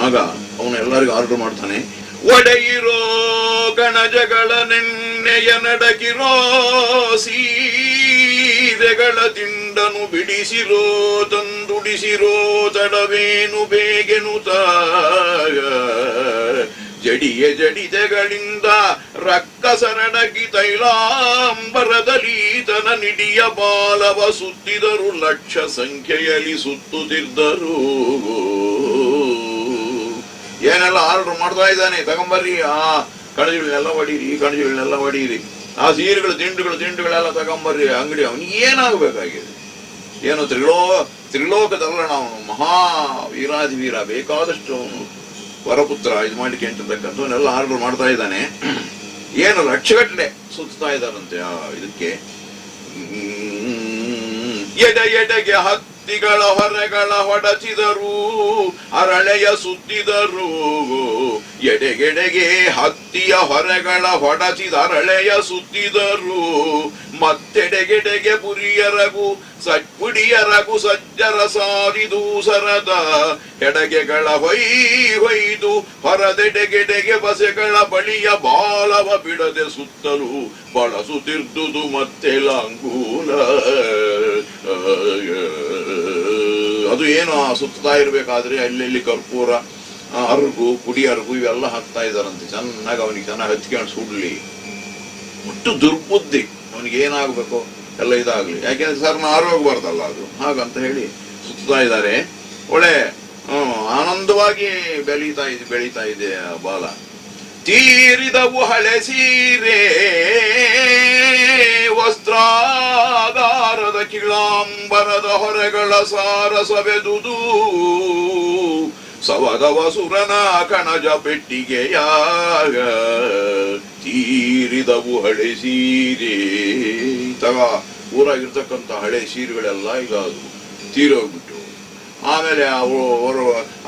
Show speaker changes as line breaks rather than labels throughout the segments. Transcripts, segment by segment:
ಆಗ ಅವನು ಎಲ್ಲರಿಗೂ ಆರ್ಡರ್ ಮಾಡ್ತಾನೆ, ಒಡೆಯಿರೋ ಗಣಜಗಳ ನೆನ್ನೆಯ ನಡಗಿರೋ ಸೀರೆಗಳ ದಿಂಡನು ಬಿಡಿಸಿರೋ ತಂದುಡಿಸಿರೋ ತಡವೇನು ಬೇಗೆನು ತಾಗ ಜಡಿಯ ಜಡಿತೆಗಳಿಂದ ರಕ್ಕಸರಡಗಿ ತೈಲಾಂಬರದಲೀತನ ನಿಡಿಯ ಬಾಲವ ಸುತ್ತಿದರು, ಲಕ್ಷ ಸಂಖ್ಯೆಯಲ್ಲಿ ಸುತ್ತುತ್ತಿದ್ದರು. ಏನೆಲ್ಲ ಆರ್ಡರ್ ಮಾಡ್ತಾ ಇದ್ದಾನೆ, ತಗೊಂಬರ್ರಿ, ಆ ಕಣಜಗಳನ್ನೆಲ್ಲ ಹೊಡೀರಿ, ಕಣಜಗಳನ್ನೆಲ್ಲ ಹೊಡೀರಿ, ಆ ಸೀರೆಗಳು ದಿಂಡುಗಳೆಲ್ಲ ತಗೊಂಬರ್ರಿ ಅಂಗಡಿ. ಅವನಿಗೆ ಏನಾಗಬೇಕಾಗಿದೆ? ಏನು ತ್ರಿಲೋಕದಲ್ಲ, ನಾವು ಮಹಾ ವೀರಾಧಿವೀರ, ಬೇಕಾದಷ್ಟು ಅವನು ವರಪುತ್ರ ಇದು ಮಾಡಿಕೆ ಅಂತಕ್ಕಂಥವನ್ನೆಲ್ಲ ಆರ್ಡರ್ ಮಾಡ್ತಾ ಇದ್ದಾನೆ. ಏನು ಲಕ್ಷಗಟ್ಟಲೆ ಸುತ್ತಾ ಇದ್ದಾರಂತೆ ಇದಕ್ಕೆ. ಎಡೆಗೆ ಹತ್ತಿಗಳ ಹೊರೆಗಳ ಹೊಡಚಿದರು, ಅರಳೆಯ ಸುತ್ತಿದರು. ಎಡೆಗೆಡೆಗೆ ಹತ್ತಿಯ ಹೊರೆಗಳ ಹೊಡಚಿದ ಅರಳೆಯ ಸುತ್ತಿದರು. ಮತ್ತೆಡೆಗೆಡೆಗೆ ಪುರಿಯರಗು ಪುಡಿಯರಗು ಸಜ್ಜರ ಸಾರಿದು ಸರದ ಎಡಗೆಗಳ ಹೊಯ್ದು ಹೊರದೆಡೆಗೆಡೆಗೆ ಬಸೆಗಳ ಬಳಿಯ ಬಾಲವ ಬಿಡದೆ ಸುತ್ತಲು ಬಳಸುತ್ತಿರ್ದುದು ಮತ್ತೆ ಲಾಂಗೂಲ. ಅದು ಏನು ಸುತ್ತಾ ಇರ್ಬೇಕಾದ್ರೆ ಅಲ್ಲೆಲ್ಲಿ ಕರ್ಪೂರ, ಅರ್ಗು, ಪುಡಿ ಅರ್ಗು ಇವೆಲ್ಲ ಹಾಕ್ತಾ ಇದ್ದಾರಂತೆ. ಚೆನ್ನಾಗಿ ಅವನಿಗೆ ಚೆನ್ನಾಗಿ ಹಚ್ಕೊಂಡು ಸುಡ್ಲಿ. ಒಟ್ಟು ದುರ್ಬುದ್ಧಿ, ಅವನಿಗೆ ಏನಾಗಬೇಕು ಎಲ್ಲ ಇದಾಗ್ಲಿ, ಯಾಕೆಂದ್ರೆ ಸರ್ನ ಆರೋಗ್ಯಬಾರ್ದಲ್ಲ ಅದು, ಹಾಗಂತ ಹೇಳಿ ಸುತ್ತಾ ಇದ್ದಾರೆ. ಒಳ್ಳೆ ಆನಂದವಾಗಿ ಬೆಳೀತಾ ಇದೆ ಬಾಲ. ತೀರಿದವು ಹಳೆ ಸೀರೆ ವಸ್ತ್ರಾಗಾರದ ಕಿಳಾಂಬರದ ಹೊರೆಗಳ ಸಾರಸವೆದುದು, ಸವದವ ಸುರನ ಕಣಜ ಪೆಟ್ಟಿಗೆಯಾಗ ತೀರಿದವು ಹಳೆ ಸೀರೆ. ಊರಾಗಿರ್ತಕ್ಕಂಥ ಹಳೆ ಸೀರೆಗಳೆಲ್ಲ ಈಗ ಅದು ತೀರೋಗ್ಬಿಟ್ಟು, ಆಮೇಲೆ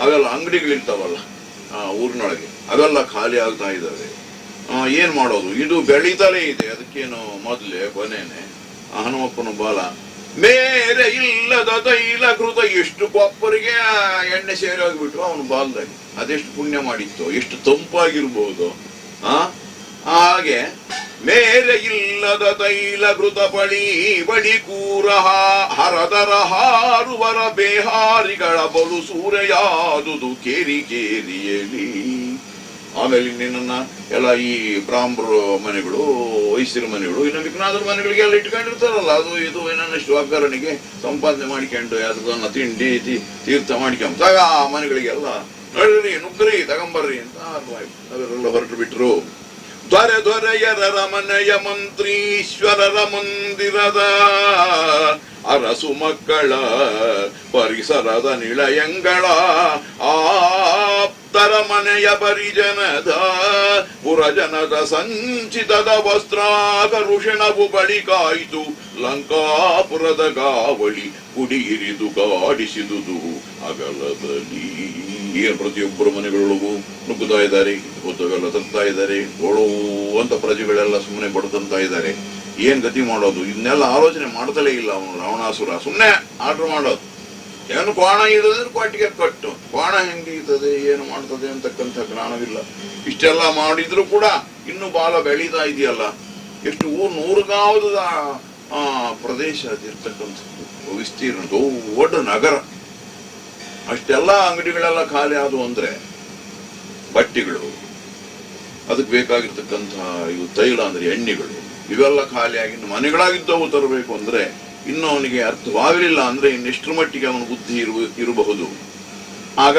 ಅವೆಲ್ಲ ಅಂಗಡಿಗಳಿರ್ತಾವಲ್ಲ ಊರಿನೊಳಗೆ, ಅವೆಲ್ಲ ಖಾಲಿ ಆಗ್ತಾ ಇದ್ದಾವೆ. ಏನ್ ಮಾಡೋದು? ಇದು ಬೆಳೀತಲೇ ಇದೆ, ಅದಕ್ಕೇನು ಮೊದಲೇ ಕೊನೆನೆ. ಹನುಮಪ್ಪನ ಬಾಲ ಮೇರೆ ಇಲ್ಲದ ತೈಲ ಕೃತ, ಎಷ್ಟು ಕೊಪ್ಪರಿಗೆ ಎಣ್ಣೆ ಸೇರಿ ಹೋಗ್ಬಿಟ್ಟು ಅವನು ಬಾಲ್ದಾಗಿ ಅದೆಷ್ಟು ಪುಣ್ಯ ಮಾಡಿತ್ತು, ಎಷ್ಟು ತಂಪಾಗಿರ್ಬೋದು. ಹಾಗೆ ಮೇರೆ ಇಲ್ಲದ ತೈಲ ಕೃತ ಬಳಿ ಕೂರ ಹರದರ ಹಾರುವರ ಬೇಹಾರಿಗಳ ಬಲು ಸೂರೆಯಾದುದು ಕೇರಿಯಲ್ಲಿ. ಆಮೇಲೆ ನಿನ್ನ ಎಲ್ಲ ಈ ಬ್ರಾಹ್ಮರು ಮನೆಗಳು, ವೈಶ್ಯರ ಮನೆಗಳು, ಇನ್ನು ವಿಘ್ನಾಥರ ಮನೆಗಳಿಗೆಲ್ಲ ಇಟ್ಕೊಂಡಿರ್ತಾರಲ್ಲ, ಅದು ಇದು ಏನನ್ನಷ್ಟು ಒಗ್ಗರಣೆಗೆ ಸಂಪಾದನೆ ಮಾಡಿಕೊಂಡು ಅದನ್ನ ತಿಂಡಿ ತೀರ್ಥ ಮಾಡ್ಕೊಂಬ ಆ ಮನೆಗಳಿಗೆಲ್ಲ ನಡ್ರಿ ನುಗ್ಗ್ರಿ ತಗೊಂಬರ್ರಿ ಅಂತ ಅವರೆಲ್ಲ ಹೊರಟು ಬಿಟ್ರು. ದೊರೆಯರ ರಮನೆಯ ಮಂತ್ರೀಶ್ವರರ ಮಂದಿರದ ಅರಸು ಮಕ್ಕಳ ಪರಿಸರದ ನಿಳಯಂಗಳ ಆಪ್ತರ ಮನೆಯ ಪರಿಜನದ ಪುರಜನದ ಸಂಚಿತದ ವಸ್ತ್ರಾಕರುಷಣವು ಬಳಿಕಾಯಿತು. ಲಂಕಾಪುರದ ಗಾವಳಿ ಕುಡಿಯಿರಿದು ಗಾಡಿಸಿದುದು ಅಗಲದಲ್ಲಿ. ಏನ್ ಪ್ರತಿಯೊಬ್ಬರು ಮನೆಗಳೊಳಗೂ ನುಗ್ಗುತ್ತಾ ಇದ್ದಾರೆ, ಗೊತ್ತವೆಲ್ಲ ತರ್ತಾ ಇದ್ದಾರೆ, ಓಡೋ ಅಂತ ಪ್ರಜೆಗಳೆಲ್ಲ ಸುಮ್ಮನೆ ಬಡತಂತಾ ಇದ್ದಾರೆ. ಏನ್ ಗತಿ ಮಾಡೋದು? ಇದನ್ನೆಲ್ಲ ಆಲೋಚನೆ ಮಾಡ್ತಲೇ ಇಲ್ಲ ಅವನು ರಾವಣಾಸುರ. ಸುಮ್ಮನೆ ಆರ್ಡರ್ ಮಾಡೋದು, ಏನು ಕೋಣ ಇಡೋದ್ರೆ ಕೊಟ್ಟಿಗೆ ಕಟ್ಟು, ಕೋಣ ಹೆಂಗಿರ್ತದೆ ಏನು ಮಾಡ್ತದೆ ಅಂತಕ್ಕಂಥ ಜ್ಞಾನವಿಲ್ಲ. ಇಷ್ಟೆಲ್ಲ ಮಾಡಿದ್ರು ಕೂಡ ಇನ್ನು ಬಾಲ ಬೆಳೀತಾ ಇದೆಯಲ್ಲ. ಎಷ್ಟು ನೂರುಗಾವದ ಪ್ರದೇಶ ಅದಿರ್ತಕ್ಕಂಥದ್ದು, ವಿಸ್ತೀರ್ಣ ದೊಡ್ಡ ನಗರ. ಅಷ್ಟೆಲ್ಲ ಅಂಗಡಿಗಳೆಲ್ಲ ಖಾಲಿ ಆದವು ಅಂದ್ರೆ ಬಟ್ಟೆಗಳು, ಅದಕ್ಕೆ ಬೇಕಾಗಿರ್ತಕ್ಕಂಥ ಇವು ತೈಲ ಅಂದ್ರೆ ಎಣ್ಣೆಗಳು, ಇವೆಲ್ಲ ಖಾಲಿಯಾಗಿ ಮನೆಗಳಾಗಿದ್ದವು ತರಬೇಕು ಅಂದ್ರೆ ಇನ್ನು ಅವನಿಗೆ ಅರ್ಥವಾಗಲಿಲ್ಲ ಅಂದ್ರೆ ಇನ್ನೆಷ್ಟರ ಮಟ್ಟಿಗೆ ಅವನ ಬುದ್ಧಿ ಇರಬಹುದು. ಆಗ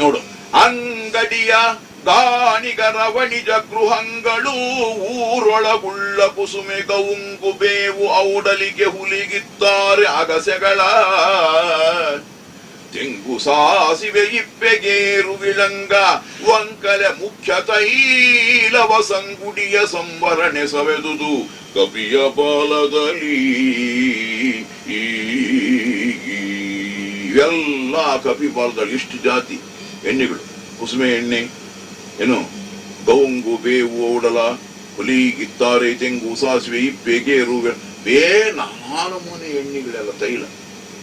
ನೋಡು, ಅಂಗಡಿಯ ದಾನಿಗರ ವಣಿಜ ಗೃಹಗಳು ಊರೊಳಗುಳ್ಳ ಕುಸುಮೆ ಗೌಂಗು ಬೇವು ಔಡಲಿಗೆ ಹುಲಿಗಿದ್ದಾರೆ ಅಗಸೆಗಳ ತೆಂಗು ಸಾಸಿವೆ ಇಪ್ಪೆಗೇರು ವಿಳಂಗ ವಂಕಲೆ ಮುಖ್ಯ ತೈಲವ ಸಂಗುಡಿಯ ಸಂವರಣೆ ಸವೆದುದು ಕಪಿಯ ಬಾಲದಲ್ಲಿ. ಇವೆಲ್ಲ ಕಪಿ ಬಾಲದಲ್ಲಿ ಇಷ್ಟು ಜಾತಿ ಎಣ್ಣೆಗಳು, ಕುಸುಮೆ ಎಣ್ಣೆ, ಏನು ಗೌಂಗು ಬೇವು ಔಡಲ ಹುಲಿಗಿತ್ತಾರೆ ತೆಂಗು ಸಾಸಿವೆ ಇಪ್ಪೆಗೇರು ನಾನಾ ನಮೂನೆ ಎಣ್ಣೆಗಳೆಲ್ಲ ತೈಲ,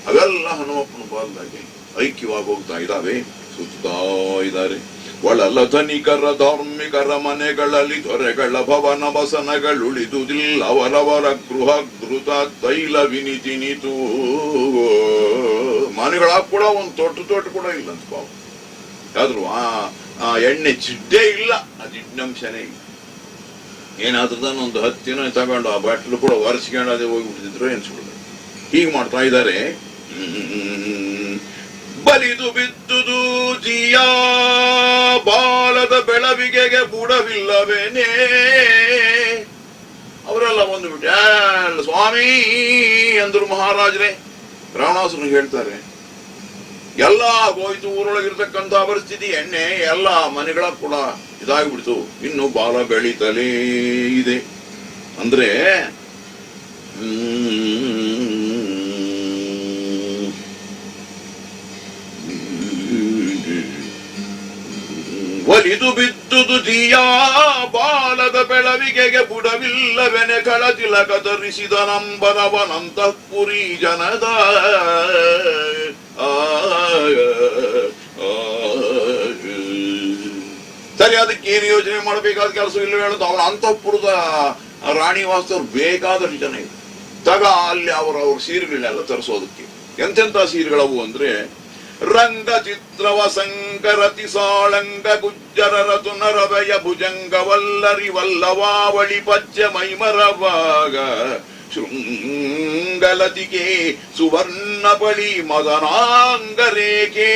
ಅವೆಲ್ಲ ಹನುಮಪ್ಪನ ಬಾಲದಾಗೆ ಐಕ್ಯವಾಗಿ ಹೋಗ್ತಾ ಇದ್ದಾವೆ. ಕುಚ್ಚುತ್ತಾ ಇದ್ದಾರೆ. ಒಳಲ ಧನಿಕರ ಧಾರ್ಮಿಕರ ಮನೆಗಳಲ್ಲಿ ದೊರೆಗಳ ಭವನ ಬಸನಗಳುಳಿದುದಿಲ್ಲ. ಅವರವರ ಗೃಹ ಧೃತ ತೈಲ ವಿನಿತಿನಿತು. ಮನೆಗಳಾಗ ಕೂಡ ಒಂದು ತೊಟ್ಟು ಕೂಡ ಇಲ್ಲ ಅಂತ ಪಾಪ. ಆದ್ರೂ ಆ ಎಣ್ಣೆ ಚಿಡ್ಡೇ ಇಲ್ಲ, ಆ ಜಿಡ್ನಂಶನೇ ಇಲ್ಲ. ಏನಾದ್ರೂ ಒಂದು 10 ದಿನ ತಗೊಂಡು ಆ ಬಾಟ್ಲು ಕೂಡ ಒರೆಸ್ಕೊಂಡು ಅದೇ ಹೋಗಿಬಿಡ್ತಿದ್ರು ಎನ್ಸ್ಬಿಡುದು. ಹೀಗೆ ಮಾಡ್ತಾ ಇದ್ದಾರೆ. ಬಲಿದು ಬಿದ್ದುದು ಜಿಯ ಬಾಲದ ಬೆಳವಿಗೆಗೆ ಬುಡವಿಲ್ಲವೇನೇ. ಅವರೆಲ್ಲ ಬಂದುಬಿಟ್ಟು ಸ್ವಾಮಿ ಅಂದ್ರು ಮಹಾರಾಜರೇ. ರಾವಣಾಸುರನು ಹೇಳ್ತಾರೆ, ಎಲ್ಲ ಹೋಯ್ತು, ಊರೊಳಗಿರ್ತಕ್ಕಂಥ ಪರಿಸ್ಥಿತಿ, ಎಣ್ಣೆ ಎಲ್ಲ ಮನೆಗಳ ಕೂಡ ಇದಾಗಿಬಿಡ್ತು, ಇನ್ನು ಬಾಲ ಬೆಳೀತಲೇ ಇದೆ. ಅಂದ್ರೆ ಒಲಿದು ಬಿದ್ದುದು ಜಿಯ ಬಾಲದ ಬೆಳವಿಗೆಗೆ ಬುಡವಿಲ್ಲವೆನೆ. ಕಳತಿಲಕ ಧರಿಸಿದ ನಂಬರವನಂತಃಪುರಿ ಜನದ ಸರಿ. ಅದಕ್ಕೆ ಏನು ಯೋಚನೆ ಮಾಡಬೇಕಾದ ಕೆಲಸ ಇಲ್ಲ ಹೇಳೋದು. ಅವರ ಅಂತಃಪುರದ ರಾಣಿ ವಾಸ್ತವ್ರು ಬೇಕಾದಷ್ಟು ಜನ ಇದೆ. ತಗ ಅಲ್ಲಿ ಅವರವ್ರ ಸೀರೆಗಳನ್ನೆಲ್ಲ ತರಿಸೋದಕ್ಕೆ ಎಂತೆಂಥ ಸೀರೆಗಳವು ಅಂದ್ರೆ ರಂಗ ಚಿತ್ರವ ಸಂಕರತಿ ಸಾಳಂಗ ಗುಜ್ಜರರ ತುನರವಯ ಭುಜಂಗ ವಲ್ಲರಿ ವಲ್ಲವಾವಳಿ ಪಚ್ಚ ಮೈಮರವಾಗ ಶೃಂಗಲತಿಕೆ ಸುವರ್ಣ ಬಳಿ ಮದನಾಂಗರೇಖೆ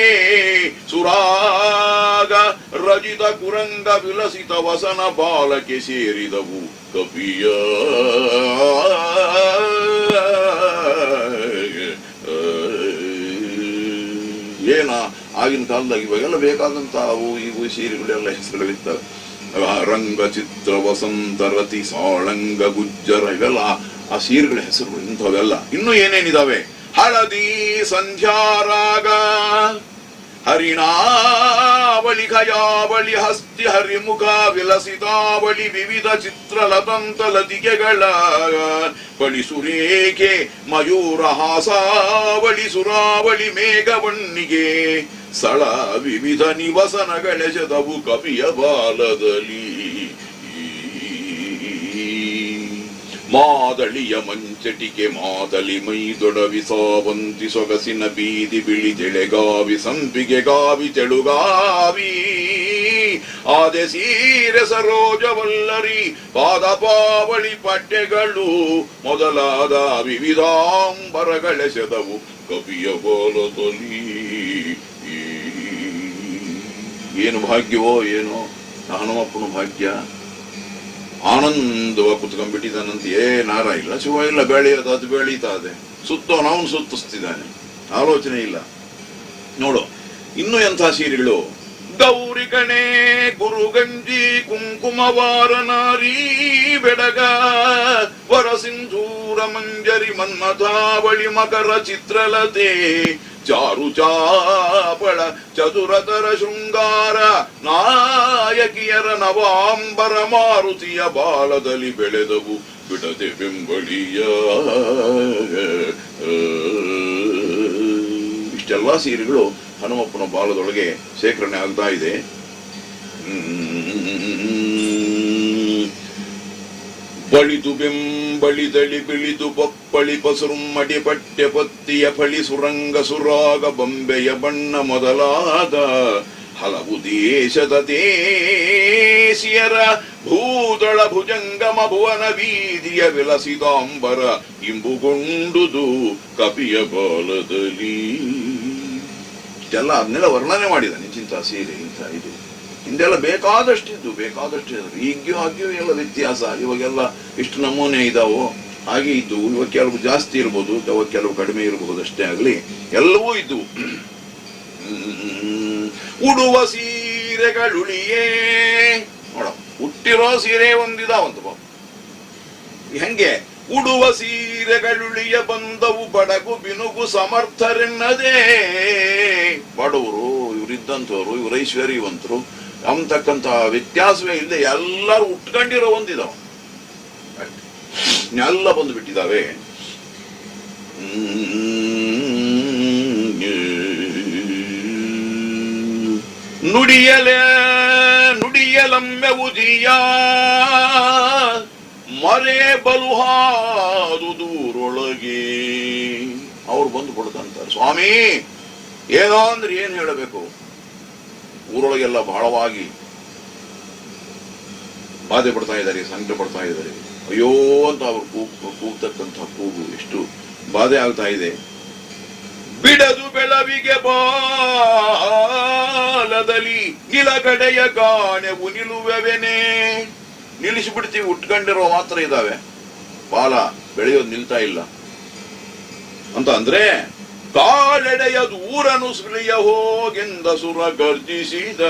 ಸುರಾಗ ರಜಿತ ಕುರಂಗ ವಿಲಸಿತ ವಸನ ಬಾಲಕೆ ಸೇರಿದವು ಕಪಿಯ. ಏನ ಆಗಿನ ಕಾಲದಾಗ ಇವಾಗೆಲ್ಲ ಬೇಕಾದಂತ ಅವು ಇವು ಸೀರೆಗಳೆಲ್ಲ ಹೆಸರುಗಳಿರ್ತವೆ. ರಂಗ ಚಿತ್ರ ವಸಂತ ರತಿ ಸಾಳಂಗ ಗುಜ್ಜರ ಇವೆಲ್ಲ ಆ ಸೀರೆಗಳ ಹೆಸರುಗಳು ಇಂಥವೆಲ್ಲ. ಇನ್ನು ಏನೇನಿದಾವೆ? ಹಳದಿ ಸಂಧ್ಯಾರಾಗ ಹರಿಣಾವಳಿ ಖಯಾವಳಿ ಹಸ್ತಿ ಹರಿಮುಖ ವಿಲಸಿತಾವಳಿ ವಿವಿಧ ಚಿತ್ರಲತಂತ ಲತಿಕೆಗಳ ಬಳಿ ಸುರೇಖೆ ಮಯೂರ ಹಾಸಾವಳಿ ಸುರಾವಳಿ ಮೇಘವಣ್ಣಿಗೆ ಸಳ ವಿವಿಧ ನಿವಸನಗಳೆಸೆದವು ಕವಿಯ ಬಾಲದಲ್ಲಿ. ಮಾದಳಿಯ ಮಂಚಟಿಕೆ ಮಾದಲಿ ಮೈದೊಡವಿ ಸಾವಂತಿ ಸೊಗಸಿನ ಬೀದಿ ಬಿಳಿದೆಳೆಗಾವಿ ಸಂಪಿಗೆ ಗಾವಿ ತೆಳುಗಾವಿ ಆದೆ ಸೀರೆ ಸರೋಜವಲ್ಲರಿ ಪಾದಪಾವಳಿ ಪಟ್ಟೆಗಳು ಮೊದಲಾದ ವಿವಿಧಾಂಬರಗಳೆಸೆದವು ಕವಿಯ ಬಾಲದಲ್ಲಿ. ಏನು ಭಾಗ್ಯವೋ ಏನೋ ಹನುಮಪ್ಪನ ಭಾಗ್ಯ. ಆನಂದವ ಕುತ್ಕೊಂಡ್ಬಿಟ್ಟಿದ್ದಾನಂತ ನಾರ ಇಲ್ಲ, ಶಿವ ಇಲ್ಲ, ಬೆಳೆಯೋದು ಅದು ಬೆಳೀತಾ ಇದೆ, ಸುತ್ತೋನು ಅವನು ಸುತ್ತಿಸ್ತಿದ್ದಾನೆ, ಆಲೋಚನೆ ಇಲ್ಲ. ನೋಡು ಇನ್ನು ಎಂಥ ಸೀರೆಗಳು. ಗೌರಿ ಕಣೆ ಗುರುಗಂಜಿ ಕುಂಕುಮವಾರ ನಾರೀ ಬೆಡಗ ವರ ಸಿಂಧೂರ ಮಂಜರಿ ಮನ್ಮಥಾವಳಿ ಮಕರ ಚಿತ್ರಲತೆ ಚಾರು ಚಾಪಳ ಚತುರತರ ಶೃಂಗಾರ ನಾಯಕಿಯರ ನವಾಂಬರ ಮಾರುತಿಯ ಬಾಲದಲ್ಲಿ ಬೆಳೆದವು ಬಿಡದೆ ಬೆಂಬಳಿಯ. ಇಷ್ಟೆಲ್ಲ ಸೀರೆಗಳು ಹನುಮಪ್ಪನ ಬಾಲದೊಳಗೆ ಶೇಖರಣೆ ಆಗ್ತಾ ಇದೆ. ಬಳಿದು ಬೆಂಬಳಿದಳಿ ಬಿಳಿದು ಪಪ್ಪಳಿ ಪಸುರುಮ್ಮಡಿ ಪಟ್ಟೆ ಪತ್ತಿಯ ಫಳಿ ಸುರಂಗ ಸುರಾಗ ಬೊಂಬೆಯ ಬಣ್ಣ ಮೊದಲಾದ ಹಲವು ದೇಶದ ದೇಶಿಯರ ಭೂತಳ ಭುಜಂಗಮ ಭುವನ ಬೀದಿಯ ವಿಲಸಿದಾಂಬರ ಇಂಬುಗೊಂಡುದು ಕಪಿಯ ಬಾಲದಲ್ಲಿ. ಇಷ್ಟೆಲ್ಲ ಅದನ್ನೆಲ್ಲ ವರ್ಣನೆ ಮಾಡಿದಾನೆ. ಇಂಥ ಸೀರೆ ಇಂಥ ಇದು ಹಿಂದೆಲ್ಲ ಬೇಕಾದಷ್ಟಿದ್ದು ಈಗ್ಯೂ ಆಗ್ಯೂ ಎಲ್ಲ ವ್ಯತ್ಯಾಸ. ಇವಾಗೆಲ್ಲ ಇಷ್ಟು ನಮೂನೆ ಇದಾವೋ ಹಾಗೆ ಇದ್ದು. ಇವಾಗ ಕೆಲವು ಜಾಸ್ತಿ ಇರ್ಬೋದು, ಅವಾಗ ಕೆಲವು ಕಡಿಮೆ ಇರಬಹುದು, ಅಷ್ಟೇ ಆಗಲಿ ಎಲ್ಲವೂ ಇದ್ದು. ಉಡುವ ಸೀರೆಗಳುಳಿಯೇ ನೋಡ, ಹುಟ್ಟಿರೋ ಸೀರೆ ಒಂದಿದಾವಂತ ಬಾಬು. ಹೆಂಗೆ ಉಡುವ ಸೀರೆಗಳುಳಿಯ ಬಂದವು ಬಡಗು ಬಿನುಗು ಸಮರ್ಥರೆನ್ನದೇ. ಬಡವರು ಇವರಿದ್ದಂಥವ್ರು, ಇವ್ರ ಐಶ್ವರ್ಯವಂತರು ಅಂತಕ್ಕಂಥ ವ್ಯತ್ಯಾಸವೇ ಇಲ್ಲದೆ ಎಲ್ಲರೂ ಉಟ್ಕೊಂಡಿರೋ ಒಂದಿದಾವ, ಎಲ್ಲ ಬಂದು ಬಿಟ್ಟಿದ್ದಾವೆ. ನುಡಿಯಲಮ್ಮೆವುದಿಯ ಮರೆ ಬಲುಹಾದು ದೂರೊಳಗೆ. ಅವ್ರು ಬಂದು ಕೊಡ್ತಂತಾರೆ, ಸ್ವಾಮಿ ಏನೋ ಅಂದ್ರೆ ಏನ್ ಹೇಳಬೇಕು, ಊರೊಳಗೆಲ್ಲ ಬಹಳವಾಗಿ ಬಾಧೆ ಪಡ್ತಾ ಇದ್ದಾರೆ, ಸಂಕಟ ಪಡ್ತಾ ಇದ್ದಾರೆ. ಅಯ್ಯೋ ಅಂತ ಅವ್ರು ಕೂಗ್ತಕ್ಕಂಥ ಕೂಗು ಎಷ್ಟು ಬಾಧೆ ಆಗ್ತಾ ಇದೆ. ಬಿಡದು ಬೆಳವಿಗೆ ಬಾಲದಲ್ಲಿ ನಿಲಗಡೆಯ ಕಾಣೆವು ನಿಲುವೆವೆನೆ. ನಿಲ್ಲಿಸಿಬಿಡ್ತೀವಿ, ಉಟ್ಕೊಂಡಿರೋ ಮಾತ್ರ ಇದಾವೆ, ಬಾಲ ಬೆಳೆಯೋದು ನಿಲ್ತಾ ಇಲ್ಲ ಅಂತ ಅಂದ್ರೆ, ಕಾಲೆಡೆಯ ದೂರನು ಸುಳಿಯ ಹೋಗೆಂದ ಸುರ ಗರ್ಜಿಸಿದ.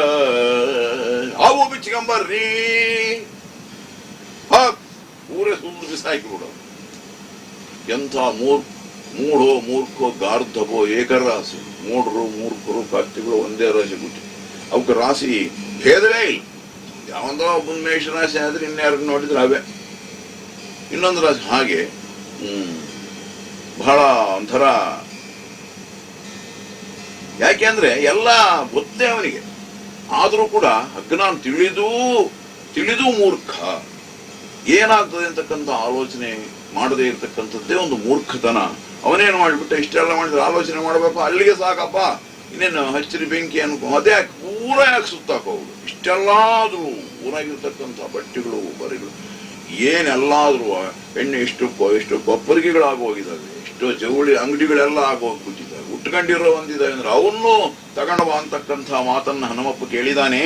ಅವು ಬಿಚ್ಚಿಕೊಂಬರ್ರಿ, ಊರೇ ಸುಂದು ಬಿಸಾಕಿ ಬಿಡೋ. ಎಂಥ ಮೂಢೋ ಮೂರ್ಖೋ ಗಾರ್ಧವೋ ಏಕರಾಶಿ. ಮೂಢರು ಮೂರ್ಖರು ಕತ್ತಿಗಳು ಒಂದೇ ರಾಶಿ ಬಿಟ್ಟು ಅವಕ್ಕೆ ರಾಶಿ ಭೇದವೇ ಇಲ್ಲ. ಯಾವಂದೋ ಒಬ್ಬನ ಮೇಷ ರಾಶಿ ಆದ್ರೆ ಇನ್ಯಾರು ನೋಡಿದ್ರೆ ಅವೇ ಇನ್ನೊಂದು ರಾಶಿ. ಹಾಗೆ ಬಹಳ ಒಂಥರ, ಯಾಕೆಂದ್ರೆ ಎಲ್ಲ ಗೊತ್ತೇ ಅವನಿಗೆ. ಆದ್ರೂ ಕೂಡ ಅಜ್ಞಾನ ತಿಳಿದು ಮೂರ್ಖ. ಏನಾಗ್ತದೆ ಅಂತಕ್ಕಂಥ ಆಲೋಚನೆ ಮಾಡದೇ ಇರತಕ್ಕಂಥದ್ದೇ ಒಂದು ಮೂರ್ಖತನ. ಅವನೇನು ಮಾಡಿಬಿಟ್ಟ, ಇಷ್ಟೆಲ್ಲ ಮಾಡಿದ್ರೆ ಆಲೋಚನೆ ಮಾಡಬೇಕು, ಅಲ್ಲಿಗೆ ಸಾಕಪ್ಪ, ಇನ್ನೇನು ಹಚ್ಚಿರಿ ಬೆಂಕಿ ಅನ್ಕೊ, ಅದೇ ಯಾಕೆ ಪೂರ ಯಾಕೆ ಸುತ್ತಾಕೋದು. ಇಷ್ಟೆಲ್ಲಾದ್ರೂ ಊರಾಗಿರ್ತಕ್ಕಂಥ ಬಟ್ಟೆಗಳು ಬರಿಗಳು ಏನೆಲ್ಲಾದ್ರೂ ಎಣ್ಣೆ ಎಷ್ಟು ಕೊಪ್ಪರಿಗೆಗಳಾಗಿ ಹೋಗಿದ್ದಾವೆ, ಎಷ್ಟೋ ಜವಳಿ ಅಂಗಡಿಗಳೆಲ್ಲ ಆಗೋಗ್ಬಿಟ್ಟಿದ್ದಾವೆ, ಉಟ್ಕೊಂಡಿರೋ ಒಂದಿದ್ದಾವೆ ಅಂದ್ರೆ ಅವನ್ನೂ ತಗೊಂಡು ಬಾ ಅಂತಕ್ಕಂಥ ಮಾತನ್ನ ಹನುಮಪ್ಪ ಕೇಳಿದಾನೆ.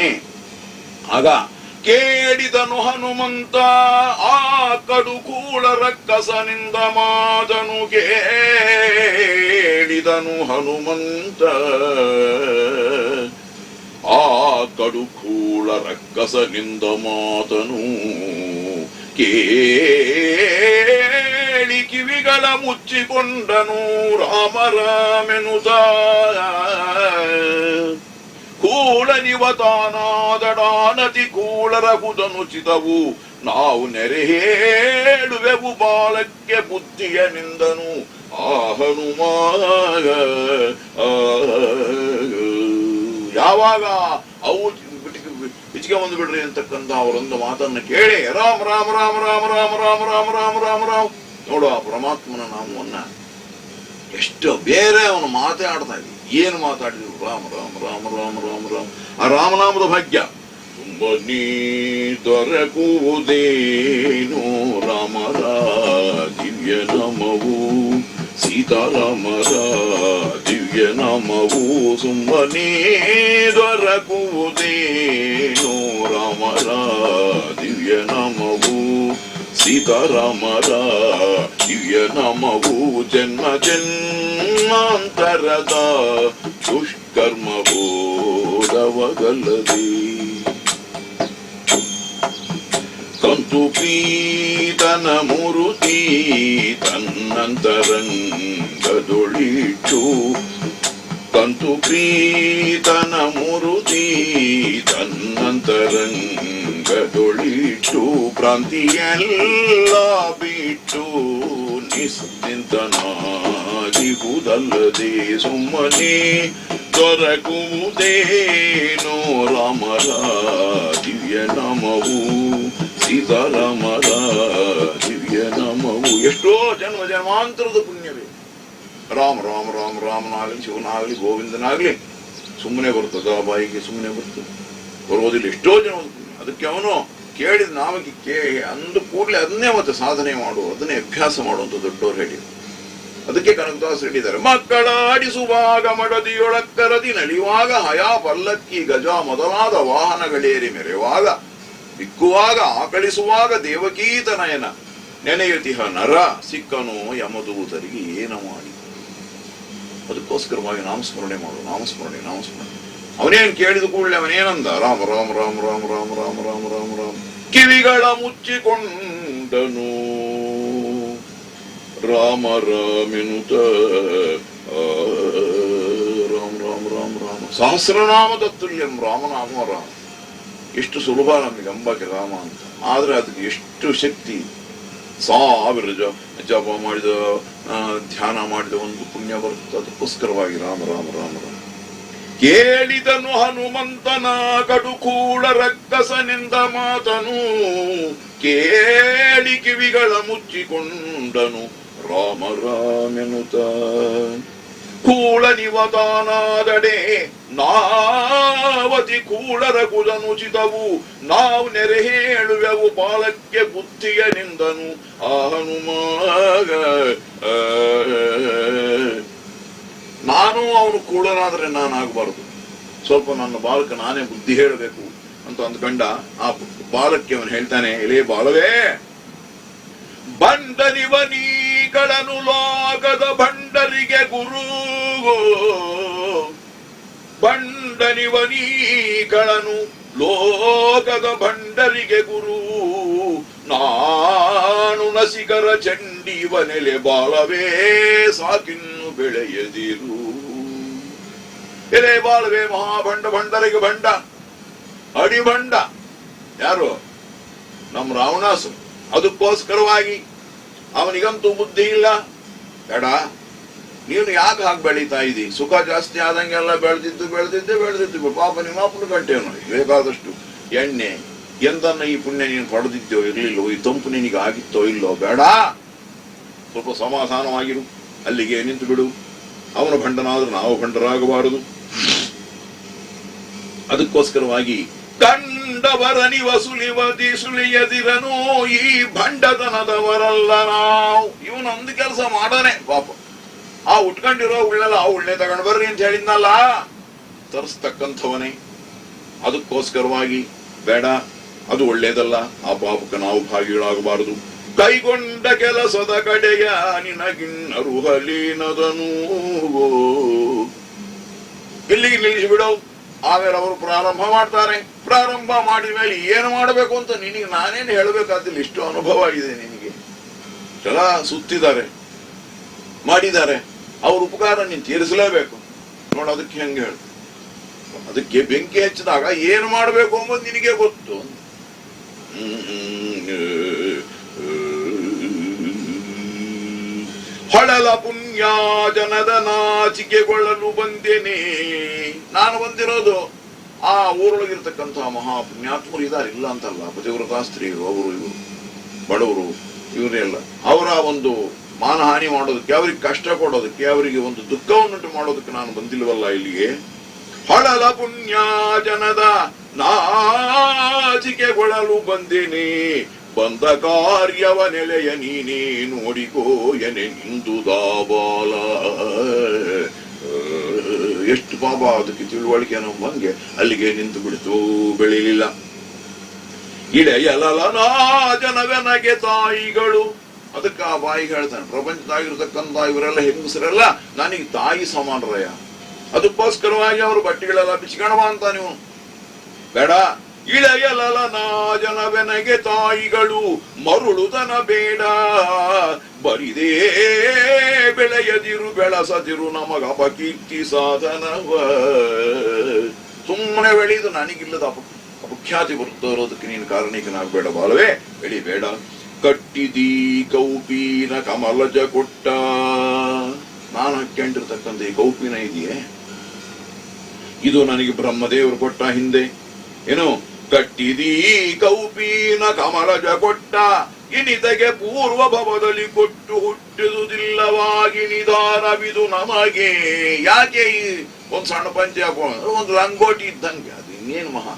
ಆಗ ಕೇಳಿದನು ಹನುಮಂತ ಆ ಕಡುಕೂಳ ರಕ್ಕಸನಿಂದ ಮಾದನು. ಕೇಳಿದನು ಹನುಮಂತ ಆ ಕಡುಕೂಳ ರಕ್ಕಸನಿಂದ ಮಾತನು. ಕೇಳಿ ಕಿವಿಗಳ ಮುಚ್ಚಿಕೊಂಡನು ರಾಮ ರಾಮೆನುತ. ಕೂಳನಿವತಾನಾದಡಾನತಿ ಕೂಳರಹುದನುಚಿತವು ನಾವು ನೆರೆ ಹೇಳುವೆವು ಬಾಲಕ್ಕೆ ಬುದ್ಧಿಯ ನಿಂದನು ಆ ಹನುಮ. ಯಾವಾಗ ಅವು ಬಿಚ್ಚಿಗೆ ಬಂದು ಬಿಡ್ರಿ ಅಂತಕ್ಕಂಥ ಅವರೊಂದು ಮಾತನ್ನ ಕೇಳಿ ರಾಮ ರಾಮ ರಾಮ ರಾಮ ರಾಮ ರಾಮ ರಾಮ ರಾಮ ರಾಮ ರಾಮ ನೋಡು, ಆ ಪರಮಾತ್ಮನ ನಾಮವನ್ನ ಎಷ್ಟು ಬೇರೆ ಅವನು ಮಾತಾಡ್ತಾ ಇದ್ವಿ. ಏನು ಮಾತಾಡಿದ್ರು, ರಾಮ ರಾಮ ರಾಮ ರಾಮ ರಾಮ ರಾಮ. ಆ ರಾಮನಾಮದ ಭಾಗ್ಯ ತುಂಬ ನೀ ದೊರಕುವುದೇನು ರಾಮರ ದಿವ್ಯ ನಾಮವು, ಸೀತಾರಾಮರ ದಿವ್ಯ ನಾಮವು. ಸುಮ್ಮನೆ ದೊರಕುವುದೇನು ರಾಮರ ದಿವ್ಯ ನಾಮವು, ಸೀತಾರಾಮರ ದಿವ್ಯ ನಾಮವು. ಜನ್ಮ ಜನ್ಮಾಂತರದ ದುಷ್ಕರ್ಮ ಬೋಧವಗಲ್ಲದೆ. ಕಂತು ಪ್ರೀತನ ಮುರುತಿ ತನ್ನಂತರಂಗದೊಳಿಟ್ಟು. ಕಂತು ಪ್ರೀತನ ಮುರುತಿ ತನ್ನಂತರಂಗದೊಳಿಟ್ಟು. ಭ್ರಾಂತಿಯೆಲ್ಲ ಬಿಟ್ಟು ನಿಶ್ಚಿಂತನಾದಿಹುದಲ್ಲದೆ. ಸುಮ್ಮನೆ ದೊರಕುವುದೇನೋ ರಾಮರ ದಿವ್ಯ ನಾಮವು, ಸೀತಾರಾಮರ ದಿವ್ಯ ನಾಮವು. ಎಷ್ಟೋ ಜನ್ಮ ಜನ್ಮಾಂತರದ ಪುಣ್ಯವೇ. ರಾಮ ರಾಮ ರಾಮ ರಾಮನಾಗಲಿ ಶಿವನಾಗಲಿ ಗೋವಿಂದನಾಗಲಿ ಸುಮ್ಮನೆ ಬರ್ತದ ಬಾಯಿಗೆ, ಸುಮ್ಮನೆ ಬರ್ತದೆ, ಬರೋದಿಲ್ಲ. ಎಷ್ಟೋ ಜನ ಅದಕ್ಕೆ ಅವನು ಕೇಳಿದ ನಾಮಕ್ಕೆ ಅಂದು ಕೂಡಲೇ ಅದನ್ನೇ ಮತ್ತೆ ಸಾಧನೆ ಮಾಡು, ಅದನ್ನೇ ಅಭ್ಯಾಸ ಮಾಡುವಂತ ದೊಡ್ಡವರು ಹೇಳಿದರು. ಅದಕ್ಕೆ ಕನಕದಾಸ್ ಹೇಳಿದ್ದಾರೆ, ಮಕ್ಕಳ ಆಡಿಸುವಾಗ ಮಡದಿಯೊಳಕ್ಕರದಿ ನಲಿಯುವಾಗ ಹಯಾ ಪಲ್ಲಕ್ಕಿ ಗಜ ಮೊದಲಾದ ವಾಹನಗಳೇರಿ ಮೆರೆಯುವಾಗ ಬಿಕ್ಕುವಾಗ ಆಕಳಿಸುವಾಗ ದೇವಕೀತನಯನ ನೆನೆಯುತಿಹ ನರ ಸಿಕ್ಕನು ಯಮದೂತರಿಗೆ ಏನ ಮಾಡಿ. ಅದಕ್ಕೋಸ್ಕರವಾಗಿ ನಾಮಸ್ಮರಣೆ ಮಾಡು, ನಾಮಸ್ಮರಣೆ ನಾಮಸ್ಮರಣೆ. ಅವನೇನು ಕೇಳಿದ ಕೂಡಲೇ ಅವನೇನಂದ, ರಾಮ ರಾಮ ರಾಮ ರಾಮ ರಾಮ ರಾಮ ರಾಮ ರಾಮ ರಾಮ. ಕಿವಿಗಳ ಮುಚ್ಚಿಕೊಂಡನು ರಾಮ ರಾಮೆನುತ. ರಾಮ ರಾಮ ರಾಮ ರಾಮ ಸಹಸ್ರನಾಮ ತತ್ತುಲ್ಯಂ. ರಾಮನಾಮ ರಾಮ ಎಷ್ಟು ಸುಲಭ ನಮಗೆ ಅಂಬಕ್ಕೆ ರಾಮ ಅಂತ, ಆದ್ರೆ ಅದಕ್ಕೆ ಎಷ್ಟು ಶಕ್ತಿ. ಸಾವಿರ ಜಪ ಮಾಡಿದ ಧ್ಯಾನ ಮಾಡಿದ ಒಂದು ಪುಣ್ಯ ಬರುತ್ತೆ. ಅದಕ್ಕೋಸ್ಕರವಾಗಿ ರಾಮ ರಾಮ ರಾಮ ರಾಮ. ಕೇಳಿದನು ಹನುಮಂತನ ಕಡುಕೂಳ ರಕ್ಕಸನೆಂದ ಮಾತನು, ಕೇಳಿ ಕಿವಿಗಳ ಮುಚ್ಚಿಕೊಂಡನು ರಾಮ ರಾಮೆನುತ. ಕೂಳ ನಿವತಾನಾದಡೆ ನಾವತಿ ಕೂಳರ ಕುಲನುಚಿತವು, ನಾವು ನೆರೆ ಹೇಳುವೆವು ಬಾಲಕ್ಕೆ ಬುದ್ಧಿಯ ನಿಂದನು ಆ ಹನುಮಾಗ. ನಾನು ಅವನು ಕೂಳನಾದ್ರೆ ನಾನಾಗಬಾರದು, ಸ್ವಲ್ಪ ನನ್ನ ಬಾಲಕ ನಾನೇ ಬುದ್ಧಿ ಹೇಳಬೇಕು ಅಂತ ಅಂದ್ಕೊಂಡ. ಆ ಬಾಲಕ್ಕೆ ಅವನು ಹೇಳ್ತಾನೆ, ಎಲೆ ಬಾಲವೇ, ಬಂಡನಿವನೀಗಳನ್ನು ಲೋಕದ ಭಂಡರಿಗೆ ಗುರು, ಬಂಡನಿವನೀಗಳನ್ನು ಲೋಕದ ಭಂಡರಿಗೆ ಗುರು, ನಾನು ನಸಿಕರ ಚಂಡೀವನೆಲೆ ಬಾಳವೇ ಸಾಕಿನ್ನು ಬೆಳೆಯದಿರು. ಎಲೆ ಬಾಳವೇ ಮಹಾಭಂಡ, ಭಂಡರಿಗೆ ಭಂಡ, ಅಡಿಭಂಡ ಯಾರು? ನಮ್ಮ ರಾವಣಾಸು. ಅದಕ್ಕೋಸ್ಕರವಾಗಿ ಅವನಿಗಂತೂ ಬುದ್ಧಿ ಇಲ್ಲ. ಬೇಡ, ನೀನು ಯಾಕೆ ಹಾಗೆ ಬೆಳೀತಾ ಇದ್ದಿ? ಸುಖ ಜಾಸ್ತಿ ಆದಂಗೆಲ್ಲ ಬೆಳೆದಿದ್ದು ಪಾಪ ನಿಮ್ಮ ಅಪ್ಪನ ಗಂಟೆನು ಬೇಕಾದಷ್ಟು ಎಣ್ಣೆ ಎಂದನ್ನ ಈ ಪುಣ್ಯ ನೀನು ಪಡೆದಿದ್ದೋ ಇರ್ಲಿಲ್ಲೋ, ಈ ತಂಪು ನಿನಗೆ ಆಗಿತ್ತೋ ಇಲ್ಲೋ, ಬೇಡ, ಸ್ವಲ್ಪ ಸಮಾಧಾನವಾಗಿರು, ಅಲ್ಲಿಗೆ ನಿಂತು ಬಿಡು. ಅವನ ಭಂಡನಾದ್ರೂ ನಾವು ಭಂಡರಾಗಬಾರದು. ಅದಕ್ಕೋಸ್ಕರವಾಗಿ ಕಂಡವರ ನಿವಸುಲಿವದಿ ಸುಳಿಯದಿರನು, ಈ ಭಂಡತನದವರಲ್ಲ ನಾವು. ಇವನೊಂದು ಕೆಲಸ ಮಾಡಾನೆ ಪಾಪ, ಆ ಉಟ್ಕೊಂಡಿರೋ ಉಳ್ಳೆಲ್ಲ ಆ ಉಳ್ಳೆ ತಗೊಂಡು ಬರ್ರಿ ಅಂತ ಹೇಳಿದ್ನಲ್ಲ, ತರಿಸ್ತಕ್ಕಂಥವನೇ. ಅದಕ್ಕೋಸ್ಕರವಾಗಿ ಬೇಡ, ಅದು ಒಳ್ಳೇದಲ್ಲ, ಆ ಪಾಪಕ್ಕೆ ನಾವು ಭಾಗಿಗಳಾಗಬಾರದು. ಕೈಗೊಂಡ ಕೆಲಸದ ಕಡೆಯ ನಿನಗಿನ್ನರು ಹಲೀನದನು, ಇಲ್ಲಿಗೆ ನಿಲ್ಲಿಸಿಬಿಡೋ. ಆಮೇಲೆ ಅವರು ಪ್ರಾರಂಭ ಮಾಡ್ತಾರೆ. ಪ್ರಾರಂಭ ಮಾಡಿದ ಮೇಲೆ ಏನು ಮಾಡಬೇಕು ಅಂತ ನಿನಗೆ ನಾನೇನು ಹೇಳಬೇಕಾದಿಲ್ಲ, ಇಷ್ಟು ಅನುಭವ ಇದೆ ನಿನಗೆ. ಚಲ ಸುತ್ತಿದ್ದಾರೆ, ಮಾಡಿದ್ದಾರೆ, ಅವ್ರ ಉಪಕಾರ ನೀನು ತೀರಿಸಲೇಬೇಕು. ನೋಡ, ಅದಕ್ಕೆ ಹೆಂಗೆ ಹೇಳು, ಅದಕ್ಕೆ ಬೆಂಕಿ ಹಚ್ಚಿದಾಗ ಏನು ಮಾಡಬೇಕು ಅಂಬುದು ನಿನಗೆ ಗೊತ್ತು. ಹೊಳಲ ಪುಣ್ಯ ಜನದ ನಾಚಿಕೆಗೊಳ್ಳಲು ಬಂದೇನೆ. ನಾನು ಬಂದಿರೋದು ಆ ಊರೊಳಗಿರ್ತಕ್ಕಂತಹ ಮಹಾಪುಣ್ಯಾತ್ಮರು ಇದ್ದಾರೆ, ಇಲ್ಲ ಅಂತಲ್ಲ, ಪತಿವ್ರತ ಸ್ತ್ರೀಯರು, ಅವರು ಇವರು ಬಡವರು ಇವರೆಲ್ಲ, ಅವರ ಒಂದು ಮಾನಹಾನಿ ಮಾಡೋದಕ್ಕೆ, ಅವರಿಗೆ ಕಷ್ಟ ಕೊಡೋದಕ್ಕೆ, ಅವರಿಗೆ ಒಂದು ದುಃಖವನ್ನುಂಟು ಮಾಡೋದಕ್ಕೆ ನಾನು ಬಂದಿಲ್ವಲ್ಲ ಇಲ್ಲಿಗೆ. ಹೊಳಲ ಪುಣ್ಯ ಜನದ ನಾಚಿಕೆಗೊಳ್ಳಲು ಬಂದೇನೆ, ಬಂದ ಕಾರ್ಯವ ನೆಲೆಯ ನೀನೇ ನೋಡಿಕೋ ಎನೆ ನಿಂದು ದಾಬಾಲ. ಎಷ್ಟು ಪಾಪ ಅದಕ್ಕೆ ತಿಳುವಳಿಕೆ ನಮ್ಮಂಗೆ ಅಲ್ಲಿಗೆ ನಿಂತು ಬಿಡ್ತು, ಬೆಳೀಲಿಲ್ಲ. ಇಳೆಯಲನ ಜನವೆನಗೆ ತಾಯಿಗಳು, ಅದಕ್ಕೆ ಆ ಬಾಯಿಗೆ ಹೇಳ್ತಾನೆ, ಪ್ರಪಂಚದಾಗಿರ್ತಕ್ಕಂಥ ಇವರೆಲ್ಲ ಹೆಂಗಸರೆಲ್ಲ ನನಗೆ ತಾಯಿ ಸಮಾನರಯ್ಯ. ಅದಕ್ಕೋಸ್ಕರವಾಗಿ ಅವರು ಬಟ್ಟೆಗಳೆಲ್ಲ ಬಿಚ್ಚಿಕಣವ ಅಂತ ನೀವು ಬೇಡ. ಇಳೆಯಲನ ಜನವೆನಗೆ ತಾಯಿಗಳು ಮರುಳುತನ ಬೇಡ, ಬರಿದೇ ಬೆಳೆಯದಿರು ಬೆಳಸದಿರು ನಮಗ ಅಪಕೀರ್ತಿ ಸಾಧನವ. ಸುಮ್ಮನೆ ಬೆಳೆಯುದು ನನಗಿಲ್ಲದ ಅಪಖ್ಯಾತಿ ಬರುತ್ತೋರೋದಕ್ಕೆ ನೀನು ಕಾರಣೀಕನಾಗಬೇಡ ಬಾಳವೇ, ಬೆಳಿಬೇಡ. ಕಟ್ಟಿದೀ ಕೌಪೀನ ಕಮಲಜ ಕೊಟ್ಟ, ನಾನು ಹಾಕೊಂಡಿರ್ತಕ್ಕಂಥ ಈ ಕೌಪಿನ ಇದೆಯೇ, ಇದು ನನಗೆ ಬ್ರಹ್ಮದೇವರು ಕೊಟ್ಟ ಹಿಂದೆ. ಏನು ಕಟ್ಟಿದೀ ಕೌಪೀನ ಕಮಲಜ ಕೊಟ್ಟ, ಇನಿತಗೆ ಪೂರ್ವ ಭವದಲ್ಲಿ ಕೊಟ್ಟು ಹುಟ್ಟಿದುದಿಲ್ಲವಾಗಿ ನಿಧಾನವಿದು ನಮಗೆ. ಯಾಕೆ ಈ ಒಂದು ಸಣ್ಣ ಪಂಚೆ ಹಾಕೊಂಡು ಒಂದು ಲಂಗೋಟಿ ಇದ್ದಂಗೆ, ಅದು ಇನ್ನೇನು ಮಹಾ.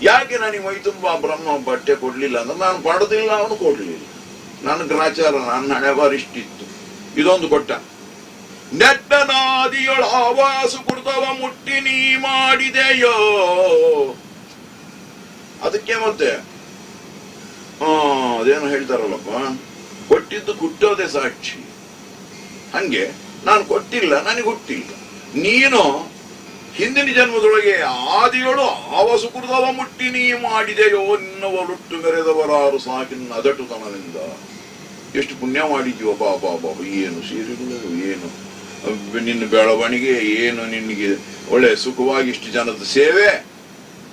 ಯಾಕೆ ನನಗೆ ಮೈ ತುಂಬ ಬ್ರಹ್ಮ ಬಟ್ಟೆ ಕೊಡ್ಲಿಲ್ಲ ಅಂದ್ರೆ ನಾನು ಪಡೆದಿಲ್ಲ, ಅವನು ಕೊಡ್ಲಿಲ್ಲ. ನನ್ನ ಗ್ರಾಚಾರ, ನನ್ನ ಹಣೆ ಬಾರ ಇಷ್ಟಿತ್ತು, ಇದೊಂದು ಕೊಟ್ಟ. ನೆಟ್ಟನಾದಿಯೊಳ ಆವಾಸು ಕುಡ್ತವ ಮುಟ್ಟಿ ನೀ ಮಾಡಿದೆಯೋ. ಅದಕ್ಕೆ ಮತ್ತೆ ಅದೇನು ಹೇಳ್ತಾರಲ್ಲಪ್ಪ, ಕೊಟ್ಟಿದ್ದು ಕುಟ್ಟೋದೆ ಸಾಕ್ಷಿ. ಹಂಗೆ ನಾನು ಕೊಟ್ಟಿಲ್ಲ, ನನಗೆ ಹುಟ್ಟಿಲ್ಲ. ನೀನು ಹಿಂದಿನ ಜನ್ಮದೊಳಗೆ ಆದಿಗಳು ಆವಸು ಕುಡ್ದವ ಮುಟ್ಟಿ ನೀ ಮಾಡಿದೆಯೋ. ನಿನ್ನವರುಟ್ಟು ಮೆರೆದವರಾರು ಸಾಕಿನ ಅದಟುತನದಿಂದ. ಎಷ್ಟು ಪುಣ್ಯ ಮಾಡಿದ್ಯೋ ಬಾಬಾ ಬಾಬಾ. ಏನು ಸೀರೆಗಳು, ಏನು ನಿನ್ನ ಬೆಳವಣಿಗೆ, ಏನು ನಿನಗೆ ಒಳ್ಳೆ ಸುಖವಾಗಿ ಇಷ್ಟು ಜನದ ಸೇವೆ,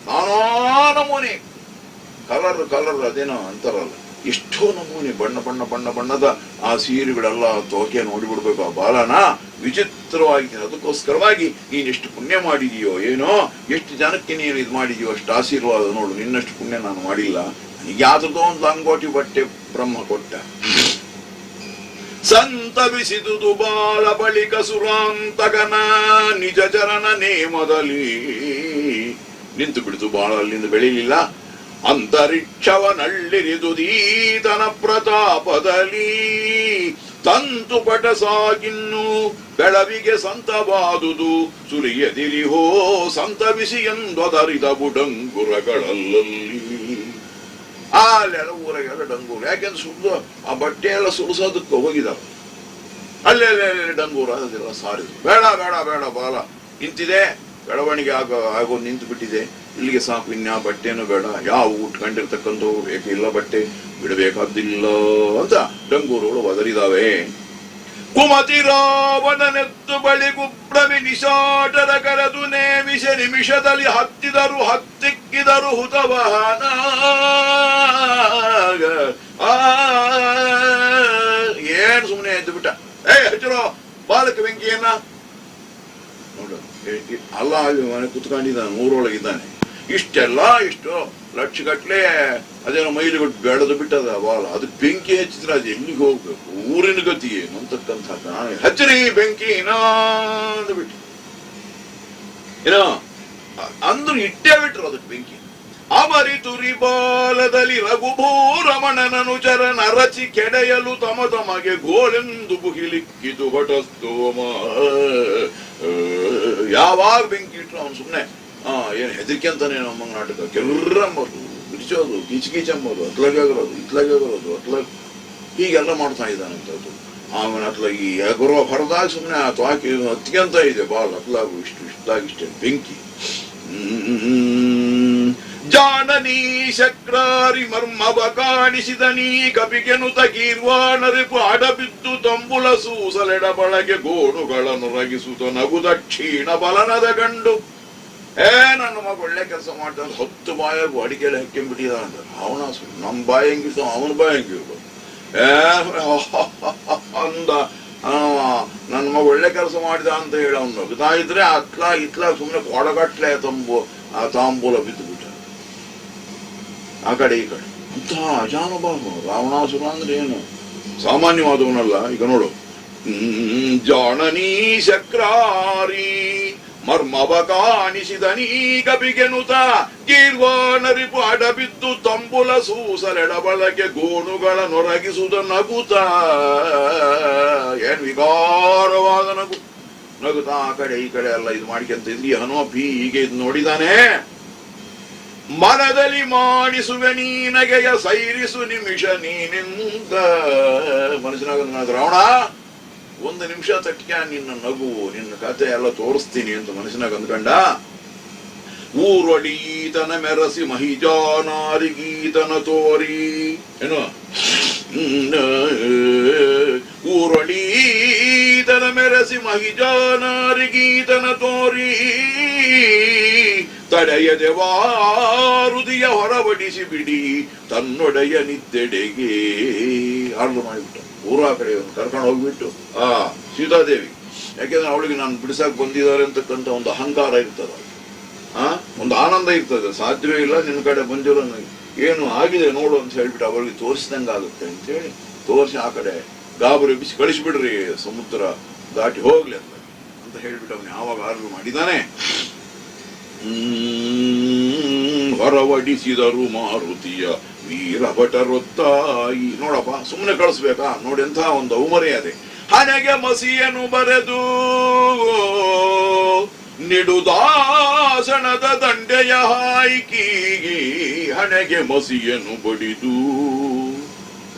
ನಾನಾ ನಮೂನೆ ಕಲರ್ ಅದೇನೋ ಅಂತಾರಲ್ಲ, ಎಷ್ಟೋ ನಮೂನೆ ಬಣ್ಣದ ಆ ಸೀರೆಗಳೆಲ್ಲ ತೋಕೆ ನೋಡಿಬಿಡ್ಬೇಕು ಆ ಬಾಲನ ವಿಚಿತ್ರವಾಗಿ. ಅದಕ್ಕೋಸ್ಕರವಾಗಿ ನೀನೆಷ್ಟು ಪುಣ್ಯ ಮಾಡಿದೀಯೋ ಏನೋ, ಎಷ್ಟು ಜನಕ್ಕೆ ನೀನು ಇದು ಮಾಡಿದೀಯೋ ಅಷ್ಟು ಆಶೀರ್ವಾದ ನೋಡು. ನಿನ್ನಷ್ಟು ಪುಣ್ಯ ನಾನು ಮಾಡಿಲ್ಲ. ನನಗೆ ಯಾವ್ದೋ ಒಂದು ಲಂಗೋಟಿ ಬಟ್ಟೆ ಬ್ರಹ್ಮ ಕೊಟ್ಟ. ಸಂತವಿಸಿದುದು ಬಾಲ ಬಳಿಕ ಸುರಾಂತಕನ ನಿಜ ಚರಣ ನೇಮದಲ್ಲಿ. ನಿಂತು ಬಿಡಿತು ಬಾಳ, ಅಲ್ಲಿಂದ ಬೆಳೀಲಿಲ್ಲ. ಅಂತರಿಕ್ಷವನಳ್ಳಿರಿದು ದೀತನ ಪ್ರತಾಪದಲ್ಲಿ. ತಂತು ಪಟ ಸಾಗಿನ್ನು ಬೆಳವಿಗೆ ಸಂತವಾದುದು ಸುರಿಯದಿರಿಹೋ ಸಂತವಿಸಿ ಎಂದೊದರಿದ ಬುಡಂಗುರಗಳಲ್ಲಿ. ಅಲ್ಲೆಲ್ಲ ಊರಾಗೆಲ್ಲ ಡಂಗೂರು. ಯಾಕೆಂದ್ರೆ ಸುರಿದು ಆ ಬಟ್ಟೆ ಎಲ್ಲ ಸುರಿಸೋದಕ್ಕೆ ಹೋಗಿದ್ದಾರೆ. ಅಲ್ಲೆಲ್ಲ ಡಂಗೂರು ಅದೆಲ್ಲ ಸಾರಿದ್ರು. ಬೇಡ ಬೇಡ ಬೇಡ ಬಾಲ ನಿಂತಿದೆ, ಬೆಳವಣಿಗೆ ಆಗೋದು ನಿಂತು ಬಿಟ್ಟಿದೆ, ಇಲ್ಲಿಗೆ ಸಾಕು, ಇನ್ಯಾ ಬಟ್ಟೆನೂ ಬೇಡ, ಯಾವ ಉಟ್ಕೊಂಡಿರ್ತಕ್ಕಂಥವು ಬೇಕಿಲ್ಲ, ಬಟ್ಟೆ ಬಿಡಬೇಕಾದಿಲ್ಲ ಅಂತ ಡಂಗೂರುಗಳು ಒದರಿದಾವೆ. ಕುಮತಿ ರಾವಣನೆತ್ತು ಬಳಿ ಗುಬ್ರವಿ ನಿಶಾಟರ ಕರೆದು ನೇಮಿಷ ನಿಮಿಷದಲ್ಲಿ ಹತ್ತಿಕ್ಕಿದರು ಹುತವಾಹನ. ಏನ್ ಸುಮ್ಮನೆ ಎದ್ದು ಬಿಟ್ಟ. ಹಚ್ಚಿರೋ ಬಾಲಕ ಬೆಂಕಿಯನ್ನ ನೋಡು. ಅಲ್ಲ ಮನೆ ಕುತ್ಕೊಂಡಿದ್ದಾನೆ, ಊರೊಳಗಿದ್ದಾನೆ. ಇಷ್ಟು ಲಕ್ಷಗಟ್ಲೆ ಅದೇನೋ ಮೈಲಿ ಬಿಟ್ಟು ಬೆಳೆದು ಬಿಟ್ಟದ ಬಾಲ. ಅದಕ್ಕೆ ಬೆಂಕಿ ಹಚ್ಚಿದ್ರೆ ಅದು ಎಲ್ಲಿಗೆ ಹೋಗ್ಬೇಕು, ಊರಿನ ಗತಿ ಏನು ಅಂತಕ್ಕಂಥ ಹಚ್ಚರಿ ಬೆಂಕಿನ ಬಿಟ್ಟು ಏನೋ ಅಂದ್ರು ಇಟ್ಟೇ ಬಿಟ್ರು ಅದಕ್ಕೆ ಬೆಂಕಿ. ಅವರಿ ತುರಿ ಬಾಲದಲ್ಲಿ ರಘುಭೂರಮಣನನು ಚರಣ ರಚಿ ಕೆಡೆಯಲು ತಮಗೆ ಗೋಳೆಂದು ಬುಹಿಲಿಕ್ಕಿತು ಹೊಟಸ್ತೋಮ. ಯಾವಾಗ ಬೆಂಕಿ ಇಟ್ರು ಅವನು ಸುಮ್ಮನೆ ಏನ್ ಹೆದರಿಕೆ ಅಂತಾನೆ ನಮ್ಮ ನಾಟಕ. ಕೆರ್ರಂಬರು ಬಿಡಿಸೋದು, ಕಿಚಕಿಚಂಬೋದು, ಇತ್ಲಾಗಿರೋದು ಹೀಗೆಲ್ಲ ಮಾಡ್ತಾ ಇದ್ದಾನಂತದ್ದು. ಆಮೇಲೆ ಅತ್ಲಾಗಿ ಬರುವ ಹೊರದಾಗ ಸುಮ್ಮನೆ ಹಾಕಿ ಹತ್ಕೊಂತ ಇದೆ ಬಾಲ್ ಅತ್ಲಾಗು ಇಷ್ಟಾಗಿಷ್ಟೇ ಬೆಂಕಿ. ಜಾಣನೀ ಶಕ್ರಾರಿ ಮರ್ಮವ ಕಾಣಿಸಿದ ನೀ ಕಪಿಗೆನು ತಗೀರ್ವಾಣರಿಪು ಅಡಬಿದ್ದು ತಂಬುಲ ಸೂಸಲೆಡ ಬಳಗೆ ಗೋಣುಗಳನ್ನು ರಗಿಸುತ್ತ ನಗು ದಕ್ಷಿಣ ಬಲನದ ಗಂಡು. ನನ್ನ ಮಗ ಒಳ್ಳೆ ಕೆಲಸ ಮಾಡ್ತಾನೆ, 10 ಬಾಯಾಗು ಅಡಿಗೆಲ್ಲ ಹಾಕ್ಕೊಂಡ್ಬಿಟ್ಟಿದ ಅಂತ. ಅವನ ನಮ್ಮ ಬಾಯಿ ಹೆಂಗಿರ್ತಾವ, ಅವನ ಬಾಯಿ ಹೆಂಗಿರ್ಬೋದು ಅಂದ. ನನ್ನ ಮಗ ಒಳ್ಳೆ ಕೆಲಸ ಮಾಡಿದ ಅಂತ ಹೇಳಿ ಅವ್ನು ನಗ್ತಾ ಇದ್ರೆ ಇತ್ಲಾಗ ಸುಮ್ಮನೆ ಕೊಡಗಟ್ಲೆ ಆ ತಾಂಬೂಲ ಬಿದ್ದು ಬಿಟ್ಟ ಆ ಕಡೆ ಈ ಕಡೆ. ಅಂತ ಅಜಾನುಬಾಹು ರಾವಣಾಸುರ ಅಂದ್ರೆ ಏನು ಸಾಮಾನ್ಯವಾದವನಲ್ಲ. ಈಗ ನೋಡು, ಜಾಣನೀ ಶಕ್ರಾರಿ ಮರ್ಮವ ಕಾಣಿಸಿದ ನೀ ಕಪಿಗೆನುತ ಗೀರ್ವಾಣರಿಪು ಅಡಬಿದ್ದು ತಂಬುಲ ಸೂಸಲೆಡ ಬಳಕೆ ಗೋಣುಗಳ ನೊರಗಿಸುವುದ ನಗುತ. ಏನ್ ವಿಕಾರವಾದ ನಗುತ್ತಾ ಆ ಕಡೆ ಈ ಕಡೆ ಎಲ್ಲ ಇದು ಮಾಡ್ಕೊಂತ ಇದ್ರಿ. ಹನುಮ ಹೀಗೆ ಇದು ನೋಡಿದಾನೆ. ಮನದಲ್ಲಿ ಮಾಡಿಸುವೆ ನೀನಗೆಯ ಸೈರಿಸು ನಿಮಿಷ ನೀನಿಂದ. ಮನಸ್ಸಿನಾಗ ರಾವಣ 1 ನಿಮಿಷ ತಟ್ಕ ನಿನ್ನ ನಗು, ನಿನ್ನ ಕತೆ ಎಲ್ಲ ತೋರಿಸ್ತೀನಿ ಅಂತ ಮನಸ್ಸಿನಾಗ ಅಂದ್ಕಂಡ. ಊರೊಡೀತನ ಮೆರಸಿ ಮಹಿಜಾನಾರಿಗೀತನ ತೋರಿ ಏನು ಊರೊಡೀತನ ಮೆರಸಿ ಮಹಿಜಾನಾರಿಗೀತನ ತೋರಿ ತಡೆಯದೆ ವಾರುದಿಯ ಹೊರಬಡಿಸಿ ಬಿಡಿ ತನ್ನೊಡೆಯ ನಿದ್ದೆಡೆಗೆ. ಆರ್ಡರ್ ಮಾಡಿಬಿಟ್ಟ. ಊರ ಕಡೆ ಕರ್ಕೊಂಡು ಹೋಗ್ಬಿಟ್ಟು ಸೀತಾದೇವಿ, ಯಾಕೆಂದ್ರೆ ಅವಳಿಗೆ ನಾನು ಬಿಡಿಸಾಕ್ ಬಂದಿದ್ದಾರೆ ಅಂತಕ್ಕಂಥ ಒಂದು ಅಹಂಕಾರ ಇರ್ತದ, ಒಂದು ಆನಂದ ಇರ್ತದೆ. ಸಾಧ್ಯವೇ ಇಲ್ಲ ನಿನ್ನ ಕಡೆ ಬಂದಿರೋ ಏನು ಆಗಿದೆ ನೋಡು ಅಂತ ಹೇಳ್ಬಿಟ್ಟು ಅವಳಿಗೆ ತೋರಿಸಿದಂಗ ಆಗುತ್ತೆ ಅಂತ ಹೇಳಿ ತೋರಿಸಿ ಆ ಕಡೆ ಗಾಬರಿ ಬಿಸಿ ಕಳಿಸಿಬಿಡ್ರಿ, ಸಮುದ್ರ ದಾಟಿ ಹೋಗ್ಲಿ ಅಂತ ಹೇಳ್ಬಿಟ್ಟು ಅವನು ಯಾವಾಗ ಆರ್ಡರ್ ಮಾಡಿದ್ದಾನೆ. ಹೊರವಡಿಸಿದರು ಮಾರುತಿಯ ವೀರಭಟರೊತ್ತಾಯಿ. ನೋಡಪ್ಪ ಸುಮ್ಮನೆ ಕಳಿಸ್ಬೇಕಾ ನೋಡಿ, ಎಂಥ ಒಂದು ಔಮರ್ಯಾದೆ. ಹಣೆಗೆ ಮಸಿಯನ್ನು ಬರೆದು ನಿಡುದಾಸಣದ ದಂಡೆಯ ಹಾಯ್ಕೀಗಿ ಹಣೆಗೆ ಮಸಿಯನ್ನು ಬಡಿದು.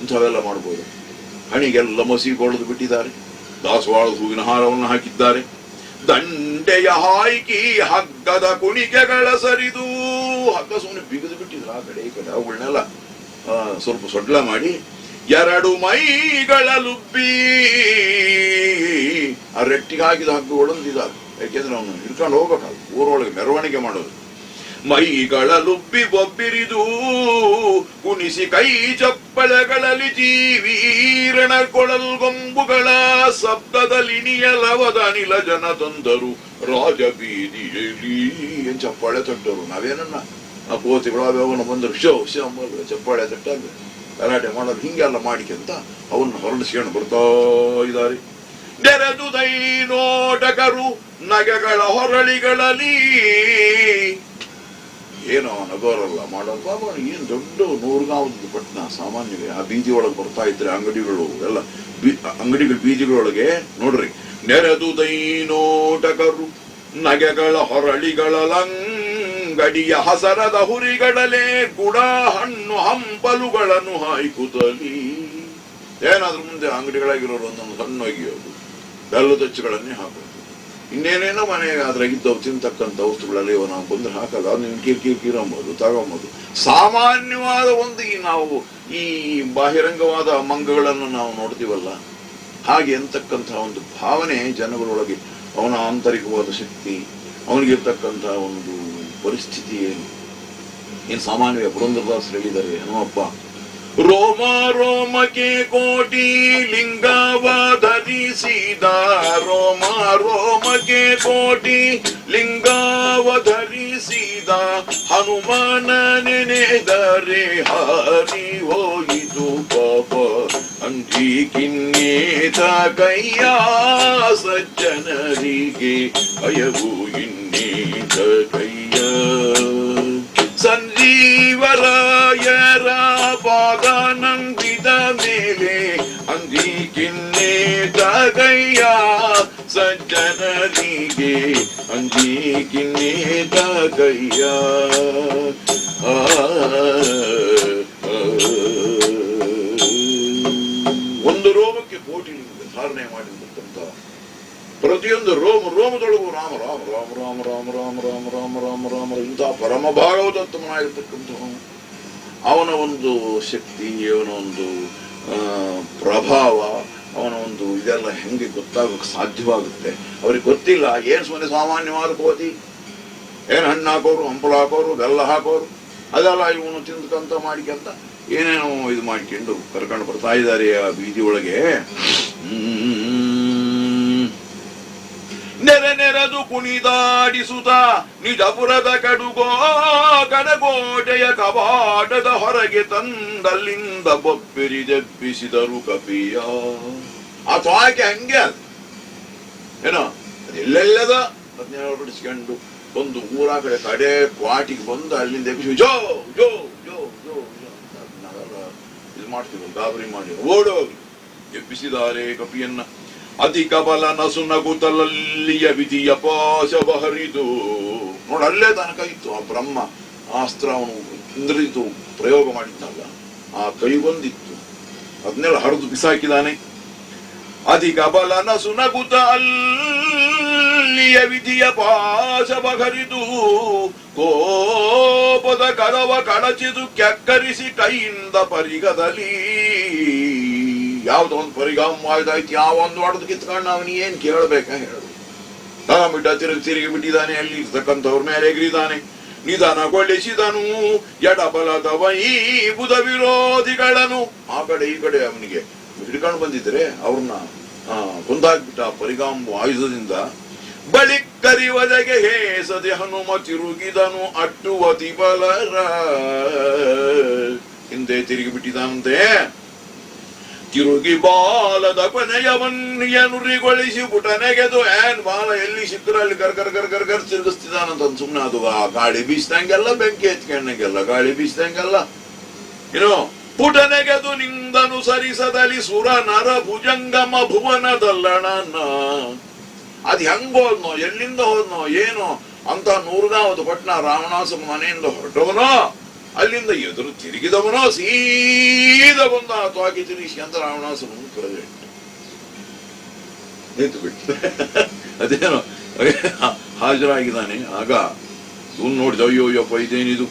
ಇಂಥವೆಲ್ಲ ಮಾಡ್ಬೋದು. ಹಣಿಗೆಲ್ಲ ಮಸಿ ಕೊಳೆದು ಬಿಟ್ಟಿದ್ದಾರೆ, ದಾಸವಾಳದ ಹೂವಿನ ಹಾರವನ್ನು ಹಾಕಿದ್ದಾರೆ. ದಂಡೆಯ ಹಾಯ್ಕಿ ಹಗ್ಗದ ಕುಣಿಕೆಗಳ ಸರಿದು, ಹಗ್ಗ ಸುಮ್ಮನೆ ಬಿಗಿದು ಬಿಟ್ಟಿದ್ರು ಆ ಕಡೆ ಈ ಕಡೆ. ಅವುಗಳನ್ನೆಲ್ಲ ಸ್ವಲ್ಪ ಸೊಡ್ಲ ಮಾಡಿ 2 ಮೈಗಳ ಲುಬ್ಬಿ ಆ ರೆಟ್ಟಿಗೆ ಹಾಕಿದ ಹಗ್ಗಗಳೊಂದಿದ್ದಾರೆ. ಯಾಕೆಂದ್ರೆ ಅವನು ಹಿಡ್ಕೊಂಡು ಹೋಗ್ಬೇಕಾಗ ಊರೊಳಗೆ ಮೆರವಣಿಗೆ ಮಾಡೋದು. ಮೈಗಳಲುಬ್ಬಿ ಬೊಬ್ಬಿರಿದು ಕುಣಿಸಿ ಕೈ ಚಪ್ಪಳಗಳಲ್ಲಿ ಜೀವೀರಣ ಕೊಳಲ್ಗೊಂಬುಗಳ ಶಬ್ದದಲ್ಲಿಣಿಯಲವದ ನಿಲ ಜನ ತಂದರು ರಾಜಬೀದಿಯಲ್ಲಿ ಚಪ್ಪಾಳೆ ತಟ್ಟರು. ನಾವೇನನ್ನ ಆ ಕೋತಿಗಳು ಅವನ ಬಂದರು ಶೋ ಶೋ ಅಂಬಲ್ವ ಚಪ್ಪಾಳೆ ತಟ್ಟಲ್ಲ ಗಲಾಟೆ ಮಾಡೋದು ಹಿಂಗೆಲ್ಲ ಮಾಡಿಕೆಂತ ಅವನ್ನ ಹೊರಡಿಸ್ಕೊಂಡು ಬರ್ತಾ ಇದ್ದಾರೆ. ನೆರೆದು ದೈ ನೋಟಕರು ನಗೆಗಳ ಹೊರಳಿಗಳಲ್ಲಿ ಏನೋ ನಗೋರಲ್ಲ ಮಾಡೋದು ಬಾಬಾ ಏನ್ ದೊಡ್ಡ ನೂರ್ಗಾವದ ಪಟ್ಟಣ ಸಾಮಾನ್ಯವೇ. ಆ ಬೀದಿ ಒಳಗೆ ಬರ್ತಾ ಇದ್ರೆ ಅಂಗಡಿಗಳು ಎಲ್ಲ ಅಂಗಡಿಗಳ ಬೀದಿಗಳೊಳಗೆ ನೋಡ್ರಿ, ನೆರೆದು ದೈ ನೋಟಕರು ನಗೆಗಳ ಹೊರಳಿಗಳಲಂಗಡಿಯ ಹಸರದ ಹುರಿಗಳಲೆ ಗುಡ ಹಣ್ಣು ಹಂಪಲುಗಳನ್ನು ಹಾಯ್ಕುತ್ತಲಿ. ಏನಾದ್ರೂ ಮುಂದೆ ಅಂಗಡಿಗಳಾಗಿರೋರು ಒಂದೊಂದು ಹಣ್ಣು ಒಗೆಯೋದು, ಬೆಲ್ಲದಚ್ಚುಗಳನ್ನೇ ಹಾಕೋದು, ಇನ್ನೇನೇನೋ ಮನೆಗೆ ಅದ್ರಾಗಿದ್ದವು ತಿಂತಕ್ಕಂಥ ವಸ್ತುಗಳಲ್ಲಿ ನಾವು ಬಂದ್ರೆ ಹಾಕಲ್ಲ, ಅದನ್ನ ಕಿರ್ಕಿರಂಬೋದು ತಗೊಂಬೋದು. ಸಾಮಾನ್ಯವಾದ ಒಂದು ನಾವು ಈ ಬಾಹಿರಂಗವಾದ ಮಂಗಗಳನ್ನು ನಾವು ನೋಡ್ತೀವಲ್ಲ, ಹಾಗೆ ಅಂತಕ್ಕಂತಹ ಒಂದು ಭಾವನೆ ಜನಗಳೊಳಗೆ, ಅವನ ಆಂತರಿಕವಾದ ಶಕ್ತಿ, ಅವನಿಗಿರ್ತಕ್ಕಂತಹ ಒಂದು ಪರಿಸ್ಥಿತಿ ಏನು ಸಾಮಾನ್ಯವೇ. ಪುರಂದರದಾಸರು ಹೇಳಿದ್ದಾರೆ, ಹನುಮಪ್ಪ ರೋಮ ರೋಮಕ್ಕೆ ಕೋಟಿ ಲಿಂಗವ ಧರಿಸಿದ, ರೋಮ ರೋಮಕ್ಕೆ ಕೋಟಿ ಲಿಂಗವ ಧರಿಸಿದ, ಹನುಮನ ನೆನೆದರೆ ಹಾರಿ ಹೋಯಿತು ಪಾಪ ಅಂಜಿ ಕಿನ್ನೇತ ಕೈಯ ಸಜ್ಜನರಿಗೆ ಅಯವು ಇನ್ನೇತ ಕೈಯ. ಸಂಜೀವರಾಯರ ಪಾದ ನಂಬಿದ ಮೇಲೆ ಅಂಜಿ ಕಿನ್ನೇತ ಕೈಯ ಸಜ್ಜನರಿಗೆ ಅಂಜಿ ಕಿನ್ನೇತ ಕೈಯ. ಒಂದು ರೋಮಕ್ಕೆ ಕೋಟಿ ಧಾರಣೆ ಮಾಡಿರ್ತಕ್ಕಂಥ ಪ್ರತಿಯೊಂದು ರೋಮದೊಳಗೂ ರಾಮ ರಾಮ ರಾಮ ರಾಮ ರಾಮ ರಾಮ ರಾಮ ರಾಮ ರಾಮ ರಾಮ ಇಂತಹ ಪರಮ ಭಾಗವತೋತ್ತಮನಾಗಿರ್ತಕ್ಕಂಥ ಅವನ ಒಂದು ಶಕ್ತಿ, ಅವನ ಒಂದು ಪ್ರಭಾವ, ಅವನ ಒಂದು ಇದೆಲ್ಲ ಹೆಂಗೆ ಗೊತ್ತಾಗಕ್ಕೆ ಸಾಧ್ಯವಾಗುತ್ತೆ. ಅವ್ರಿಗೆ ಗೊತ್ತಿಲ್ಲ. ಏನ್ ಸುಮ್ಮನೆ ಸಾಮಾನ್ಯವಾದ ಕೋತಿ, ಏನ್ ಹಣ್ಣು ಹಾಕೋರು, ಹಂಪಲು ಹಾಕೋರು, ಬೆಲ್ಲ ಹಾಕೋರು, ಅದೆಲ್ಲ ಇವನು ತಿಂದ್ಕಂತ ಮಾಡಿಕಂತ ಏನೇನೋ ಇದು ಮಾಡ್ಕೊಂಡು ಕರ್ಕೊಂಡು ಬರ್ತಾ ಇದ್ದಾರೆ ಆ ಬೀದಿ ಒಳಗೆ. ನೆರೆ ನೆರೆದು ಕುಣಿದಾಡಿಸುತ್ತ ನಿಜಪುರದ ಕಡಗೋಟೆಯ ಕವಾಟದ ಹೊರಗೆ ತಂದಲ್ಲಿಂದ ಬೊಬ್ಬಿರಿ ಜಬ್ಬಿಸಿದರು ಕಪಿಯ. ಆ ತ್ವಾಕೆ ಹಂಗೆ ಏನೋ ಅದೆಲ್ಲೆಲ್ಲದ 17 ಹೊಡಿಸ್ಕೊಂಡು ಒಂದು ಊರ ಕಡೆ ಕ್ವಾಟಿಗೆ ಬಂದು ಅಲ್ಲಿಂದ ಎಬ್ಬಿಸಿ ಜೋ ಜೋ ಜೋ ಜೋ ನಾವೆಲ್ಲ ಇದು ಮಾಡ್ತೀವಿ, ಗಾಬರಿ ಮಾಡಿ ಓಡೋಗಿ ಎಬ್ಬಿಸಿದ್ದಾರೆ ಕಪಿಯನ್ನ. ಅತಿ ಕಬಲ ನಸು ನಗುತ್ತಲಲ್ಲಿಯ ವಿಧಿಯ ಪಾಶವ ಹರಿದು. ನೋಡ ಅಲ್ಲೇ ತನಕ ಇತ್ತು ಆ ಬ್ರಹ್ಮ ಅಸ್ತ್ರ, ಅವನು ಇಂದ್ರಿತು ಪ್ರಯೋಗ ಮಾಡಿದ್ನಲ್ಲ, ಆ ಕೈಗೊಂದಿತ್ತು, ಅದನ್ನೆಲ್ಲ ಹರಿದು ಬಿಸಾಕಿದಾನೆ. ಅತಿ ಕಬಲ ನಸು ನಗುತ್ತ ಅಲ್ಲಿಯ ವಿಧಿಯ ಪಾಶವ ಹರಿದು, ಕೋಪದ ಕರವ ಕಳಚಿದು ಕೆಕ್ಕರಿಸಿ ಕೈಯಿಂದ ಪರಿಗದಲ್ಲಿ. ಯಾವ್ದೋ ಒಂದು ಪರಿಗಾಮವಾಯ್ದಾಯ್ತು, ಯಾವ ಒಂದು ಹೊಡೆದು ಕಿತ್ಕೊಂಡು ಅವನು ಏನ್ ಕೇಳಬೇಕ ಹೇಳು. ತಗೊಂಬಿಟ್ಟ ತಿರುಗಿ ಬಿಟ್ಟಿದ್ದಾನೆ, ಅಲ್ಲಿ ಇರ್ತಕ್ಕಂಥವ್ರ ಮೇಲೆ ಎಗರಿದಾನೆ. ನಿಧಾನಗೊಳಿಸಿದನು ಎಡಬಲದ ವೈ ಬುಧ ವಿರೋಧಿಗಳನ್ನು. ಆ ಕಡೆ ಈ ಕಡೆ ಅವನಿಗೆ ಹಿಡ್ಕೊಂಡು ಬಂದಿದ್ರೆ ಅವ್ರನ್ನ ಕೊಂದಾಕ್ಬಿಟ್ಟ ಪರಿಗಾಂಬು ಆಯುಧದಿಂದ. ಬಳಿಕರಿವದೆಗೆ ಹೇಸದೆ ಹನುಮ ತಿರುಗಿದನು ಅಟ್ಟುವತಿ ಬಲರ. ಹಿಂದೆ ತಿರುಗಿ ಬಿಟ್ಟಿದಂತೆ. ತಿರುಗಿ ಬಾಲದ ಕೊನೆಯವನ್ನಿಯ ನುರಿಗೊಳಿಸಿ ಪುಟನೆಗೆದು ಏನ್ ಬಾಲ ಎಲ್ಲಿ ಸಿಕ್ಕರಲ್ಲಿ ಗರ್ ತಿರುಗಿಸ್ತಿದಾನಂತ ಸುಮ್ನೆ. ಅದು ಆ ಗಾಳಿ ಬೀಸ್ದಂಗೆಲ್ಲ ಬೆಂಕಿ ಎತ್ಕೊಂಡಂಗೆಲ್ಲ ಗಾಳಿ ಬೀಸ್ದಂಗೆಲ್ಲ ಏನೋ ಪುಟನೆಗೆದು ನಿಂದನುಸರಿಸದಲ್ಲಿ ಸುರ ನರ ಭುಜಂಗಮ ಭುವನದಲ್ಲಣ. ಅದ್ ಹೆಂಗ್ ಹೋದ್ನೋ, ಎಲ್ಲಿಂದ ಹೋದ್ನೋ ಏನೋ ಅಂತ ನೂರ್ಗಾವದು ಪಟ್ನ ರಾವಣಾಸುರ ಮನೆಯಿಂದ ಹೊರಟವನೋ, ಅಲ್ಲಿಂದ ಎದುರು ತಿರುಗಿದವನೋ ಸೀದ ಬಂದ ತ್ವಾಕಿ ತಿರುಗಿಸಿ ಅಂತ ರಾವಣಾಸುರನು ಕರೆದೆ ನಿಂತು ಬಿಟ್ಟು ಅದೇನೋ ಹಾಜರಾಗಿದ್ದಾನೆ. ಆಗ ಇವನು ನೋಡಿದ, ಅಯ್ಯೋ ಅಯ್ಯಪ್ಪ ಇದೇನಿದು.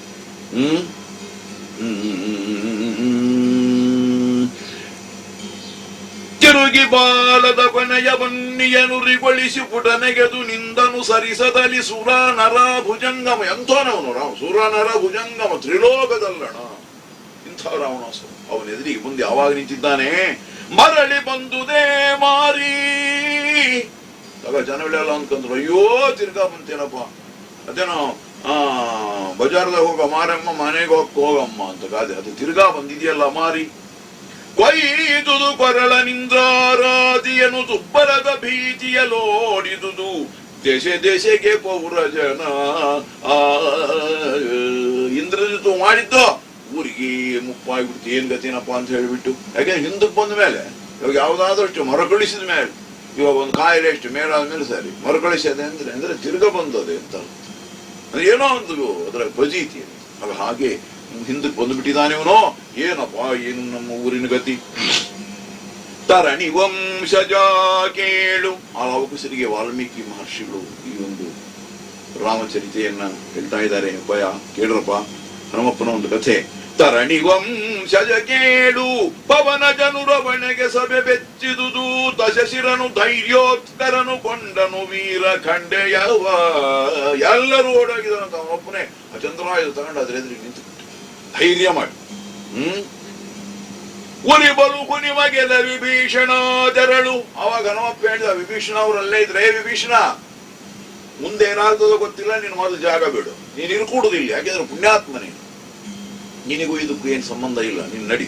ತಿರುಗಿ ಬಾಲದ ಕೊನೆಯ ಬನ್ನಿಯನುರಿಗೊಳಿಸಿ ಪುಟನೆಗೆದು ನಿಂದನು ಸರಿಸದಲಿ ಸುರ ನರ ಭುಜಂಗಮ. ಎಂಥವನವನು ರಾಮ, ಸುರ ನರ ಭುಜಂಗಮ ತ್ರಿಲೋಕದಲ್ಲಣ. ಇಂಥ ರಾವಣಾಸುರ ಅವನ ಎದುರಿಗೆ ಮುಂದೆ ಯಾವಾಗ ನಿಂತಿದ್ದಾನೆ. ಮರಳಿ ಬಂದುದೇ ಮಾರಿ ಆಗ ಜನಗಳೆಲ್ಲ ಅಂದ್ಕೊಂಡ್ರು, ಅಯ್ಯೋ ತಿರ್ಗಾ ಬಂತೇನಪ್ಪ, ಅದೇನೋ ಬಜಾರ್ದಾಗ ಹೋಗ ಮಾರಮ್ಮ, ಮನೆಗೆ ಹೋಗಮ್ಮ ಅಂತ ಗಾದೆ, ಅದು ತಿರ್ಗಾ ಬಂದಿದೆಯಲ್ಲ ಮಾರಿ. ಕೊಯ್ದುದು ಕೊರಳ ನಿಂದ್ರಾರಾಧಿಯನು ತುಬ್ಬರದ ಭೀತಿಯಲೋಡಿದುದು ದೇಶ ದೇಶಕ್ಕೆ ಪೌರ ಜನ. ಇಂದ್ರಜಿತು ಮಾಡಿದ್ದು ಊರಿಗೆ ಮುಪ್ಪಾಗ್ಬಿಡ್ತು, ಏನ್ ಗತಿನಪ್ಪ ಅಂತ ಹೇಳಿಬಿಟ್ಟು. ಯಾಕೆಂದ್ರೆ ಹಿಂದಕ್ಕೆ ಬಂದ ಮೇಲೆ ಇವಾಗ ಯಾವ್ದಾದಷ್ಟು ಮರುಕಳಿಸಿದ ಮೇಲೆ, ಇವಾಗ ಒಂದು ಕಾಯಿಲೆ ಎಷ್ಟು ಮೇಲಾದ್ಮೇಲೆ ಸರಿ ಮರುಕಳಿಸದೆ ಅಂದ್ರೆ ತಿರ್ಗ ಬಂದದೆ ಅಂತ ಅಂದ್ರೆ ಏನೋ ಒಂದು ಅದರ ಫಜೀತಿ. ಆಗ ಹಾಗೆ ಹಿಂದಕ್ಕೆ ಬಂದುಬಿಟ್ಟಿದ್ದಾನೆ ಇವನು. ಏನಪ್ಪ ಏನು ನಮ್ಮ ಊರಿನ ಗತಿ. ತರಣಿ ವಂಶಜ ಕೇಳು. ಆ ಅವಕಸರಿಗೆ ವಾಲ್ಮೀಕಿ ಮಹರ್ಷಿಗಳು ಈ ಒಂದು ರಾಮಚರಿತೆಯನ್ನ ಹೇಳ್ತಾ ಇದ್ದಾರೆ. ಭಯ ಕೇಳ್ರಪ್ಪ, ಹನುಮಪ್ಪನ ಒಂದು ಕಥೆ. ತರಣಿ ವಂಶಜ ಕೇಳು, ಪವನ ಜನುರವಣೆಗೆ ಸಭೆ ಬೆಚ್ಚಿದುದು, ದಶಶಿರನು ಧೈರ್ಯೋತ್ಕರನು ಕೊಂಡನು ವೀರ ಖಂಡೆಯವ. ಎಲ್ಲರೂ ಓಡಾಗಿದ್ದಾನಂತ ಅವನೊಬ್ಬನೇ ಆ ಚಂದ್ರಾಯುಧ ತಗೊಂಡು ಅದ್ರ ಎದುರಿಗೆ ನಿಂತು ಧೈರ್ಯ ಮಾಡಿ. ಉರಿಬಲು ಕುನಿಮಗೆದ ವಿಭೀಷಣ ತೆರಳು. ಅವಾಗ ಹನುಮಪ್ಪ ಹೇಳಿದ, ವಿಭೀಷಣ ಅವರಲ್ಲೇ ಇದ್ರೆ, ವಿಭೀಷಣ ಮುಂದೇನಾಗ್ತದೋ ಗೊತ್ತಿಲ್ಲ, ನೀನು ಮೊದಲು ಜಾಗ ಬಿಡು, ನೀನು ಇರ್ಕೂಡುದಿಲ್ಲ, ಯಾಕೆಂದ್ರೆ ಪುಣ್ಯಾತ್ಮ ನೀನು, ನಿನಗೂ ಇದಕ್ಕೂ ಏನ್ ಸಂಬಂಧ ಇಲ್ಲ, ನೀನ್ ನಡಿ.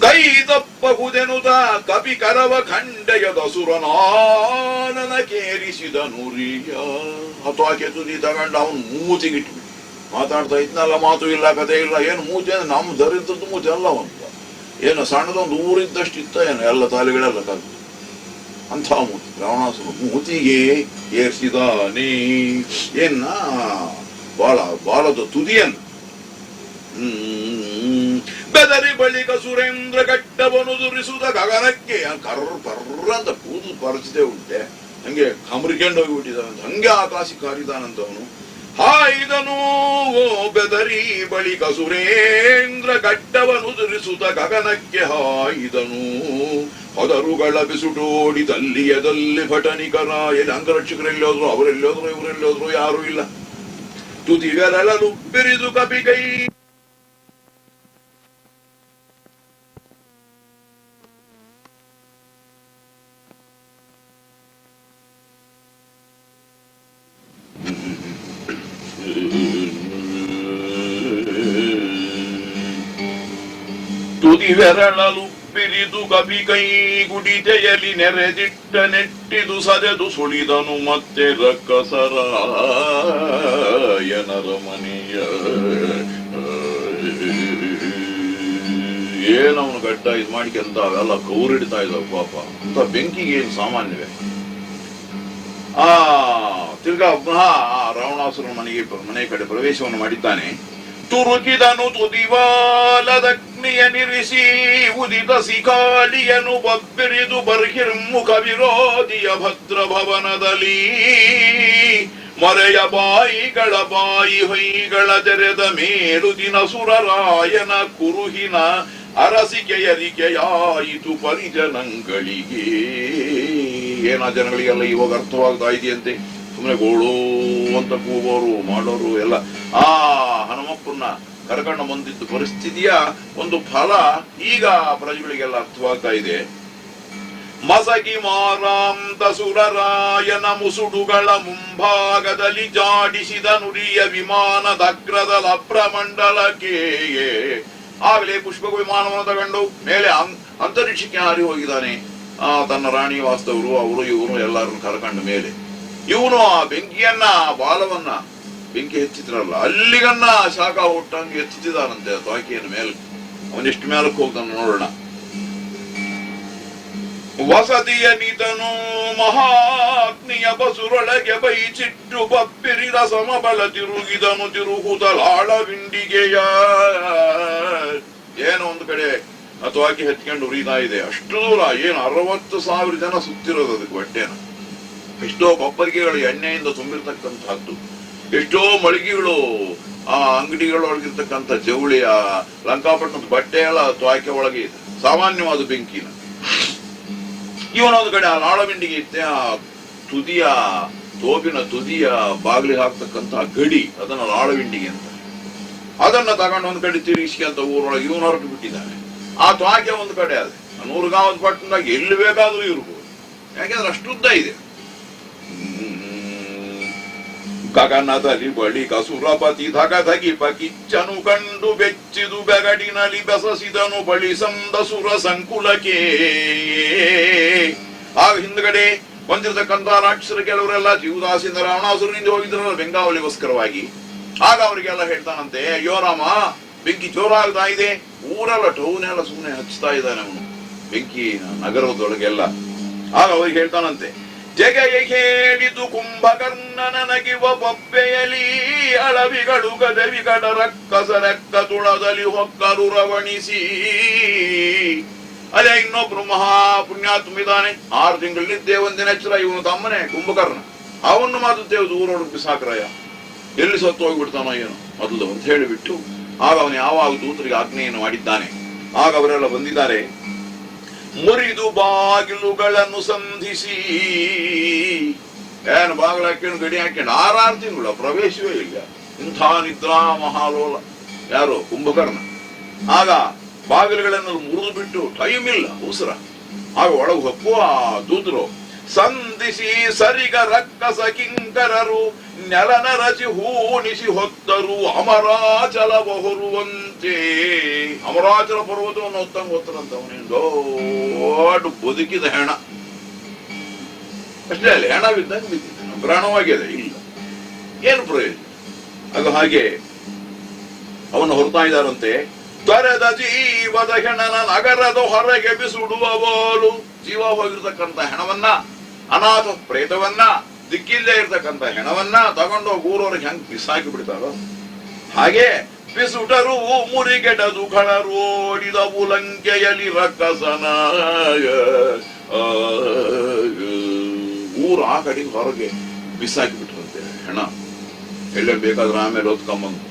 ಕೈ ತಪ್ಪಹುದೆನುತ ಕಪಿ ಕರವ ಖಂಡೆಯದ ಸುರನಾನನ ಕೇರಿಸಿದ ನುರಿಯ. ಅಥವಾ ಕೆತುದಿ ತಗೊಂಡ ಅವನು ಮೂತಿಗಿಟ್ಬಿಟ್ಟು ಮಾತಾಡ್ತಾ ಇದ್ನಲ್ಲ, ಮಾತು ಇಲ್ಲ ಕಥೆ ಇಲ್ಲ. ಏನು ಮೂತಿ ಅಂದ್ರೆ ನಮ್ಮ ದರಿದ್ರದ್ದು ಮೂತಿ ಅಲ್ಲವಂತ, ಏನು ಸಣ್ಣದೊಂದು ಊರಿದ್ದಷ್ಟು ಇತ್ತ ಏನು, ಎಲ್ಲ ತಾಲಿಗಳೆಲ್ಲ ಕಲ್ತು ಅಂಥ ಮೂತಿ. ರಾವಣಾಸುರ ಮೂತಿಗೆ ಏರ್ಸಿದಾನೆ ಏನ ಬಾಲದ ತುದಿಯನ್ನು. ಬೆದರಿ ಬಳಿಕ ಸುರೇಂದ್ರ ಕಟ್ಟವನು ದುರಿಸುದ ಗಗನಕ್ಕೆ. ಕರ್ರ ಅಂತ ಕೂದಲು ಪರಿಚಿತೆ ಉಂಟೆ, ಹಂಗೆ ಕಮರಿಕೊಂಡು ಹೋಗಿಬಿಟ್ಟಿದಾನಂತ, ಹಂಗೆ ಆಕಾಶಕ್ಕೆ ಹಾರಿದಾನಂತವನು. ಹಾಯ್ದನು ಬೆದರಿ ಬಳಿಕ ಸುರೇಂದ್ರ ಗಡ್ಡವನು ದುರಿಸುತ್ತ ಗಗನಕ್ಕೆ ಹಾಯ್ದನು. ಹೊದರುಗಳ ಬಿಸುಟೋಡಿದಲ್ಲಿಯದಲ್ಲಿ ಭಟನಿಕರ. ಎಲ್ಲಿ ಅಂಗರಕ್ಷಕರೆಲ್ಲಿ ಹೋದ್ರು, ಅವರೆಲ್ಲಿ ಹೋದ್ರು, ಇವರೆಲ್ಲಿ ಹೋದ್ರು, ಯಾರು ಇಲ್ಲ. ತುದಿಗರಳಲು ಬಿರಿದು ಕಪಿ ಕೈ ತುದಿವೆರಳಲು ಬಿರಿದು ಕಪಿ ಕೈ ಗುಡಿತೆಯಲಿ ನೆರೆದಿಟ್ಟ ನೆಟ್ಟಿದು ಸದೆದು ಸುಳಿದನು ಮತ್ತೆ ರಕ್ಕಸರಾಯನರ ಮನೆಯ. ಏನವನು ಗಡ್ಡ ಇದು ಮಾಡಿಕೆಂತ ಅವೆಲ್ಲ ಕೌರಿಡ್ತಾ ಇದ್ದಾವ ಪಾಪ. ಅಂತ ಬೆಂಕಿಗೆ ಏನು ಸಾಮಾನ್ಯವೇ. ತಿರ್ಗಾ ರಾವಣಾಸುರನ ಮನೆ ಕಡೆ ಪ್ರವೇಶವನ್ನು ಮಾಡಿದ್ದಾನೆ. ತುರುಕಿದನು ತುದಿವಾಲದಗ್ನಿಯ ನಿರಿಸಿ ಉದಿತ ಸಿಕಾಲಿಯನು ಬಬ್ಬಿರಿದು ಬರ್ಹಿರ್ಮುಖ ವಿರೋಧಿಯ ಭದ್ರ ಭವನದಲ್ಲಿ. ಮೊರೆಯ ಬಾಯಿಗಳ ಬಾಯಿ ಹೊಯ್ಗಳ ತೆರೆದ ಮೇಲುದಿನ ಸುರರಾಯನ ಕುರುಹಿನ ಅರಸಿಕೆಯರಿಕೆಯಾಯಿತು ಪರಿಜನಗಳಿಗೆ. ಏನ ಜನಗಳಿಗೆಲ್ಲ ಇವಾಗ ಅರ್ಥವಾಗ್ತಾ ಇದೆಯಂತೆ. ಸುಮ್ಮನೆ ಗೋಳು ಅಂತ ಕೂಗೋರು ಮಾಡೋರು ಎಲ್ಲ ಹನುಮಪ್ಪನ್ನ ಕರ್ಕೊಂಡು ಬಂದಿದ್ದು ಪರಿಸ್ಥಿತಿಯ ಒಂದು ಫಲ ಈಗ ಪ್ರಜೆಗಳಿಗೆಲ್ಲ ಅರ್ಥವಾಗ್ತಾ ಇದೆ. ಮಸಗಿ ಮಾರಾಂತ ಸುರರಾಯನ ಮುಸುಡುಗಳ ಮುಂಭಾಗದಲ್ಲಿ ಜಾಡಿಸಿದ ನುಡಿಯ ವಿಮಾನದ ಅಗ್ರದ ಲಭ್ರಮಂಡಲಕ್ಕೆ. ಆಗಲೇ ಪುಷ್ಪಕ ವಿಮಾನವನ್ನು ತಗೊಂಡು ಮೇಲೆ ಅಂತರಿಕ್ಷಕ್ಕೆ ಹಾರಿ ಹೋಗಿದ್ದಾನೆ. ತನ್ನ ರಾಣಿ ವಾಸ್ತವರು ಅವರು ಇವರು ಎಲ್ಲರನ್ನು ಕರ್ಕೊಂಡು ಮೇಲೆ ಇವನು ಆ ಬೆಂಕಿಯನ್ನ ಬಾಲವನ್ನ ಬೆಂಕಿ ಹೆಚ್ಚಿದ್ರಲ್ಲ ಅಲ್ಲಿಗನ್ನ ಶಾಖ ಹುಟ್ಟಂಗೆ ಎತ್ತಿದ್ದಾನಂತೆ ತ್ವಾಕಿಯನ್ನು ಮೇಲೆ. ಅವನೆಷ್ಟು ಮೇಲಕ್ಕೆ ಹೋಗ್ತಾನೆ ನೋಡೋಣ. ವಸತಿಯ ನಿತನು ಮಹಾಗ್ನಿಯ ಬಸುರೊಳಗೆ ಬೈಚಿಟ್ಟು ಬಪ್ಪಿರಿದ ಸಮಬಲ ತಿರುಗಿದನು ತಿರುಗುದಲಾಳ ವಿಂಡಿಗೆಯ. ಏನೋ ಒಂದು ಕಡೆ ತ್ವಾಕಿ ಹತ್ಕೊಂಡು ಉರಿತಾ ಇದೆ. ಅಷ್ಟು ದೂರ ಏನು 60,000 ಜನ ಸುತ್ತಿರೋದು ಅದಕ್ಕೆ ಬಟ್ಟೆನ. ಎಷ್ಟೋ ಕೊಪ್ಪರಿಗೆಗಳು ಎಣ್ಣೆಯಿಂದ ತುಂಬಿರ್ತಕ್ಕಂಥದ್ದು, ಎಷ್ಟೋ ಮಳಿಗೆಗಳು ಆ ಅಂಗಡಿಗಳೊಳಗಿರ್ತಕ್ಕಂಥ ಜವಳಿ, ಆ ಲಂಕಾಪಟ್ಟಣದ ಬಟ್ಟೆ ಎಲ್ಲ ತ್ವಾಕೆ ಒಳಗೆ ಇದೆ. ಸಾಮಾನ್ಯವಾದ ಬೆಂಕಿನ ಇವನೊಂದು ಕಡೆ ಆ ಲಾಳವಿಂಡಿಗೆ ಇತ್ತೆ, ಆ ತುದಿಯ ತೋಪಿನ ತುದಿಯ ಬಾಗಿಲಿಗೆ ಹಾಕ್ತಕ್ಕಂತಹ ಗಡಿ, ಅದನ್ನ ಲಾಳವಿಂಡಿಗೆ ಅಂತ, ಅದನ್ನ ತಗೊಂಡು ಒಂದ್ ಕಡೆ ತಿರುಗಿಸಿ ಅಂತ ಊರೊಳಗೆ ಇವನು ಹೊರಟು ಬಿಟ್ಟಿದ್ದಾನೆ. ಆ ತ್ವಾಕೆ ಒಂದು ಕಡೆ ಅದೇ 100 ಗಾವದ ಪಟ್ಟಣದಾಗ ಎಲ್ಲಿ ಬೇಕಾದ್ರೂ ಇರ್ಬೋದು, ಯಾಕೆಂದ್ರೆ ಅಷ್ಟುದ್ದ ಇದೆ. ಗಗನದಲ್ಲಿ ಬಳಿ ಕಸುರಪತಿ ಧಗಧಗಿ ಕಿಚ್ಚನು ಕಂಡು ಬೆಚ್ಚಿದು ಬೆಗಡಿನಲ್ಲಿ ಬೆಸಸಿದನು ಬಳಿ ಸಂದ ಸುರ ಸಂಕುಲಕ್ಕೆ. ಆಗ ಹಿಂದ್ಗಡೆ ಬಂದಿರತಕ್ಕಂತ ರಾಕ್ಷಸರು ಕೆಲವರೆಲ್ಲ ಜೀವದಾಸಿಂದ ರಾವಣಾಸುರನಿಂದ ಹೋಗಿದ್ರಲ್ಲ ಬೆಂಗಾವಲಿಗೋಸ್ಕರವಾಗಿ. ಆಗ ಅವರಿಗೆಲ್ಲ ಹೇಳ್ತಾನಂತೆ, ಅಯ್ಯೋ ರಾಮ, ಬೆಂಕಿ ಜೋರಾಗ್ತಾ ಇದೆ, ಊರೆಲ್ಲ ಟೌನೆಲ್ಲ ಸುಮ್ಮನೆ ಹಚ್ತಾ ಇದ್ದಾನೆ ಅವನು ಬೆಂಕಿ ನಗರದೊಳಗೆಲ್ಲ. ಆಗ ಅವ್ರಿಗೆ ಹೇಳ್ತಾನಂತೆ, ಜಗೆಯ ಹೇಳಿದು ಕುಂಭಕರ್ಣನ ನಗಿವ ಬೊಬ್ಬೆಯಲಿ ಅಳವಿಗಳು ಗದವಿಗಡ ರಕ್ಕಸ ರೆಕ್ಕ ತುಳದಲ್ಲಿ ಹೊಕ್ಕರು ರವಣಿಸಿ. ಅಲ್ಲೇ ಇನ್ನೊಬ್ರು ಮಹಾ ಪುಣ್ಯಾತ್ಮಿದ್ದಾನೆ, 6 ತಿಂಗಳಿದ್ದೇ ಒಂದಿನ ಎಚ್ಚರ, ಇವನು ತಮ್ಮನೆ ಕುಂಭಕರ್ಣ, ಅವನ್ನು ಮಾತುತ್ತೇವೆ ದೂರೊಳಗೆ ಬಿಸಾಕ್ರಯ್ಯ, ಎಲ್ಲಿ ಸತ್ತು ಹೋಗ್ಬಿಡ್ತಾನೋ ಏನೋ ಮೊದಲು ಅಂತ ಹೇಳಿಬಿಟ್ಟು, ಆಗ ಅವನು ಯಾವಾಗ ದೂತರಿಗೆ ಆಜ್ಞೆಯನ್ನು ಮಾಡಿದ್ದಾನೆ. ಆಗ ಅವರೆಲ್ಲ ಬಂದಿದ್ದಾರೆ. ಮುರಿದು ಬಾಗಿಲುಗಳನ್ನು ಸಂಧಿಸಿ, ಏನು ಬಾಗಿಲು ಹಾಕೊಂಡು ಗಡಿ ಹಾಕೊಂಡು 6 ತಿಂಗಳು ಪ್ರವೇಶವೇ ಇಲ್ಲ, ಇಂಥ ನಿದ್ರಾ ಮಹಾಲೋಲ ಯಾರು ಕುಂಭಕರ್ಣ. ಆಗ ಬಾಗಿಲುಗಳನ್ನು ಮುರಿದು ಬಿಟ್ಟು, ಟೈಮ್ ಇಲ್ಲ ಉಸಿರ, ಆಗ ಒಳಗೆ ಹೊಪ್ಪು ಆ ದೂತರು ಸಂಧಿಸಿ ಸರಿಗ ರಕ್ಕಸ ಕಿಂಕರರು ನೆಲನ ರಚಿ ಹೂಣಿಸಿ ಹೊತ್ತರು ಅಮರಾಚಲ ಹೊರುವಂತೆ. ಅಮರಾಚಲ ಪರ್ವತವನ್ನು ಹೊತ್ತಂಗ ಹೊತ್ತರಂತ ಅವನೇನು ದೊಡ್ಡ ಬದುಕಿದ ಹೆಣ, ಅಷ್ಟೇ ಅಲ್ಲ, ಹೆಣ ಬಿದ್ದಂಗೆ ಬಿದ್ದಿದ್ದ, ಪ್ರಾಣವಾಗಿದೆ ಇಲ್ಲ, ಏನು ಪ್ರಯೋಜನ. ಅದು ಹಾಗೆ ಅವನು ಹೊರತಾ ಇದ್ದಾರಂತೆ. ತೊರೆದ ಜೀವದ ಹೆಣನ ನಗರದ ಹೊರಗೆ ಬಿಸುಡುವ ಬೋಲು. ಜೀವ ಹೋಗಿರ್ತಕ್ಕಂಥ ಹೆಣವನ್ನ, ಅನಾಥ ಪ್ರೇತವನ್ನ, ದಿಕ್ಕಿಲ್ಲದೆ ಇರ್ತಕ್ಕಂಥ ಹೆಣವನ್ನ ತಗೊಂಡೋಗಿ ಊರವ್ರಿಗೆ ಹೆಂಗ್ ಬಿಸಾಕಿ ಬಿಡ್ತಾರೋ ಹಾಗೆ ಬಿಸುಟರು ಮುರಿಗೆಡದು ಖಳರು ಓಡಿದವು ಲಂಕೆಯಲ್ಲಿ ರಕ್ಕಸನ. ಊರು ಆ ಕಡೆಗೆ ಹೊರಗೆ ಬಿಸಾಕಿ ಬಿಟ್ರಂತೆ ಹೆಣ. ಎಲ್ಲೇ ಬೇಕಾದ್ರೆ ಆಮೇಲೆ ಹೊತ್ಕೊಂಬಂದು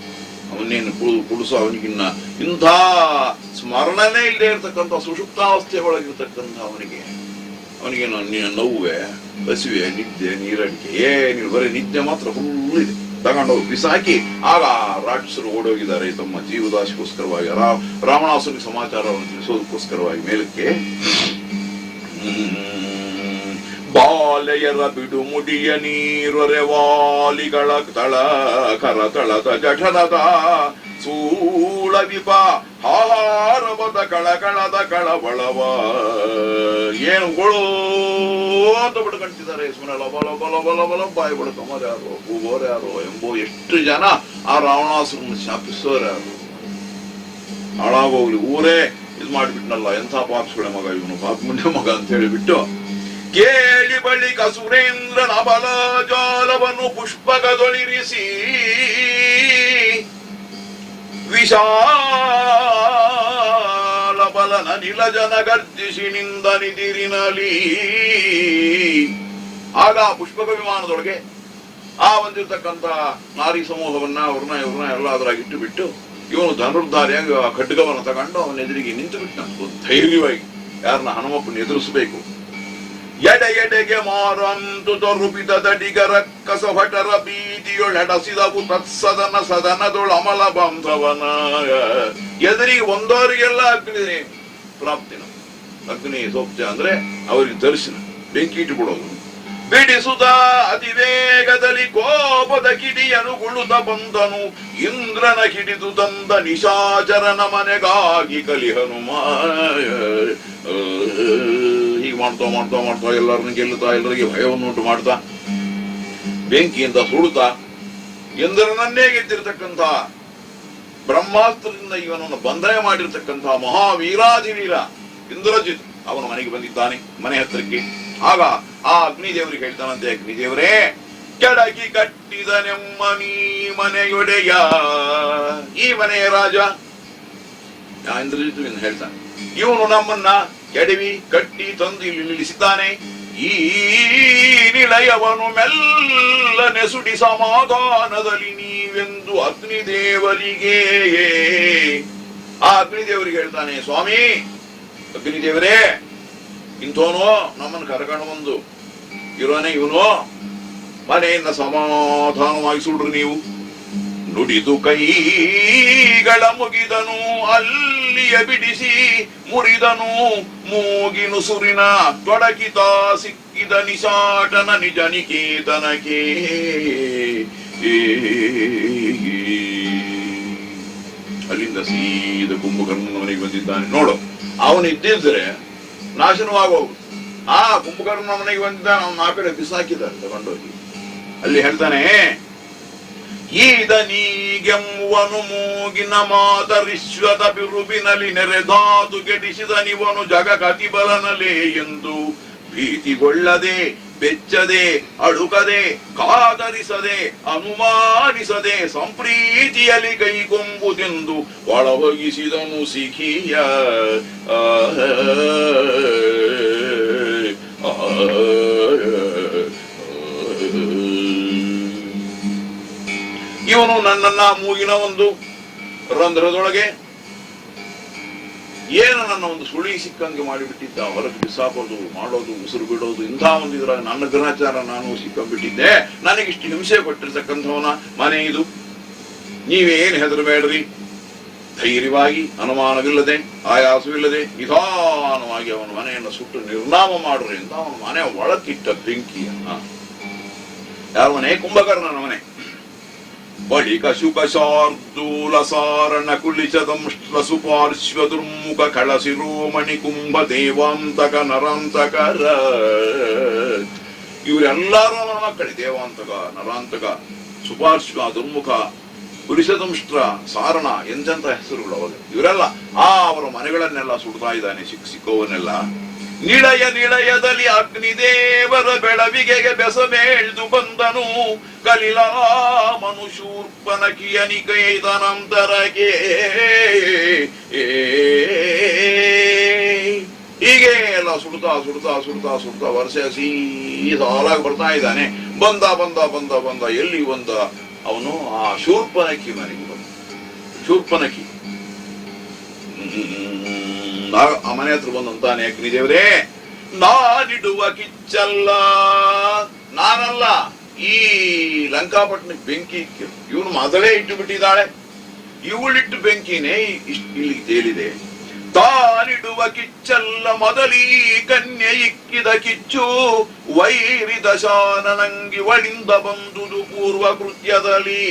ಅವನ್ನೇನು ಕುಡಿಸೋ ಅವನಿಗಿನ್ನ ಇಂಥ ಸ್ಮರಣನೇ ಇಲ್ಲದೆ ಇರ್ತಕ್ಕಂಥ ಸುಷುಪ್ತಾವಸ್ಥೆ ಒಳಗಿರ್ತಕ್ಕಂಥ ಅವನಿಗೇನು ನೋವುವೆ, ಹಸಿವೆ, ನಿದ್ದೆ, ನೀರಡಿಕೆ ಏನಿಲ್ಲ, ಬರೀ ನಿದ್ದೆ ಮಾತ್ರ ಫುಲ್ ಇದೆ. ತಗೊಂಡೋಗಿ ಬಿಸಾಕಿ ಆಗ ರಾಕ್ಷಸರು ಓಡೋಗಿದ್ದಾರೆ ತಮ್ಮ ಜೀವದಾಶಿಗೋಸ್ಕರವಾಗಿ, ರಾವಣಾಸುರಿ ಸಮಾಚಾರವನ್ನು ತಿಳಿಸೋದಕ್ಕೋಸ್ಕರವಾಗಿ ಮೇಲಕ್ಕೆ. ಬಾಲೆಯರ ಬಿಡು ಮುಡಿಯ ನೀರೊರೆ ವಾಲಿಗಳ ತಳ ಕರತಳದ ಜಠರದ ಸೂಳ ವಿಪ ಹಾರವದ ಕಳಕಳದ ಕಳಬಳವ. ಏನು ಗೊಳು ಅಂತ ಬಿಡ್ಕಂತಿದ್ದಾರೆ ಸುಮ್ಮನೆ ಲಬ ಲಬ ಲಬ ಲಬ ಲಬ ಬಾಯಿ ಬಿಡ್ಕೊಂಬರ್ಯಾರು, ಕೂಗೋರ್ಯಾರು ಎಂಬೋ ಎಷ್ಟು ಜನ ಆ ರಾವಣಾಸುರನ್ನು ಶಾಪಿಸೋರ್ಯಾರು. ಹಾಳಾಗೋಗ್ಲಿ, ಊರೇ ಇದು ಮಾಡ್ಬಿಟ್ನಲ್ಲ, ಎಂಥ ಪಾಪಿಸ್ಗಳ ಮಗ ಇವನು, ಪಾಪಮುಂಡ್ಯ ಮಗ ಅಂತ ಹೇಳಿಬಿಟ್ಟು ಕೇಳಿ ಬಳಿಕ ಸುರೇಂದ್ರನ ಬಲ ಜಾಲವನ್ನು ಪುಷ್ಪಕದೊಳಿರಿಸಿ ವಿಶಾಲ ಬಲನ ನಿಲಜನ ಗರ್ಜಿಸಿ ನಿಂದ ನಿದಿರಿನಲಿ. ಆಗ ಪುಷ್ಪಕ ವಿಮಾನದೊಳಗೆ ಆ ಬಂದಿರ್ತಕ್ಕಂಥ ನಾರಿ ಸಮೂಹವನ್ನ ಅವ್ರನ್ನ ಇವ್ರನ್ನ ಎಲ್ಲ ಅದ್ರಾಗಿಟ್ಟು ಬಿಟ್ಟು ಇವನು ಧನುರ್ಧಾರಿಯಾಗಿ ಆ ಖಡ್ಗವನ್ನು ತಗೊಂಡು ಅವನ ಎದುರಿಗೆ ನಿಂತು ಬಿಟ್ಟು ಧೈರ್ಯವಾಗಿ ಯಾರನ್ನ ಹನುಮಪ್ಪನ ಎದುರಿಸಬೇಕು. ಎಡೆ ಎಡೆಗೆ ಮಾರಂತು ರೂಪಿದ ದಡಿಗ ರಕ್ಕಸ ಭಟರ ಬೀದಿಯೊಳಡಸಿದವು ತತ್ಸದನ ಸದನದೊಳ ಅಮಲ ಬಾಂಧವನ. ಎದುರಿಗೆ ಒಂದವರಿಗೆಲ್ಲ ಅಗ್ನಿ ಪ್ರಾಪ್ತಿನ, ಅಗ್ನಿ ಸೋಪ್ತ ಅಂದ್ರೆ ಅವರಿಗೆ ದರ್ಶನ, ಬೆಂಕಿ ಇಟ್ಟುಬಿಡೋದು. ಬಿಡಿಸುತ್ತ ಅತಿವೇಗದಲ್ಲಿ ಕೋಪದ ಕಿಡಿಯನು ಗುಳುತ ಬಂದನು, ಇಂದ್ರನ ಹಿಡಿದು ತಂದ ನಿಶಾಚರನ ಮನೆಗಾಗಿ ಕಲಿಹನು. ಹೀಗೆ ಮಾಡ್ತಾ ಮಾಡ್ತಾ ಮಾಡ್ತಾ ಎಲ್ಲರನ್ನ ಗೆಲ್ಲುತ್ತಾ, ಎಲ್ಲರಿಗೆ ಭಯವನ್ನುಂಟು ಮಾಡ್ತಾ, ಬೆಂಕಿಯಿಂದ ಸುಡುತ್ತಾ, ಇಂದ್ರನನ್ನೇ ಗೆದ್ದಿರ್ತಕ್ಕಂಥ ಬ್ರಹ್ಮಾಸ್ತ್ರದಿಂದ ಇವನನ್ನು ಬಂಧನ ಮಾಡಿರ್ತಕ್ಕಂಥ ಮಹಾವೀರಾಧಿವೀರ ಇಂದ್ರಜಿತ್ ಅವನ ಮನೆಗೆ ಬಂದಿದ್ದಾನೆ, ಮನೆ ಹತ್ತಿರಕ್ಕೆ. ಆಗ ಆ ಅಗ್ನಿದೇವರಿಗೆ ಹೇಳ್ತಾನಂತೆ, ಅಗ್ನಿದೇವರೇ, ಕೆಡಗಿ ಕಟ್ಟಿದ ನೆಮ್ಮನಿ ಮನೆಯೊಡೆಯ, ಈ ಮನೆಯ ರಾಜ ಇಂದ್ರಜಿತ್ ಹೇಳ್ತಾನೆ, ಇವನು ನಮ್ಮನ್ನ ಕೆಡವಿ ಕಟ್ಟಿ ತಂದು ಇಲ್ಲಿ ನಿಲ್ಲಿಸಿದ್ದಾನೆ. ಈ ನಿಲಯವನು ಮೆಲ್ಲನೆ ಸುಡಿ ಸಮಾಧಾನದಲ್ಲಿ ನೀವೆಂದು ಅಗ್ನಿದೇವರಿಗೆ. ಆ ಅಗ್ನಿದೇವರಿಗೆ ಹೇಳ್ತಾನೆ, ಸ್ವಾಮಿ ಅಗ್ನಿದೇವರೇ, ಇಂಥವನೋ ನಮ್ಮನ್ನು ಕರ್ಕೊಂಡು ಬಂದು ಇರೋನೇ ಇವನು ಮನೆಯನ್ನ ಸಮಾಧಾನವಾಗಿ ಸುಡ್ರಿ ನೀವು. ನುಡಿದು ಕೈಗಳ ಮುಗಿದನು ಅಲ್ಲಿಯ ಬಿಡಿಸಿ ಮುರಿದನು ಮೂಗಿನು ಸುರಿನ ತೊಡಕಿತ ಸಿಕ್ಕಿದ ನಿಶಾಟನ ನಿಜ ನಿಕೇತನಕ್ಕೆ. ಅಲ್ಲಿಂದ ಸೀದ ಕುಂಭಕರ್ಣನ ಮನೆಗೆ ಬಂದಿದ್ದಾನೆ. ನೋಡು, ಅವನಿದ್ದಿದ್ರೆ ನಾಶನವಾಗೋಗು. ಆ ಕುಂಭಕರ್ಣನ ಮನೆಗೆ ಬಂದಿದ್ದಾನೆ, ಅವನ ಆ ಕಡೆ ಬಿಸಾಕಿದ್ದಾರೆ ತಗೊಂಡೋಗಿ. ಅಲ್ಲಿ ಹೇಳ್ತಾನೆ, ಈದನೀಗೆಂಬುವನು ಮೂಗಿನ ಮಾತರಿಶ್ವದ ಬಿರುಬಿನಲ್ಲಿ ನೆರೆದಾದು ಗೆಡಿಸಿದ ನಿವನು ಜಗ ಕತಿಬಲನಲೇ ಎಂದು ಭೀತಿಗೊಳ್ಳದೆ ಬೆಚ್ಚದೆ ಅಡುಕದೆ ಕಾದರಿಸದೆ ಅನುಮಾನಿಸದೆ ಸಂಪ್ರೀತಿಯಲ್ಲಿ ಕೈಗೊಂಬುದೆಂದು ಒಳವಗಿಸಿದನು ಸಿಖಿಯ. ಇವನು ನನ್ನನ್ನ ಮೂಗಿನ ಒಂದು ರಂಧ್ರದೊಳಗೆ ಏನು ನನ್ನ ಒಂದು ಸುಳಿ ಸಿಕ್ಕಂಗೆ ಮಾಡಿಬಿಟ್ಟಿದ್ದ. ಹೊರಗೆ ಬಿಸಾಕೋದು, ಮಾಡೋದು, ಉಸಿರು ಬಿಡೋದು, ಇಂಥ ಒಂದು ಇದ್ರಾಗ ನನ್ನ ಗ್ರಹಚಾರ ನಾನು ಸಿಕ್ಕಂಬಿಟ್ಟಿದ್ದೆ. ನನಗಿಷ್ಟು ಹಿಂಸೆ ಕೊಟ್ಟಿರ್ತಕ್ಕಂಥವನ ಮನೆ ಇದು. ನೀವೇನು ಹೆದರಬೇಡ್ರಿ, ಧೈರ್ಯವಾಗಿ ಅನುಮಾನವಿಲ್ಲದೆ ಆಯಾಸವಿಲ್ಲದೆ ನಿಧಾನವಾಗಿ ಅವನ ಮನೆಯನ್ನು ಸುಟ್ಟು ನಿರ್ನಾಮ ಮಾಡ್ರಿ ಅಂತ ಅವನ ಮನೆ ಒಳಕ್ಕಿಟ್ಟ ಬೆಂಕಿಯನ್ನ. ಯಾರ ಮನೆ? ಕುಂಭಕರ್ಣನ ಮನೆ. ಬಳಿಕ ಶುಕ ಶಾರ್ದೂಲ ಸಾರಣ ಕುಲಿಚದಂಶ್ಲ ಸುಪಾರ್ಶ್ವ ದುರ್ಮುಖ ಕಳಸಿರೋಮಣಿ ಕುಂಭ ದೇವಾಂತಕ ನರಾಂತಕರ. ಇವರೆಲ್ಲರೂ ಅವನ ಮಕ್ಕಳೇ. ದೇವಾಂತಕ, ನರಾಂತಕ, ಸುಪಾರ್ಶ್ವ, ದುರ್ಮುಖ, ಕುಲಿಚದಂಶ್ಲ, ಸಾರಣ, ಎಂತೆಂತ ಹೆಸರುಗಳು ಅವಾಗ. ಇವರೆಲ್ಲ ಅವರ ಮನೆಗಳನ್ನೆಲ್ಲ ಸುಡ್ತಾ ಇದ್ದಾನೆ, ಸಿಕ್ಕವನ್ನೆಲ್ಲ. ನಿಳಯ ನಿಳಯದಲ್ಲಿ ಅಗ್ನಿದೇವರ ಬೆಳವಿಗೆಗೆ ಬೆಸಬೇಳ್ದು ಬಂದನು ಕಲಿಲ ಮನುಷ್ಯೂರ್ಪನಕಿಯ ನಿಕೈತನಂತರಗೆ. ಹೀಗೆ ಎಲ್ಲ ಸುಡ್ತಾ ಸುಡ್ತಾ ಸುಡ್ತಾ ಸುಡ್ತಾ ವರ್ಷ ಸೀದಾಲಾಗಿ ಬರ್ತಾ ಇದ್ದಾನೆ. ಬಂದ ಬಂದ ಬಂದ ಬಂದ ಎಲ್ಲಿ ಬಂದ? ಅವನು ಆ ಶೂರ್ಪನಕಿ ಮನೆಗೆ ಬಂದ. ಶೂರ್ಪನಕಿ ಆ ಮನೆ ಹತ್ರ ಬಂದಂತಾನೆ, ಅಗ್ನಿದೇವರೇ, ನಾನಿಡುವ ಕಿಚ್ಚಲ್ಲ, ನಾನಲ್ಲ, ಈ ಲಂಕಾಪಟ್ಟಣಕ್ಕೆ ಬೆಂಕಿ ಇಕ್ಕಿರು. ಇವನು ಮೊದಲೇ ಇಟ್ಟು ಬಿಟ್ಟಿದ್ದಾಳೆ. ಇವಳಿಟ್ಟು ಬೆಂಕಿನೇ ಇಲ್ಲಿಗೆ ತೇಲಿದೆ. ತಾನಿಡುವ ಕಿಚ್ಚಲ್ಲ ಮೊದಲೀ ಕನ್ಯೆ ಇಕ್ಕಿದ ಕಿಚ್ಚು, ವೈರಿ ದಶಾನನಂಗಿ ಒಳಿಂದ ಬಂದುದು ಪೂರ್ವ ಕೃತ್ಯದಲ್ಲಿ.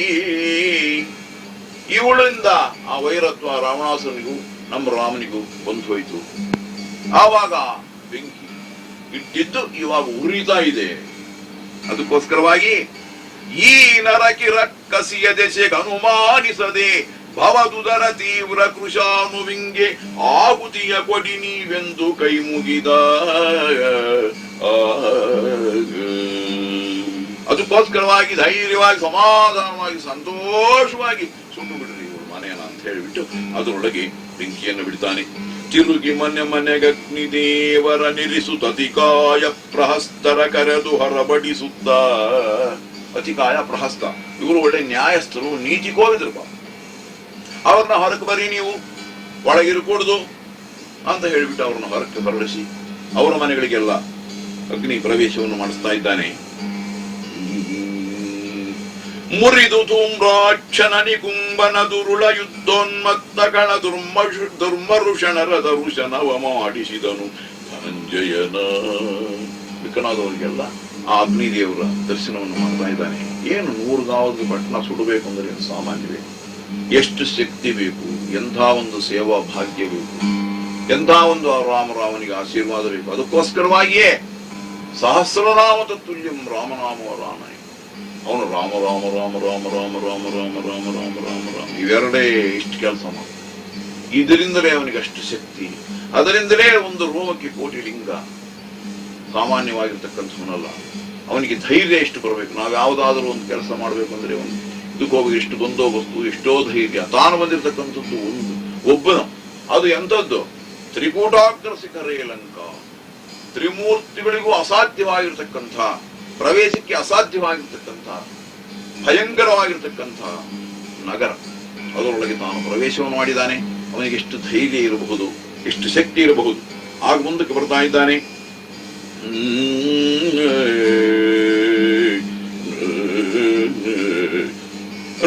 ಇವಳಿಂದ ಆ ವೈರತ್ವ ರಾವಣಾಸುರನಿಗೂ ನಮ್ಮ ರಾಮನಿಗೂ ಬಂದು ಹೋಯ್ತು. ಆವಾಗ ಬೆಂಕಿ ಇಟ್ಟಿದ್ದು ಇವಾಗ ಉರಿತಾ ಇದೆ. ಅದಕ್ಕೋಸ್ಕರವಾಗಿ ಈ ನರಕಿ ರಕ್ಕಸಿಯ ದೆಸೆಗೆ ಅನುಮಾನಿಸದೆ ಭವದುದರ ತೀವ್ರ ಕೃಶಾನುವಿಂಗೆ ಆಹುತಿಯ ಕೊಡಿ ನೀವೆಂದು ಕೈ ಮುಗಿದ. ಅದಕ್ಕೋಸ್ಕರವಾಗಿ ಧೈರ್ಯವಾಗಿ ಸಮಾಧಾನವಾಗಿ ಸಂತೋಷವಾಗಿ ಸುಟ್ಟು ಬಿಡ್ರಿ ಇವರು ಮನೆಯನ್ನ ಅಂತ ಹೇಳಿಬಿಟ್ಟು ಅದರೊಳಗೆ ಬೆಂಕಿಯನ್ನು ಬಿಡ್ತಾನೆ. ತಿರುಗಿ ಮನೆಗಗ್ನಿದೇವರ ನಿರಿಸುತ್ತ ಅತಿಕಾಯ ಪ್ರಹಸ್ತರ ಕರೆದು ಹೊರಬಡಿಸುತ್ತ. ಅತಿಕಾಯ ಪ್ರಹಸ್ತ ಇವರು ಒಳ್ಳೆ ನ್ಯಾಯಸ್ಥರು, ನೀತಿ ಕೋವಿದ್ರು. ಅವ್ರನ್ನ ಹೊರಕ್ಕೆ ಬರೀ, ನೀವು ಒಳಗಿರಕೂಡುದು ಅಂತ ಹೇಳಿಬಿಟ್ಟು ಅವ್ರನ್ನ ಹೊರಕ್ಕೆ ಹೊರಡಿಸಿ ಅವರ ಮನೆಗಳಿಗೆಲ್ಲ ಅಗ್ನಿ ಪ್ರವೇಶವನ್ನು ಮಾಡಿಸ್ತಾ ಇದ್ದಾನೆ. ಮುರಿದು ಧೂಮ್ರಾಕ್ಷಣನಿ ಕುಂಭನ ದುರುಳ ಯುದ್ಧೋನ್ಮತ್ತ ಕಣ ದುರ್ಮರುಷಣರ ದರುಶನವ ಮಾಡಿಸಿದನು ಧನಂಜಯನ. ವಿಕನಾದವರಿಗೆಲ್ಲ ಆ ಅಗ್ನಿದೇವರ ದರ್ಶನವನ್ನು ಮಾಡ್ತಾ ಇದ್ದಾನೆ. ಏನು 100 ಗಾವದ ಪಟ್ಟಣ ಸುಡಬೇಕು ಅಂದ್ರೆ ಸಾಮಾನ್ಯವೇ? ಎಷ್ಟು ಶಕ್ತಿ ಬೇಕು, ಎಂಥ ಒಂದು ಸೇವಾ ಭಾಗ್ಯ ಬೇಕು, ಎಂಥ ಒಂದು ರಾಮನಿಗೆ ಆಶೀರ್ವಾದ ಬೇಕು. ಅದಕ್ಕೋಸ್ಕರವಾಗಿಯೇ ಸಹಸ್ರನಾಮ ತುಲ್ಯಂ ರಾಮನಾಮ ರಾಮ. ಅವನು ರಾಮ ರಾಮ ರಾಮ ರಾಮ ರಾಮ ರಾಮ ರಾಮ ರಾಮ ರಾಮ ರಾಮ ರಾಮ ಇವೆರಡೇ ಇಷ್ಟು ಕೆಲಸ ಮಾಡ. ಇದರಿಂದಲೇ ಅವನಿಗೆ ಅಷ್ಟು ಶಕ್ತಿ. ಅದರಿಂದಲೇ ಒಂದು ರೋಮಕ್ಕೆ ಕೋಟಿ ಲಿಂಗ. ಸಾಮಾನ್ಯವಾಗಿರ್ತಕ್ಕಂಥವನಲ್ಲ. ಅವನಿಗೆ ಧೈರ್ಯ ಎಷ್ಟು ಬರಬೇಕು. ನಾವು ಯಾವುದಾದ್ರೂ ಒಂದು ಕೆಲಸ ಮಾಡಬೇಕು ಅಂದ್ರೆ ಒಂದು ಇದಕ್ಕೆ ಹೋಗಿ ಎಷ್ಟು ಬಂದೋಬಸ್ತು, ಎಷ್ಟೋ ಧೈರ್ಯ. ತಾನು ಬಂದಿರತಕ್ಕಂಥದ್ದು ಒಬ್ಬನು. ಅದು ಎಂಥದ್ದು? ತ್ರಿಕೂಟಾಗ್ರ ಶಿಖರೇ ಲಂಕಾ. ತ್ರಿಮೂರ್ತಿಗಳಿಗೂ ಅಸಾಧ್ಯವಾಗಿರ್ತಕ್ಕಂಥ, ಪ್ರವೇಶಕ್ಕೆ ಅಸಾಧ್ಯವಾಗಿರ್ತಕ್ಕಂಥ ಭಯಂಕರವಾಗಿರ್ತಕ್ಕಂಥ ನಗರ. ಅದರೊಳಗೆ ತಾನು ಪ್ರವೇಶವನ್ನು ಮಾಡಿದ್ದಾನೆ. ಅವನಿಗೆ ಎಷ್ಟು ಧೈರ್ಯ ಇರಬಹುದು, ಎಷ್ಟು ಶಕ್ತಿ ಇರಬಹುದು. ಆಗ ಮುಂದಕ್ಕೆ ಬರ್ತಾ ಇದ್ದಾನೆ.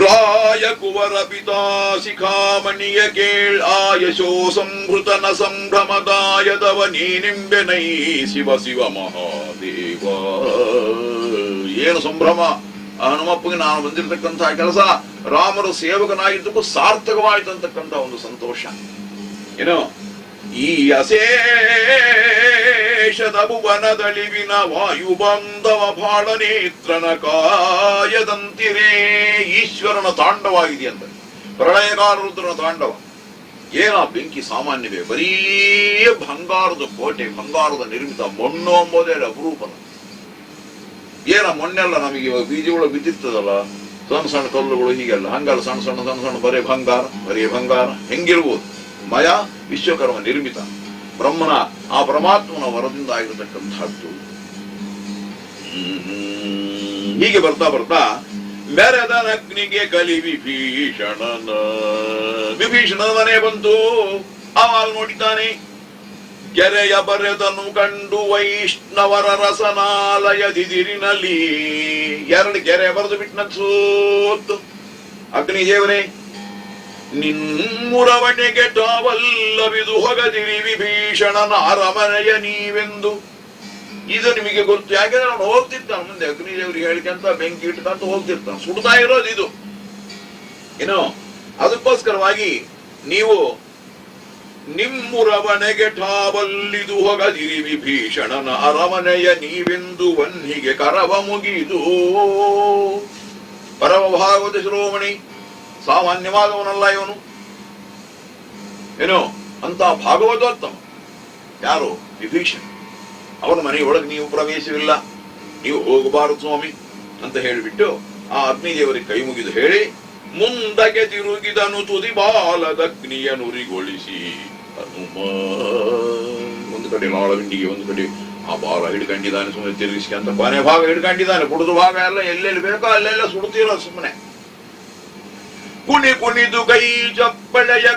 ರಾಯ ಕುವರ ಪಿತಾ ಶಿಖಾಮಣಿಯ ಕೇಳ್ ಆಯಶೋ ಸಂಭೃತನ ಸಂಭ್ರಮದಾಯದವ ನೀನಿಂಬೆನೈ ಶಿವ ಶಿವ ಮಹಾದೇವ. ಏನು ಸಂಭ್ರಮ ಹನುಮಪ್ಪಗೆ ನಾನು ಬಂದಿರತಕ್ಕಂತಹ ಕೆಲಸ ರಾಮರ ಸೇವಕನಾಗಿದ್ದಕ್ಕೂ ಸಾರ್ಥಕವಾಯಿತು ಅಂತಕ್ಕಂಥ ಒಂದು ಸಂತೋಷ. ಏನು ಈ ಅಶೇಷದ ಭುವನದಳಿವಿನ ವಾಯು ಬಾಂಧವ ಬಾಳ ನೇತ್ರನ ಕಾಯದಂತಿರೇ. ಈಶ್ವರನ ತಾಂಡವಾಗಿದೆ ಪ್ರಳಯಗಾರ ರುದ್ರನ ತಾಂಡವ. ಏನ ಬೆಂಕಿ ಸಾಮಾನ್ಯವೇ, ಬರೀ ಬಂಗಾರದ ಕೋಟೆ, ಬಂಗಾರದ ನಿರ್ಮಿತ, ಮಣ್ಣು ಎಂಬುದೇ ಅಪರೂಪದ. ಏನ ಮಣ್ಣೆಲ್ಲ ನಮಗೆ ಇವಾಗ ಬೀಜಗಳು ಬಿದ್ದಿರ್ತದಲ್ಲ, ಸಣ್ಣ ಸಣ್ಣ ಕಲ್ಲುಗಳು, ಹೀಗೆಲ್ಲ ಹಂಗಲ್ಲ, ಸಣ್ಣ ಸಣ್ಣ ಸಣ್ಣ ಸಣ್ಣ ಬರೇ ಬಂಗಾರ ಹೆಂಗಿರ್ಬೋದು. ಮಯ ವಿಶ್ವಕರ್ಮ ನಿರ್ಮಿತ ಬ್ರಹ್ಮನ ಆ ಪರಮಾತ್ಮನ ವರದಿಂದ ಆಗಿರತಕ್ಕಂಥದ್ದು. ಹೀಗೆ ಬರ್ತಾ ಬರ್ತಾ ಮೆರೆದನಗ್ನಿಗೆ ಕಲಿ ವಿಭೀಷಣನ ಮನೆ ಬಂತು. ಆವಾಗ ನೋಡಿದ್ದಾನೆ, ಕೆರೆಯ ಬರೆದನು ಕಂಡು ವೈಷ್ಣವರ ರಸನಾಲಯದಿರಿನಲ್ಲಿ. 2 ಕೆರೆ ಬರೆದು ಬಿಟ್ಟನ ಸೋತ್ತು. ಅಗ್ನಿ ದೇವರೇ, ನಿಮ್ಮುರವಣೆಗೆ ಟಾವಲ್ಲವಿದು ಹೊಗದಿರಿ ವಿಭೀಷಣನ ಅರಮನೆಯ ನೀವೆಂದು. ಇದು ನಿಮಗೆ ಗೊತ್ತು, ಯಾಕೆಂದ್ರೆ ನಾನು ಹೋಗ್ತಿರ್ತಾನೆ ಮುಂದೆ ಅಗ್ನಿದೇವ್ರಿಗೆ ಹೇಳಿಕೆಂತ ಬೆಂಕಿ ಇಟ್ಕಂತ ಹೋಗ್ತಿರ್ತಾನೆ. ಸುಡ್ತಾ ಇರೋದು ಇದು ಏನೋ. ಅದಕ್ಕೋಸ್ಕರವಾಗಿ ನೀವು ನಿಮ್ಮುರವಣೆಗೆ ಠಾವಲ್ಲಿದು ಹೊಗದಿರಿ ವಿಭೀಷಣನ ಅರಮನೆಯ ನೀವೆಂದು ವನ್ನಿಗೆ ಕರವ ಮುಗಿದು. ಪರಮ ಭಾಗವತ ಶಿರೋಮಣಿ, ಸಾಮಾನ್ಯವಾದವನಲ್ಲ ಇವನು. ಏನೋ ಅಂತ ಭಾಗವತೋತ್ತಮ ಯಾರು? ವಿಭೀಷಣ. ಅವನ ಮನೆಯೊಳಗೆ ನೀವು ಪ್ರವೇಶವಿಲ್ಲ, ನೀವು ಹೋಗಬಾರದು ಸ್ವಾಮಿ ಅಂತ ಹೇಳಿಬಿಟ್ಟು ಆ ಅಗ್ನಿದೇವರಿಗೆ ಕೈ ಮುಗಿದು ಹೇಳಿ ಮುಂದಕ್ಕೆ ತಿರುಗಿದನು ತುದಿ ಬಾಲದಗ್ನಿಯ ನುರಿಗೊಳಿಸಿ. ಹನುಮ ಒಂದು ಕಡೆ ನಾಳವಿಂಡಿಗೆ, ಒಂದು ಕಡೆ ಆ ಬಾಲ ಹಿಡ್ಕೊಂಡಿದ್ದಾನೆ ಸುಮ್ಮನೆ ತಿರುಗಿಸಿ ಅಂತ. ಕೊನೆ ಭಾಗ ಹಿಡ್ಕೊಂಡಿದ್ದಾನೆ, ಬುಡದ ಭಾಗ ಎಲ್ಲ ಎಲ್ಲೆಲ್ಲಿ ಬೇಕೋ ಅಲ್ಲೆಲ್ಲ ಸುಡ್ತಿರೋ ಸುಮ್ಮನೆ. ಕುಣಿದು ಕೈ ಚಪ್ಪಳೆಯ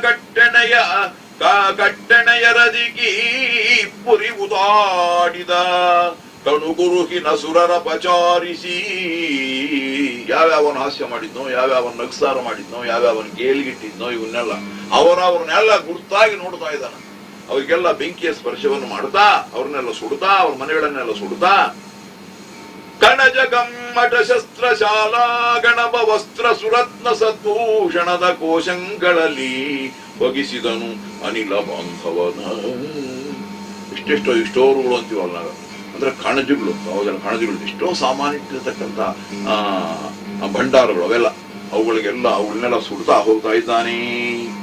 ಕಟ್ಟಣೆಯ ರದಿಗಿ ಪುರಿ ಉದಾಡಿದ ಕಣುಗುರುಹಿನ ಸುರರ ಪಚಾರಿಸಿ. ಯಾವ್ಯಾವನು ಹಾಸ್ಯ ಮಾಡಿದ್ನೋ, ಯಾವ್ಯಾವನ್ ನಗ್ಸಾರ ಮಾಡಿದ್ನೋ, ಯಾವ್ಯಾವನ್ ಗೇಲಿಗಿಟ್ಟಿದ್ನೋ ಇವನ್ನೆಲ್ಲ ಅವ್ರನ್ನೆಲ್ಲ ಗುರ್ತಾಗಿ ನೋಡ್ತಾ ಇದ್ದಾನೆ. ಅವರಿಗೆಲ್ಲ ಬೆಂಕಿಯ ಸ್ಪರ್ಶವನ್ನು ಮಾಡ್ತಾ, ಅವ್ರನ್ನೆಲ್ಲ ಸುಡ್ತಾ, ಅವ್ರ ಮನೆಗಳನ್ನೆಲ್ಲ ಸುಡ್ತಾ. ಕಣಜ ಗಮ್ಮಟ ಶಸ್ತ್ರ ಶಾಲಾ ಗಣಪ ವಸ್ತ್ರ ಸುರತ್ನ ಸದ್ಭೂಷಣದ ಕೋಶಗಳಲ್ಲಿ ಬಗಿಸಿದನು ಅನಿಲ ಬಾಂಧವನ. ಇಷ್ಟೋರುಗಳು ಅಂತೀವಲ್ಲ ನಾವು, ಅಂದ್ರೆ ಕಣಜಗಳು, ಅವಾಗೆಲ್ಲ ಕಣಜಗಳು ಎಷ್ಟೋ ಸಾಮಾನ್ಯ ಇಟ್ಟಿರ್ತಕ್ಕಂಥ ಭಂಡಾರಗಳು ಅವೆಲ್ಲ, ಅವುಗಳನ್ನೆಲ್ಲ ಸುಡ್ತಾ ಹೋಗ್ತಾ ಇದ್ದಾನೆ.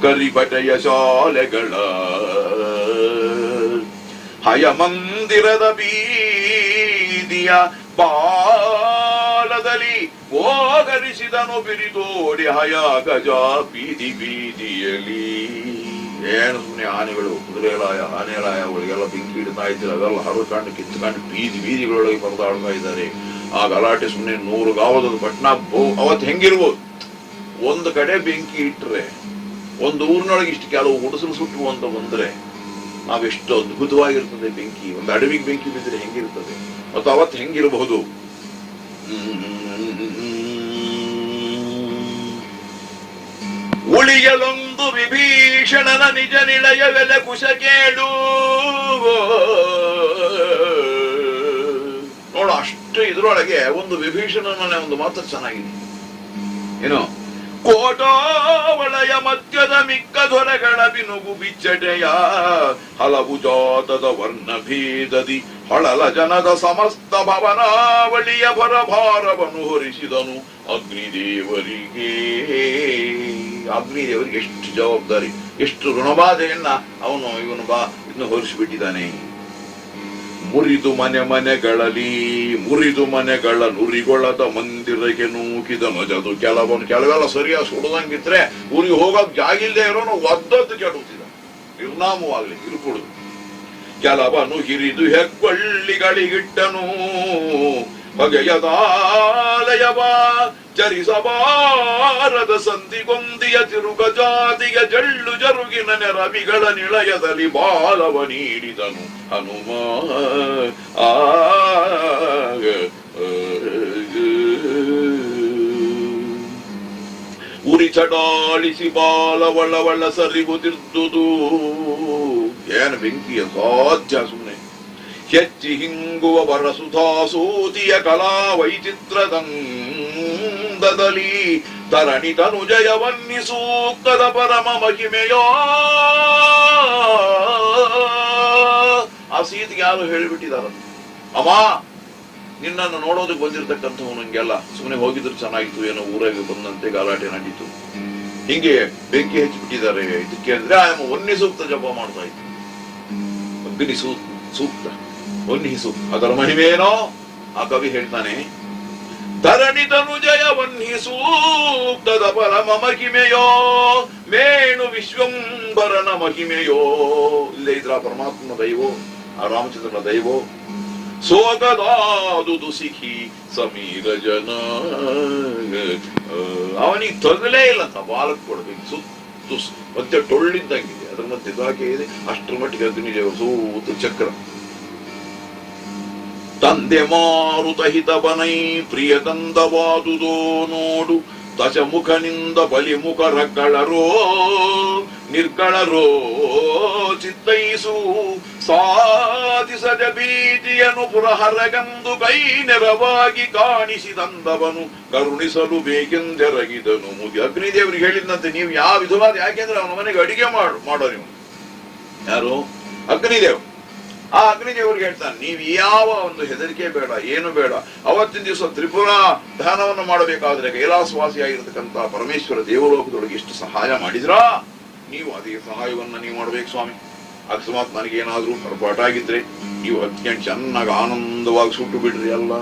ಕರಿಬಟೆಯ ಶಾಲೆಗಳ ಹಯ ಮಂದಿರದ ಬೀದಿಯ ಬಾಲದಲ್ಲಿ ಓಗರಿಸಿದನು ಬಿರಿದೋಡಿ ಹಯ ಗಜ ಬೀದಿಯಲ್ಲಿ. ಏನು ಸುಮ್ಮನೆ ಆನೆಗಳು, ಕುದುರೆಲಾಯ, ಆನೆಲಾಯ ಅವಳಿಗೆಲ್ಲ ಬೆಂಕಿ ಇಡ್ತಾ ಇದ್ದಾರೆ. ಅವೆಲ್ಲ ಹರಕೊಂಡು ಕಿತ್ಕೊಂಡು ಬೀದಿಗಳೊಳಗೆ ಪರದಾಡ್ತಾ ಇದ್ದಾರೆ. ಆ ಗಲಾಟೆ ಸುಮ್ಮನೆ 100 ಗಾವದ ಪಟ್ನ. ಅವತ್ತು ಹೆಂಗಿರ್ಬೋದು, ಒಂದು ಕಡೆ ಬೆಂಕಿ ಇಟ್ಟರೆ ಒಂದು ಊರಿನೊಳಗೆ ಇಷ್ಟು ಕೆಲವು ಗುಡಿಸಲು ಸುಟ್ಟು ಅಂತ ಬಂದ್ರೆ ನಾವೆಷ್ಟು ಅದ್ಭುತವಾಗಿರ್ತದೆ ಬೆಂಕಿ. ಒಂದು ಅಡವಿಗೆ ಬೆಂಕಿ ಬಿದ್ದರೆ ಹೆಂಗಿರ್ತದೆ, ಮತ್ತು ಅವತ್ತು ಹೆಂಗಿರಬಹುದು. ಉಳಿಯಲೊಂದು ವಿಭೀಷಣನ ನಿಜ ನಿಳಯವೆಲೆ ಕುಶ ಕೇಳು. ನೋಡು, ಅಷ್ಟು ಇದ್ರೊಳಗೆ ಒಂದು ವಿಭೀಷಣನ ಒಂದು ಮಾತು ಚೆನ್ನಾಗಿದೆ. ಏನು, ಕೋಟೋವಳಯ ಮಧ್ಯದ ಮಿಕ್ಕ ದೊರೆಗಳ ಬಿನುಗು ಬಿಚ್ಚಟೆಯ ಹಲವು ಜಾತದ ವರ್ಣ ಭೇದದಿ ಹೊಳಲ ಜನದ ಸಮಸ್ತ ಭವನಾವಳಿಯ ಭರಭಾರವನ್ನು ಹೊರಿಸಿದನು ಅಗ್ನಿದೇವರಿಗೆ. ಅಗ್ನಿದೇವರಿಗೆ ಎಷ್ಟು ಜವಾಬ್ದಾರಿ, ಎಷ್ಟು ಋಣಬಾಧೆಯನ್ನ ಇವನು ಹೊರಿಸಿಬಿಟ್ಟಿದ್ದಾನೆ. ಮುರಿದು ಮನೆಗಳ ನುರಿಗೊಳ್ಳದ ಮಂದಿರಕ್ಕೆ ನೂಕಿದ ಮಜದು. ಕೆಲವೆಲ್ಲ ಸರಿಯಾಗಿ ಸುಡದಂಗಿದ್ರೆ ಊರಿಗೆ ಹೋಗಕ್ ಜಾಗಿಲ್ದೇ ಇರೋನು ಒದ್ದದ್ದು ಕೆಡುತ್ತಿದ್ದ, ನಿರ್ನಾಮವಾಗ್ಲಿ ಇರುಕುಡುದು. ಕೆಲವನು ಹಿರಿದು ಹೆಗ್ಗೊಳ್ಳಿಗಳಿಗಿಟ್ಟನು ಬಗೆಯದಾಲಯವ ಚರಿಸಬಾರದ ಸಂಧಿಗೊಂದಿಯ ತಿರುಗ ಜಾತಿಯ ಜಳ್ಳು ಜರುಗಿನ ನೆರವಿಗಳ ನಿಳಯದಲ್ಲಿ ಬಾಲವ ನೀಡಿದನು ಹನುಮ. ಉರಿ ಚಡಾಳಿಸಿ ಬಾಲವಳ ಸರಿಗುತ್ತಿದ್ದುದು. ಏನು ಬೆಂಕಿಯ ಸಾಧ್ಯ ಸುಮ್ಮನೆ ಹೆಚ್ಚಿ ಹಿಂಗುವ ಬರಸುಧಾಸೂತಿಯ ಕಲಾ ವೈಚಿತ್ರದಂದದಲ್ಲಿ ತರಣಿ ತನುಜಯ ವನ್ನಿ ಸೂಕ್ತದ ಪರಮ ಮಹಿಮೆಯೋ. ಆ ಸೀತೆಗೆ ಯಾರು ಹೇಳಿಬಿಟ್ಟಿದಾರ, ಅಮ್ಮ ನಿನ್ನನ್ನು ನೋಡೋದಕ್ಕೆ ಬಂದಿರತಕ್ಕಂಥವು ನಂಗೆಲ್ಲ ಸುಮ್ಮನೆ ಹೋಗಿದ್ರು ಚೆನ್ನಾಗಿತ್ತು, ಏನೋ ಊರಾಗ ಬಂದಂತೆ ಗಲಾಟೆ ನಡೀತು, ಹಿಂಗೆ ಬೆಂಕಿ ಹಚ್ಚಿಬಿಟ್ಟಿದ್ದಾರೆ. ಇದಕ್ಕೆ ಅಂದ್ರೆ ಆಯಮ್ಮ ವನ್ನಿ ಸೂಕ್ತ ಜಪ ಮಾಡ್ತಾ ಇತ್ತು. ಅಗ್ನಿ ಸೂಕ್ತ ವನ್ನಿ ಸೂಕ್ತ, ಅದರ ಮಹಿಮೆಯೇನೋ ಆ ಕವಿ ಹೇಳ್ತಾನೆ. ಧರಣಿ ತನುಜಯ ವನ್ನಿ ಸೂಕ್ತದ ಪರಮ ಮಹಿಮೆಯೋ ಮೇಣು ವಿಶ್ವಂಬರನ ಮಹಿಮೆಯೋ. ಇಲ್ಲೇ ಇದ್ರ ಪರಮಾತ್ಮನ ದೈವೋ, ಆ ರಾಮಚಂದ್ರನ ದೈವೋ. ಸೋಗದಾದುದು ಸಿಖಿ ಸಮೀರ ಜನ, ಅವನಿಗೆ ತೊಂದಲೇ ಇಲ್ಲ ಅಂತ ಬಾಲಕ್ ಕೊಡ್ಬೇಕು. ಸುತ್ತು ಮತ್ತೆ ಟೊಳ್ಳಿದ್ದಂಗಿದೆ, ಅದ್ರ ಮತ್ತೆ ದಾಕೆ ಇದೆ, ಅಷ್ಟರ ಮಟ್ಟಿಗೆ ಅಗ್ನಿದೇವರು ಸೂತು ಚಕ್ರ. ತಂದೆ ಮಾರುತ ಹಿತವನೈ ಪ್ರಿಯ ತಂದವಾದುದೋ ನೋಡು, ದಶಮುಖನಿಂದ ಬಲಿಮುಖರಗಳರೋ ನಿರ್ಗಳರೋ ಚಿತ್ತೈಸು ಸಾಧಿಸದ ಭೀತಿಯನ್ನು ಪುರಹರಗಂದು ಕೈ ನೆರವಾಗಿ ಕಾಣಿಸಿದಂದವನು ಕರುಣಿಸಲು ಬೇಕೆಂದೆರಗಿದನು. ಮುಗಿ ಅಗ್ನಿದೇವರಿಗೆ ಹೇಳಿದಂತೆ, ನೀವು ಯಾವ ವಿಧವಾದ, ಯಾಕೆಂದ್ರೆ ಅವನ ಮನೆಗೆ ಅಡಿಗೆ ಮಾಡೋ ನೀವು ಯಾರು ಅಗ್ನಿದೇವ್. ಆ ಅಗ್ನಿದೇವರಿಗೆ ಹೇಳ್ತಾನೆ, ನೀವು ಯಾವ ಒಂದು ಹೆದರಿಕೆ ಬೇಡ, ಏನು ಬೇಡ. ಅವತ್ತಿನ ದಿವಸ ತ್ರಿಪುರ ದಾನವನ್ನು ಮಾಡಬೇಕಾದ್ರೆ ಕೈಲಾಸವಾಸಿಯಾಗಿರ್ತಕ್ಕಂಥ ಪರಮೇಶ್ವರ ದೇವಲೋಕದೊಳಗೆ ಎಷ್ಟು ಸಹಾಯ ಮಾಡಿದ್ರಾ, ನೀವು ಅದೇ ಸಹಾಯವನ್ನ ನೀವು ಮಾಡ್ಬೇಕು ಸ್ವಾಮಿ. ಅಕಸ್ಮಾತ್ ನನಗೇನಾದ್ರೂ ಹೊರಪಾಟಾಗಿದ್ರೆ ನೀವು ಅತ್ಯಂತ ಚೆನ್ನಾಗಿ ಆನಂದವಾಗಿ ಸುಟ್ಟು ಬಿಡ್ರಿ ಅಲ್ಲ.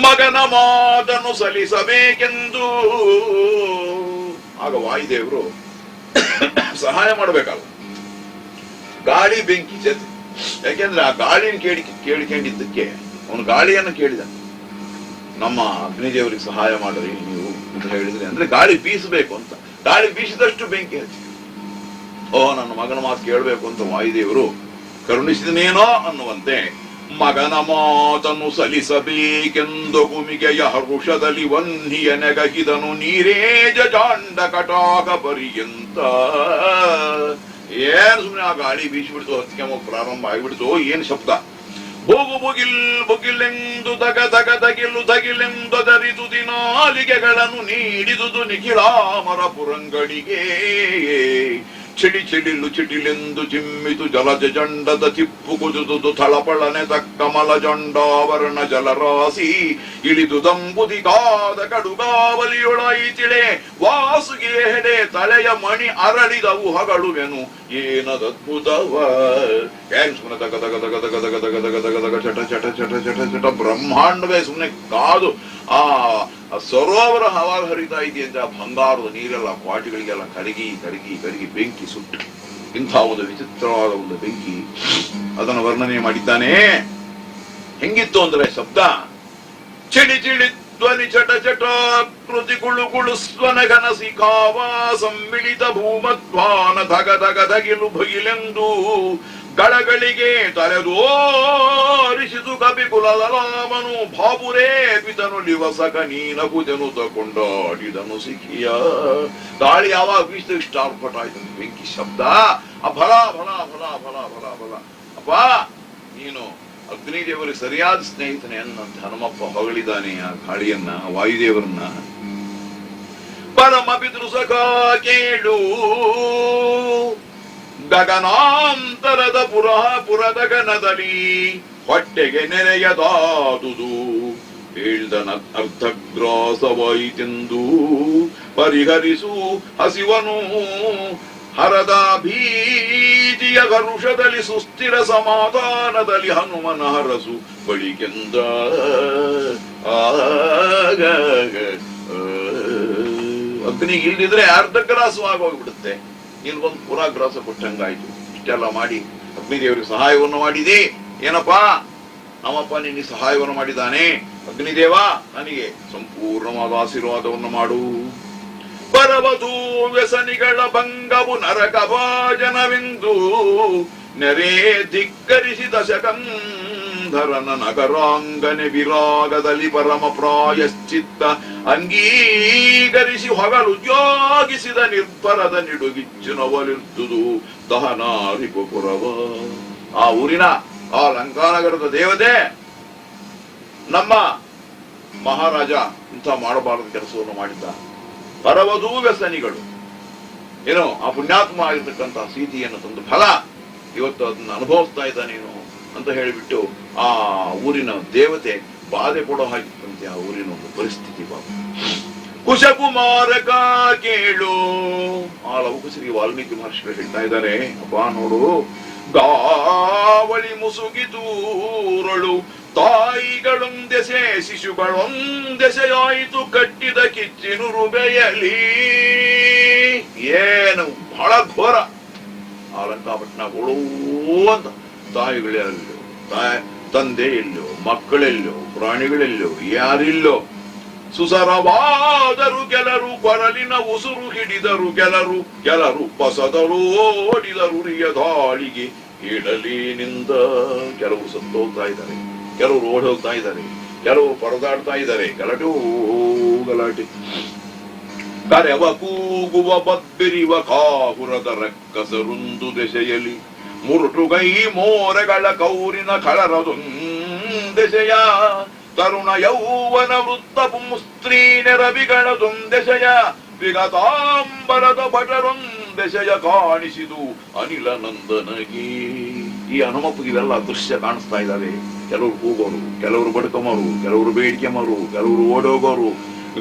ಮಗನ ಮಾತನ್ನು ಸಲ್ಲಿಸಬೇಕೆಂದು ಆಗ ವಾಯುದೇವರು ಸಹಾಯ ಮಾಡಬೇಕಲ್ಲ. ಗಾಳಿ ಬೆಂಕಿ ಜೊತೆ, ಯಾಕೆಂದ್ರೆ ಆ ಗಾಳಿಯನ್ನು ಕೇಳಿಕೊಂಡಿದ್ದಕ್ಕೆ ಅವನು ಗಾಳಿಯನ್ನು ಕೇಳಿದ, ನಮ್ಮ ಅಗ್ನಿದೇವರಿಗೆ ಸಹಾಯ ಮಾಡ್ರಿ ನೀವು ಅಂತ ಹೇಳಿದ್ರೆ, ಅಂದ್ರೆ ಗಾಳಿ ಬೀಸಬೇಕು ಅಂತ. ಗಾಳಿ ಬೀಸಿದಷ್ಟು ಬೆಂಕಿ ಹಚ್ಚಿ, ನನ್ನ ಮಗನ ಮಾತು ಕೇಳಬೇಕು ಅಂತ ವಾಯುದೇವರು ಕರುಣಿಸಿದನೇನೋ ಅನ್ನುವಂತೆ ಮಗನ ಮಾತನ್ನು ಸಲ್ಲಿಸಬೇಕೆಂದು ಗುಮಿಗೆಯ ಹರುಷದಲ್ಲಿ ವನ್ನಿಯ ನೆಗಹಿದನು ನೀರೇಜ ಜಾಂಡ ಕಟಾಕ ಪರ್ಯಂತ. ಏನ್ ಸುಮ್ಮನೆ ಆ ಗಾಳಿ ಬೀಸಿಬಿಡ್ತು, ಹತ್ತಿಗೆ ಪ್ರಾರಂಭ ಆಗಿಬಿಡ್ತು. ಏನ್ ಶಬ್ದ, ಹೋಗು ಬುಗಿಲ್ ಬುಗಿಲೆಂದು ದಗ ದಗ ದಗಿಲು ದಗಿಲೆಂದು ದರಿದು ದಿನಾಲಿಗೆಗಳನ್ನು ನೀಡಿದುದು ನಿಖಿಲಾಮರ ಪುರಂಗಳಿಗೆ. ಚಿಡಿ ಚಿಡಿಲು ಚಿಡಿಲೆಂದು ಚಿಮ್ಮಿತು ಜಲಜ ಜಂಡದ ತಿಪ್ಪು ಕುದುದು ಥಳಪಳನೆ ಕಮಲ ಜಂಡಾವರಣ ಜಲರಾಶಿ ಇಳಿದು ದಂಬುದಿ ಕಾದ ಕಡುಗಾವಲಿಯೊಳೈತಿಳೆ ವಾಸುಗೆ ಹೆಡೆ ತಲೆಯ ಮಣಿ ಅರಳಿದವು ಹಗಳುವೆನು ಏನದದ್ಭುತವ. ಏನ್ ಸುಮ್ಮನೆ ದಗ ದಗ ದಗ ದಗ ದಗ ದಗ ದಗ ದಗ ದಗ ಚಟ ಚಟ ಚಟ ಚಟ ಚಟ ಬ್ರಹ್ಮಾಂಡವೇ ಸುಮ್ಮನೆ ಕಾದು ಆ ಸರೋವರ ಹವಾಗ ಹರಿತಾ ಇದೆಯಂತೆ. ಆ ಬಂಗಾರದ ನೀರೆಲ್ಲ ಕ್ವಾಟಿಗಳಿಗೆಲ್ಲ ಕರಗಿ ಕರಗಿ ಕರಗಿ ಬೆಂಕಿ ಸುಟ್ಟು ಇಂಥ ಒಂದು ವಿಚಿತ್ರವಾದ ಒಂದು ಬೆಂಕಿ. ಅದನ್ನು ವರ್ಣನೆ ಮಾಡಿದ್ದಾನೆ. ಹೆಂಗಿತ್ತು ಅಂದ್ರೆ ಶಬ್ದ ಚಿಡಿ ಚಿಡಿ ಧ್ವನಿ ಚಟ ಚಟ ಕೃತಿ ಕುಳು ಕುಳು ಸ್ವನ ಘನಸಿ ಕಾವ ಸಮ್ಮಿಳಿತ ಭೂಮಧ್ವಾನ ಧಗ ಧಗ ಧಗಿಲು ಭಗಿಲೆಂದು ಗಳಗಳಿಗೆ ತಲೆದೋರಿಸಿದು ಕಪಿಕುಲಲಾಮನು ಬಾಬುರೇ ಪಿತನು ಲಿವಸಕ ನೀನಗುದನು ತಕೊಂಡಾಡಿದನು ಸಿಖಿಯ. ಗಾಳಿ ಯಾವಾಗ ಬೀಸಿದ ಸ್ಟಾರ್ಪಟ್ ಆಯ್ತು ಬೆಂಕಿ ಶಬ್ದ. ಆ ಫಲ ಫಲ ಫಲ ಫಲ ಫಲ ಫಲ. ಅಪ್ಪ ನೀನು ಅಗ್ನಿದೇವರಿಗೆ ಸರಿಯಾದ ಸ್ನೇಹಿತನೇ ಅನ್ನಂತ ಹನುಮಪ್ಪ ಹೊಗಳಿದ್ದಾನೆ ಆ ಗಾಳಿಯನ್ನ, ವಾಯುದೇವರನ್ನ. ಪರಮ ಪಿತೃಸಖ ಕೇಳು ಗಗನಾಂತರದ ಪುರದ ಗನದಲ್ಲಿ ಹೊಟ್ಟೆಗೆ ನೆರೆಯದಾದುದು ಹೇಳ್ದನ ಅರ್ಧಗ್ರಾಸವಾಯಿತೆಂದು ಪರಿಹರಿಸು ಹಸಿವನು ಹರದ ಭೀತಿಯ ಗರುಷದಲ್ಲಿ ಸುಸ್ಥಿರ ಸಮಾಧಾನದಲ್ಲಿ ಹನುಮನ ಹರಸು ಬಳಿಕೆಂದ. ಅಗ್ನಿಗೆ ಇಲ್ದಿದ್ರೆ ಅರ್ಧಗ್ರಾಸವಾಗಿ ಹೋಗ್ಬಿಡುತ್ತೆ. ನಿನ್ಗೊಂದು ಪುರಾಗ್ರಾಸ ಕೊಟ್ಟಂಗಾಯ್ತು. ಇಷ್ಟೆಲ್ಲ ಮಾಡಿ ಅಗ್ನಿದೇವರಿಗೆ ಸಹಾಯವನ್ನು ಮಾಡಿದೆ. ಏನಪ್ಪಾ ನಮ್ಮಪ್ಪ ನಿನಗೆ ಸಹಾಯವನ್ನು ಮಾಡಿದ್ದಾನೆ, ಅಗ್ನಿದೇವ ನನಗೆ ಸಂಪೂರ್ಣವಾದ ಆಶೀರ್ವಾದವನ್ನು ಮಾಡು. ಪರವಧೂ ವ್ಯಸನಿಗಳ ಭಂಗವು ನರಕ ಭಾಜನವೆಂದು ನೆರೆ ಧಿಕ್ಕರಿಸಿದ ಶಕಂಧರನ ನಗರಾಂಗನೆ ವಿರಾಗದಲ್ಲಿ ಪರಮ ಪ್ರಾಯಶ್ಚಿತ್ತ ಅಂಗೀಕರಿಸಿ ಹೊಗಲು ಉದ್ಯೋಗಿಸಿದ ನಿರ್ಭರದ ನಿಡುಗಿಚ್ಚು ನವಲಿರ್ದುದು ದಹನಾರಿಪುರವ. ಆ ಊರಿನ ಆ ಲಂಕಾನಗರದ ದೇವತೆ ನಮ್ಮ ಮಹಾರಾಜ ಇಂಥ ಮಾಡಬಾರದು ಕೆಲಸವನ್ನು ಮಾಡಿದ್ದ. ಪರವಧೂ ವ್ಯಸನಿಗಳು ಏನೋ ಆ ಪುಣ್ಯಾತ್ಮ ಆಗಿರ್ತಕ್ಕಂಥ ಸೀತೆಯನ್ನು ತಂದು ಫಲ ಇವತ್ತು ಅದನ್ನ ಅನುಭವಿಸ್ತಾ ಇದ್ದಾನೇನು ಅಂತ ಹೇಳಿಬಿಟ್ಟು ಆ ಊರಿನ ದೇವತೆ ಬಾಧೆ ಕೊಡೋ ಹಾಗಿತ್ತಂತೆ ಆ ಊರಿನ ಒಂದು ಪರಿಸ್ಥಿತಿ. ಬಾಬು ಕುಶಕುಮಾರಕ ಕೇಳು, ಆ ಲವಕುಶರಿಗೆ ವಾಲ್ಮೀಕಿ ಮಹರ್ಷಿಗಳು ಹೇಳ್ತಾ ಇದ್ದಾರೆ, ಅಪ್ಪ ನೋಡು, ಗಾವಳಿ ಮುಸುಗಿತೂರಳು ತಾಯಿಗಳೊಂದೆಸೆ ಶಿಶುಗಳೊಂದೆಸೆಯಾಯಿತು ಕಟ್ಟಿದ ಕಿಚ್ಚಿನು ರುಬೆಯಲಿ. ಏನು ಬಹಳ ಘೋರ. ಆ ಲಂಕಾಪಟ್ಟಣಗಳು ಅಂತ ತಾಯಿಗಳೆಲ್ಲೋ, ತಂದೆ ಎಲ್ಲೋ, ಮಕ್ಕಳೆಲ್ಲೋ, ಪ್ರಾಣಿಗಳೆಲ್ಲೋ, ಯಾರಿಲ್ಲೋ. ಸುಸರವಾದರು ಕೆಲರು, ಕೊರಲಿನ ಉಸುರು ಹಿಡಿದರು ಕೆಲರು ಬಸದರು ಓಡಿದರು ರಿಯ ದಾಳಿಗೆ ಇಡಲಿನಿಂದ. ಕೆಲವರು ಸತ್ತೋಗ್ತಾ ಇದ್ದಾರೆ, ಕೆಲವರು ಓಡಿ ಹೋಗ್ತಾ ಇದ್ದಾರೆ, ಕೆಲವರು ಪರದಾಡ್ತಾ ಇದ್ದಾರೆ. ಗಲಾಟೆ ಕರೆವ ಕೂಗುವ ಬಬ್ಬಿರಿವ ಕಾಹುರದ ರಕ್ಕಸರುಂದು ದೆಸೆಯಲಿ ಮುರುಟುಗೈ ಮೋರೆಗಳ ಕೌರಿನ ಕಳರದೊಂದೆಸೆಯ ತರುಣ ಯೌವನ ವೃತ್ತ ಪುಂಸ್ತ್ರೀ ನೆರವಿಗಳದೊಂದೆಸೆಯ ವಿಗತಾಂಬರದ ಭಟರೊಂದೆಸೆಯ ಕಾಣಿಸಿದು ಅನಿಲ ನಂದನಗಿ. ಈ ಹನುಮಪ್ಪಗೆ ಇವೆಲ್ಲ ದೃಶ್ಯ ಕಾಣಿಸ್ತಾ ಇದ್ದಾವೆ. ಕೆಲವರು ಕೂಗೋರು, ಕೆಲವರು ಬಡ್ಕಮರು, ಕೆಲವರು ಬೇಡಿಕೆ ಮರು, ಕೆಲವರು ಓಡೋಗೋರು,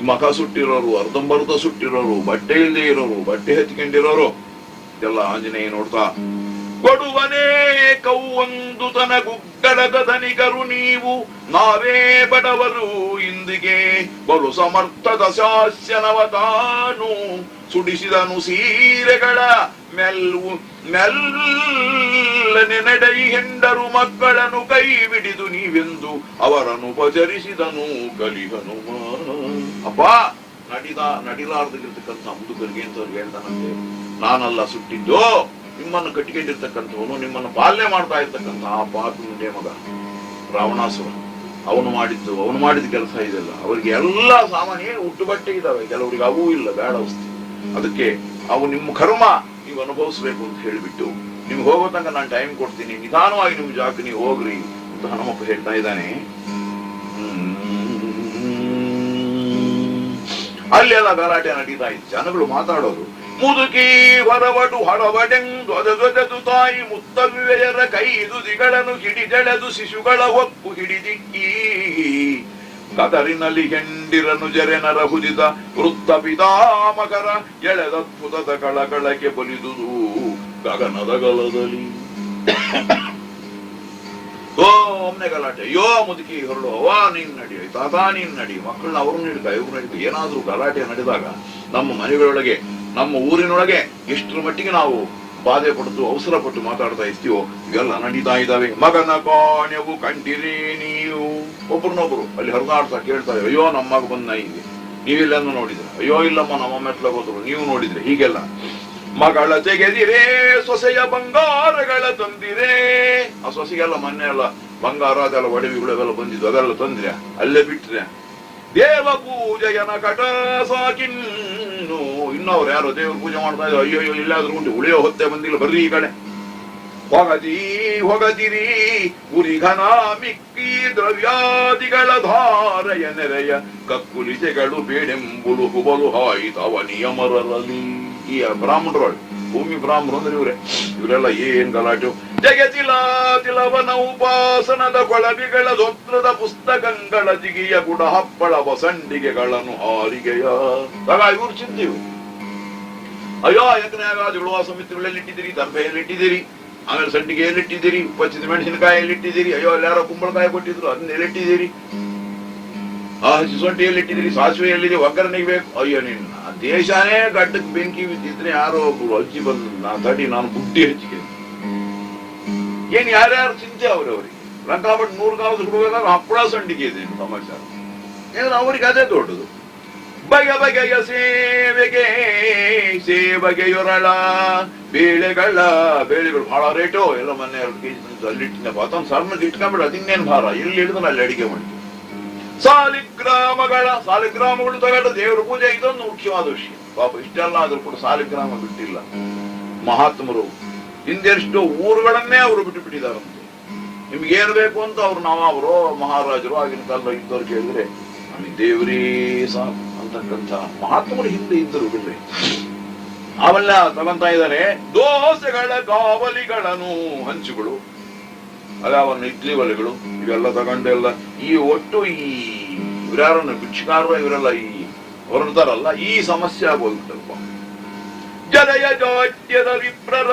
ಮಖ ಸುಟ್ಟಿರೋರು, ಅರ್ಧಂಬರ್ಧ ಸುಟ್ಟಿರೋರು, ಬಟ್ಟೆ ಇಲ್ಲದೆ ಇರೋರು, ಬಟ್ಟೆ ಹಚ್ಕೊಂಡಿರೋರು ಇದೆಲ್ಲ ಆಂಜನೇಯ ನೋಡ್ತಾ, ಕೊಡುವನೇ ಕೌವೊಂದು ತನ ಗುಗ್ಗಡದ ಧನಿಕರು ನೀವು, ನಾವೇ ಬಡವರು ಇಂದಿಗೆ ಬಲು ಸಮರ್ಥದ ಶಾಸ್ಯನವ ತಾನು ಸುಡಿಸಿದನು ಸೀರೆಗಳ ಮೆಲ್ಲನೆ ನಡೆಯಿ ಹೆಂಡರು ಮಕ್ಕಳನ್ನು ಕೈ ಬಿಡಿದು ನೀವೆಂದು ಅವರನ್ನು ಉಪಚರಿಸಿದನು ಕಲಿಹನುಮ. ಅಪ್ಪ ನಡಿಲಾರ್ದಿರ್ತಕ್ಕಂಥ ಮುದುಕರಿಗೆ ಅಂತ ಅವ್ರಿಗೆ ಹೇಳ್ತಾನಂತೆ, ನಾನಲ್ಲ ಸುಟ್ಟಿದ್ದೋ, ನಿಮ್ಮನ್ನು ಕಟ್ಟಿಕೊಂಡಿರ್ತಕ್ಕಂಥವನು, ನಿಮ್ಮನ್ನು ಪಾಲನೆ ಮಾಡ್ತಾ ಇರ್ತಕ್ಕಂಥ ಆ ಪಾಪಿಯ ಮಗ ರಾವಣಾಸುರ, ಅವನು ಮಾಡಿದ ಕೆಲಸ ಇದೆಲ್ಲ. ಅವರಿಗೆ ಎಲ್ಲ ಸಾಮಾನ್ಯ ಹುಟ್ಟು ಬಟ್ಟೆ ಇದಾವೆ, ಕೆಲವರಿಗೆ ಅವೂ ಇಲ್ಲ, ಬೇಡ ಔಷಧಿ. ಅದಕ್ಕೆ ಅವು ನಿಮ್ಮ ಕರ್ಮ ನೀವು ಅನುಭವಿಸ್ಬೇಕು ಅಂತ ಹೇಳಿಬಿಟ್ಟು ನಿಮ್ಗೆ ಹೋಗೋ ತನಕ ನಾನು ಟೈಮ್ ಕೊಡ್ತೀನಿ, ನಿಧಾನವಾಗಿ ನಿಮ್ ಜಾಗ ನೀವು ಹೋಗ್ರಿ ಅಂತ ಹನುಮಪ್ಪ ಹೇಳ್ತಾ ಇದ್ದಾನೆ. ಅಲ್ಲೆಲ್ಲ ಗಲಾಟೆ ನಡೀತಾ ಇತ್ತು, ಜನಗಳು ಮಾತಾಡೋದು. ಮುದುಕಿ ಹೊರವಡು ಹೊರವಡೆಂದು ಅದೊದದು ತಾಯಿ ಮುತ್ತವ್ವೆಯರ ಕೈದುದಿಗಳನ್ನು ಹಿಡಿದೆಳೆದು ಶಿಶುಗಳ ಹೊಕ್ಕು ಹಿಡಿದಿಕ್ಕಿ ಕದರಿನಲ್ಲಿ ಹೆಂಡಿರನು ಜರೆನರ ಹುದಿದ ವೃತ್ತ ಪಿತಾಮಕರ ಎಳೆದದ್ಭುತದ ಕಳಕಳಕ್ಕೆ ಬಲಿದುದು ಗಗನದ ಗಲದಲ್ಲಿ. ಒಮ್ಮೆ ಗಲಾಟೆ, ಅಯ್ಯೋ ಮುದುಕಿ ಹೊರಡು, ಅವ್ವ ನೀನ್ ನಡಿ, ತಾತ ನೀನ್ ನಡಿ, ಮಕ್ಕಳನ್ನ ಅವ್ರನ್ನ ಹಿಡ್ಕ ಇವ್ರನ್ನ ಹಿಡ್ಕ. ಏನಾದ್ರೂ ಗಲಾಟೆ ನಡೆದಾಗ ನಮ್ಮ ಮನೆಗಳೊಳಗೆ, ನಮ್ಮ ಊರಿನೊಳಗೆ ಎಷ್ಟರ ಮಟ್ಟಿಗೆ ನಾವು ಬಾಧೆ ಪಟ್ಟು ಅವಸರ ಪಟ್ಟು ಮಾತಾಡ್ತಾ ಇರ್ತೀವೋ ಇವೆಲ್ಲ ನಡೀತಾ ಇದ್ದಾವೆ. ಮಗನ ಕಾಣೆವು ಕಂಡಿರಿ ನೀವು, ಒಬ್ರನ್ನೊಬ್ರು ಅಲ್ಲಿ ಹರಿದಾಡ್ತಾ ಕೇಳ್ತಾರೆ, ಅಯ್ಯೋ ನಮ್ಮ ಮಗ ಬಂದ ಹಿಂಗೆ, ನೀವೆಲ್ಲನ್ನು ನೋಡಿದ್ರೆ, ಅಯ್ಯೋ ಇಲ್ಲಮ್ಮ ನಮ್ಮ ಮೆಟ್ಲಾಗ ಹೋದ್ರು ನೀವು ನೋಡಿದ್ರೆ, ಹೀಗೆಲ್ಲ. ಮಗಳ ತೆಗೆದಿರೇ ಸೊಸೆಯ ಬಂಗಾರಗಳ ತಂದಿರೇ, ಆ ಸೊಸೆಗೆಲ್ಲ ಮೊನ್ನೆ ಎಲ್ಲ ಬಂಗಾರ ಅದೆಲ್ಲ ಒಡವೆಗಳು ಅವೆಲ್ಲ ಬಂದಿದ್ದು, ಅದೆಲ್ಲ ತಂದ್ರೆ ಅಲ್ಲೇ ಬಿಟ್ರೆ. ದೇವ ಪೂಜೆಯನ ಕಟ ಸಾಕಿನ್ನು, ಇನ್ನವ್ರು ಯಾರೋ ದೇವ್ರ ಪೂಜೆ ಮಾಡ್ತಾ ಇದ್ರು, ಅಯ್ಯೋ ಇಲ್ಲಾದ್ರೂ ಉಂಟು, ಉಳಿಯೋ ಹೊತ್ತೆ ಬಂದಿಲ್ಲ, ಬರ್ರಿ ಈ ಕಡೆ. ಹೊಗದಿರಿ ಉರಿಘನ ಮಿಕ್ಕಿ ದ್ರವ್ಯಾದಿಗಳ ಧಾರೆಯ ನೆರೆಯ ಕಕ್ಕುಲಿಸೆಗಳು ಬೇಡೆಂಬುಳು ಹುಬಲು ಹಾಯಿತವ ನಿಯಮರಲ್ಲಿ. ಈ ಬ್ರಾಹ್ಮಣರೊಳಗೆ ಭೂಮಿ ಬ್ರಾಹ್ಮಣರು ಅಂದ್ರೆ ಇವರೆಲ್ಲ ಏನ್ ಗಲಾಟೆ. ಜಗತಿಲವನ ಉಪಾಸನದ ಕೊಳವಿಗಳ ದೊತ್ತದ ಪುಸ್ತಕಗಳ ಜಿಗಿಯ ಗುಡ ಹಪ್ಪಳ ಬಸಂಡಿಗೆಗಳನ್ನು ಹಾರಿಗೆಯ ಇವ್ರು ಚಿಂತೀವಿ. ಅಯ್ಯೋ ಯಜ್ಞಯಾಗಾದಿಗಳು ಆ ಸಮಿತಿಗಳಲ್ಲಿಟ್ಟಿದ್ದೀರಿ, ದರ್ಭೆಯಲ್ಲಿಟ್ಟಿದ್ದೀರಿ, ಆಮೇಲೆ ಸಂಡಿಗೆಯಲ್ಲಿಟ್ಟಿದ್ದೀರಿ, ಉಪಚಿತ ಮೆಣಸಿನಕಾಯಲ್ಲಿಟ್ಟಿದ್ದೀರಿ, ಅಯ್ಯೋ ಅಲ್ಲಿ ಯಾರೋ ಕುಂಬಳಕಾಯಿ ಕೊಟ್ಟಿದ್ರು ಅದನ್ನೆಲ್ಲಿಟ್ಟಿದ್ದೀರಿ, ಆ ಹಸಿಸೊಂಟಿಯಲ್ಲಿಟ್ಟಿದ್ದೀರಿ, ಸಾಸಿವೆಯಲ್ಲಿದೆ, ಒಗ್ಗರಣೆಗೆ ಬೇಕು. ಅಯ್ಯೋ ನಿನ್ನ ದೇಶನೇ ಗಡ್ಡಕ್ಕೆ ಬೆಂಕಿ ಬಿದ್ದಿದ್ರೆ ಯಾರೋ ಒಬ್ರು ಅಜ್ಜಿ ಬಂದು ನಾನು ಬುಡ್ಡಿ ಹಚ್ಚಿಗೆ. ಏನ್ ಯಾರ್ಯಾರು ಚಿಂತೆ ಅವ್ರವ್ರಿಗೆ ಲಂಕಾಪಟ್ಟು 100 ಕಾಲದ ಹುಡುಗದಾಗ ಹಪ್ಪಳ ಸಂಡಿಗೆ ಇದೆ ಸಮಾಚಾರ. ಏನು ಅವ್ರಿಗೆ ಅದೇ ದೊಡ್ಡದು. ಬಗೆ ಬಗೆಯ ಸೇವೆಗೆಯೊರಳ ಬೇಳೆಗಳು ಬಹಳ ರೇಟು. ಎಲ್ಲ ಮೊನ್ನೆ 2 ಕೆಜಿ ಅಲ್ಲಿಟ್ಟಿನಪ್ಪ, ಅದೊಂದು ಸಣ್ಣ ಇಟ್ಕೊಂಡ್ಬಿಡ, ಅದಿನ್ನೇನು ಭಾರ, ಇಲ್ಲಿ ಹಿಡಿದು ಅಲ್ಲಿ ಅಡಿಗೆ ಮಾಡಿ. ಸಾಲಿಗ್ರಾಮಗಳು ತಗೊಂಡು ದೇವರ ಪೂಜೆ, ಇದೊಂದು ಮುಖ್ಯವಾದ ವಿಷಯ. ಪಾಪ ಇಷ್ಟೆಲ್ಲ ಆದ್ರೂ ಕೂಡ ಸಾಲಿಗ್ರಾಮ ಬಿಟ್ಟಿಲ್ಲ ಮಹಾತ್ಮರು. ಹಿಂದೆಷ್ಟು ಊರುಗಳನ್ನೇ ಅವರು ಬಿಟ್ಟು ಬಿಟ್ಟಿದಾರಂತೆ. ನಿಮ್ಗೇನು ಬೇಕು ಅಂತ ಅವರು ಮಹಾರಾಜರು ಆಗಿನ ಕಾಲದ ಇದ್ದವ್ರು ಕೇಳಿದ್ರೆ ನಮಗೆ ದೇವರೇ ಸಾಕು ಅಂತಕ್ಕಂಥ ಮಹಾತ್ಮರು ಹಿಂದೆ ಇದ್ದರು ಬಿಡ್ರಿ. ಅವೆಲ್ಲ ತಗೊಂತ ಇದ್ದಾರೆ. ದೋಸೆಗಳ ಕಾವಲಿಗಳನ್ನು ಹಂಚುಗಳು, ಅವನ್ನು ಇಡ್ಲಿ ಒಲೆಗಳು ಇವೆಲ್ಲ ತಗೊಂಡೆಲ್ಲ ಈ ಒಟ್ಟು ಇವರ್ಯಾರನ್ನ ಭಿಕ್ಷುಕಾರರು ಇವರೆಲ್ಲ ಹೊರಡ್ತಾರಲ್ಲ, ಈ ಸಮಸ್ಯೆ ಆಗೋಗ್ಬಿಟ್ಟಲ್ಪ. ಜಲಯ ಜಾಡ್ಯದ ವಿಪ್ರರ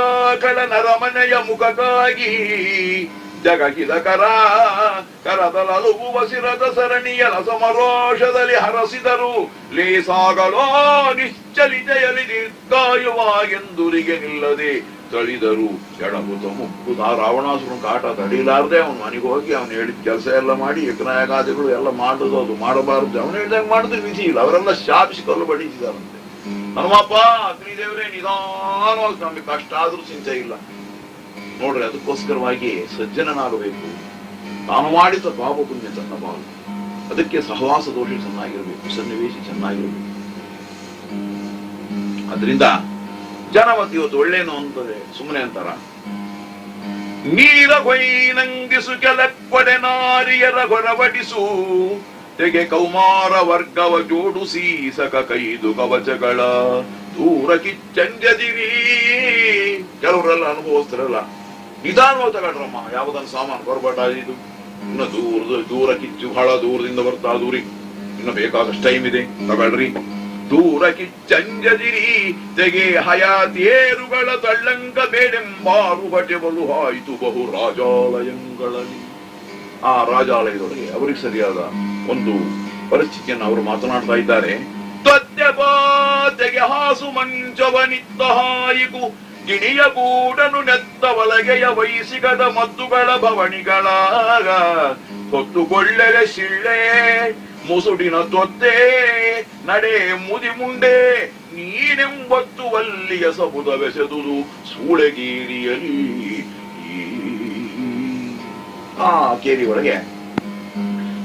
ನರಮನೆಯ ಮುಖಕ್ಕಾಗಿ ಜಗಗಿದ ಕರದಲಲುಗುವ ಸಿರದ ಸರಣಿಯ ರಸಮರೋಷದಲ್ಲಿ ಹರಸಿದರು. ಲೇಸಾಗಲೋ ನಿಶ್ಚಲಿತೆಯಲಿ ದೀರ್ಘಾಯುವಾಗೆಂದುರಿಗೆ ನಿಲ್ಲದೆ ತಳಿದರು. ಎಡಬುತ ಮುಕ್ಕುತ ರಾವಣಾಸುರನ ಕಾಟ ತಡಿಲಾರ್ದೆ ಅವನು ಮನೆಗೆ ಹೋಗಿ ಅವನು ಹೇಳಿದ ಕೆಲಸ ಎಲ್ಲ ಮಾಡಿ ಯಜ್ಞಯಾಗಾದಿಗಳು ಎಲ್ಲ ಮಾಡುದು, ಅದು ಮಾಡಬಾರದು, ಅವನು ಹೇಳಿದಾಗ ಮಾಡಿದ್ರೆ ವಿಧಿ ಇಲ್ಲ. ಅವರೆಲ್ಲ ಶಾಪಿಸಿ ಕಲ್ಲು ಬಡಿಸಿದಾರಂತೆ. ಹನುಮಪ್ಪ ಅಗ್ನಿದೇವರೇ ನಿಧಾನವಾಗಿ, ನಮಗೆ ಕಷ್ಟ ಆದ್ರೂ ಚಿಂತೆ ಇಲ್ಲ ನೋಡ್ರಿ. ಅದಕ್ಕೋಸ್ಕರವಾಗಿ ಸಜ್ಜನನಾಗಬೇಕು, ತಾನು ಮಾಡಿದ ಪಾಪ ಪುಣ್ಯ ತನ್ನಬಾರದು. ಅದಕ್ಕೆ ಸಹವಾಸ ದೋಷ ಚೆನ್ನಾಗಿರ್ಬೇಕು, ಸನ್ನಿವೇಶ ಚೆನ್ನಾಗಿರ್ಬೇಕು. ಅದರಿಂದ ಜನ ಮತ್ತೆ ಇವತ್ತು ಒಳ್ಳೇನು ಅಂತಾರೆ, ಸುಮ್ಮನೆ ಅಂತಾರ. ನೀರ ಕೊಯ್ನಂಗಿಸು ಕೆಲಕ್ಕೊಡೆ ನಾರಿಯರ ಹೊರಬಡಿಸು ತೆಗೆ ಕೌಮಾರ ವರ್ಗವ ಜೋಡಿಸಿ ಸಕ ಕೈದು ಕವಚಗಳ ದೂರ ಕಿಚ್ಚಂಜದಿರಿ. ಕೆಲವರೆಲ್ಲ ಅನುಭವಿಸ್ತಾರಲ್ಲ, ನಿಧಾನವಾಗಿ ತಗೊಂಡ್ರಮ್ಮ, ಯಾವ್ದನ್ನ ಸಾಮಾನು ಬರ್ಬಾಟ ಇದು, ಇನ್ನು ದೂರ ಕಿಚ್ಚು ಬಹಳ ದೂರದಿಂದ ಬರ್ತಾ ದೂರಿ, ಇನ್ನು ಬೇಕಾದಷ್ಟು ಟೈಮ್ ಇದೆ ತಗೊಳ್ರಿ. ದೂರ ಕಿಚ್ಚಂಜದಿರಿ ತೆಗೆ ಹಯಾತೇರುಗಳ ತಳ್ಳಂಕ ಬೇಡೆಂಬಾರು ಬಟೆಬಲು ಆಯಿತು ಬಹು ರಾಜಾಲಯಗಳಲ್ಲಿ. ಆ ರಾಜಾಲಯದೊಳಗೆ ಅವರಿಗೆ ಸರಿಯಾದ ಒಂದು ಪರಿಸ್ಥಿತಿಯನ್ನು ಅವರು ಮಾತನಾಡ್ತಾ ಇದ್ದಾರೆ. ತೆಗೆ ಹಾಸು ಮಂಚವನಿತ್ತ ಹಾಯಿಕು ಗಿಣಿಯ ಗೂಡನು ನೆತ್ತ ಒಳಗೆಯ ವಯಸ್ಸಿಗದ ಮದ್ದುಗಳ ಭವಣಿಗಳಾಗ ಹೊತ್ತುಕೊಳ್ಳಲೆ ಶಿಳ್ಳೆ ಮುಸುಡಿನ ತೊತ್ತೆ ನಡೆ ಮುದಿ ಮುಂಡೆ ನೀನೆಂಬತ್ತು ವಲ್ಲಿಯ ಸಬುದವೆಸೆದುದು ಸೂಳೆಗೇರಿಯಲಿ. ಆ ಕೇರಿ ಒಳಗೆ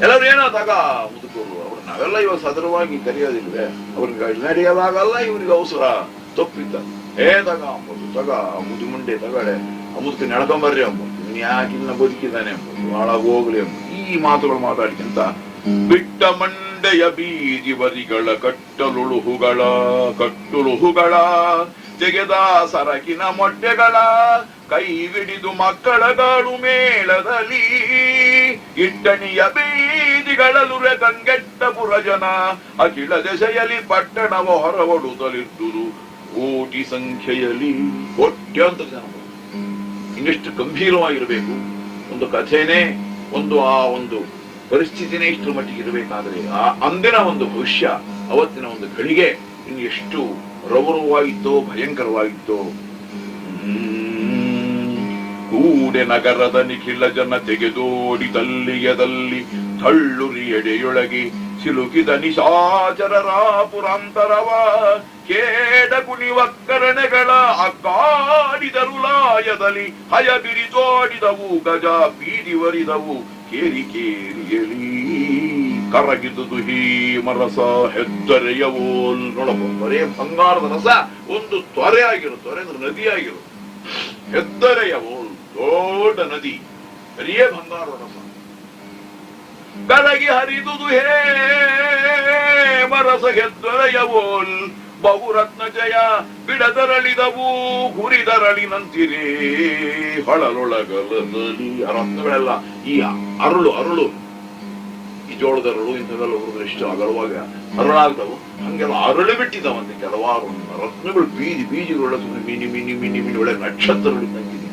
ಎಲ್ಲರೂ ಏನೋ ತಗ ಮುದುಕರು, ಅವ್ರು ನಾವೆಲ್ಲ ಇವಾಗ ಸದರವಾಗಿ ಕರೆಯೋದಿಲ್ವೇ, ಅವ್ರಿಗೆ ನಡೆಯೋದಾಗಲ್ಲ, ಇವ್ರಿಗೆ ಅವಸರ ತಪ್ಪಿದ್ದ. ತಗ ಅಂಬೋದು, ತಗ ಮುದಿ ಮುಂಡೆ ತಗಡೆ, ಆ ಮುದುಕ ನಡ್ಕೊಂಬರ್ರಿ ಅಂಬೋದು, ಇವ್ನು ಯಾಕಿನ್ನ ಬದುಕಿದ್ದಾನೆ ಅಂಬೋದು, ಹಾಳಾಗಿ ಹೋಗ್ಲಿ ಅಂಬೋದು, ಈ ಮಾತುಗಳು ಮಾತಾಡ್ಕಿಂತ ಬಿಟ್ಟ ಮಂಡೆಯ ಬೀದಿ ಬರಿಗಳ ಕಟ್ಟುಲುಹುಗಳ ತೆಗೆದ ಸರಕಿನ ಮೊಟ್ಟೆಗಳ ಕೈ ಹಿಡಿದು ಮಕ್ಕಳ ಗಾಡು ಮೇಳದಲ್ಲಿ ಇಟ್ಟಣಿಯ ಬೀದಿಗಳಲುರೆ ಕಂಗೆಟ್ಟ ಪುರಜನ ಅಖಿಲ ದೆಸೆಯಲ್ಲಿ ಪಟ್ಟಣವ ಹೊರವಡುತ್ತಲಿದ್ದುದು ಕೋಟಿ ಸಂಖ್ಯೆಯಲ್ಲಿ. ಕೋಟ್ಯಾಂತರ ಜನ. ಇನ್ನೆಷ್ಟು ಗಂಭೀರವಾಗಿರಬೇಕು ಒಂದು ಕಥೆನೇ, ಆ ಒಂದು ಪರಿಸ್ಥಿತಿನೇ ಇಷ್ಟರ ಮಟ್ಟಿಗೆ ಇರಬೇಕಾದ್ರೆ ಆ ಅಂದಿನ ಒಂದು ಭವಿಷ್ಯ, ಅವತ್ತಿನ ಒಂದು ಘಳಿಗೆ ಇನ್ನು ಎಷ್ಟು ರೌರವವಾಗಿತ್ತೋ, ಭಯಂಕರವಾಗಿತ್ತೋ. ಕೂಡೆ ನಗರದ ನಿಖಿಲ ಜನ ತೆಗೆದೋಡಿ ತಲ್ಲಿಯದಲ್ಲಿ ತಳ್ಳುರಿ ಎಡೆಯೊಳಗೆ ಸಿಲುಕಿದ ನಿಶಾಚರರ ಪುರಾಂತರವ ಕೇಡ ಕುಣಿವಕ್ಕರಣೆಗಳ ಅಕ್ಕಾಡಿದರುಲಾಯದಲ್ಲಿ ಹಯ ಬಿರಿತೋಡಿದವು ಗಜ ಬೀದಿವರಿದವು ಕೇರಿ ಕೇರಿಯಲಿ. ಕರಗಿದುದು ಹೀಮರಸ ಹೆದ್ದರೆಯವೋಲ್. ನೋಡಪ್ಪ, ಬರೇ ಬಂಗಾರದ ರಸ ಒಂದು ತೊರೆ ಆಗಿರು, ತೊರೆ ಅಂದ್ರೆ ನದಿ ಆಗಿರು. ಹೆದ್ದರೆಯವೋಲ್ ದೊಡ್ಡ ನದಿ, ಬರಿಯೇ ಬಂಗಾರದ ರಸ. ಕರಗಿ ಹರಿದುದು ಹೇಮರಸ ಹೆದ್ದರೆಯವೋಲ್ ಬಹುರತ್ನ ಜಯ ಬಿಡದರಳಿದವು ಹುರಿದರಳಿನಂತಿರೇ ಹೊಳಲೊಳಗಲದಲ್ಲಿ. ಆ ರತ್ನಗಳೆಲ್ಲ ಈ ಅರಳು ಈ ಜೋಳದರಳು ಇಂಥವೆಲ್ಲ ಹುಡುಗರು ಎಷ್ಟು ಅಗಲವಾಗ ಅರಳಾಗ್ತವು, ಹಂಗೆಲ್ಲ ಅರಳು ಬಿಟ್ಟಿದ್ದಾವಂತೆ ಕೆಲವಾರು ರತ್ನಗಳು. ಬೀಜಿಗಳ ಮಿನಿ ಮಿನಿ ಮಿನಿ ಮಿನಿ ಒಳ್ಳೆ ನಕ್ಷತ್ರಗಳಿದ್ದಂಗಿದೆ.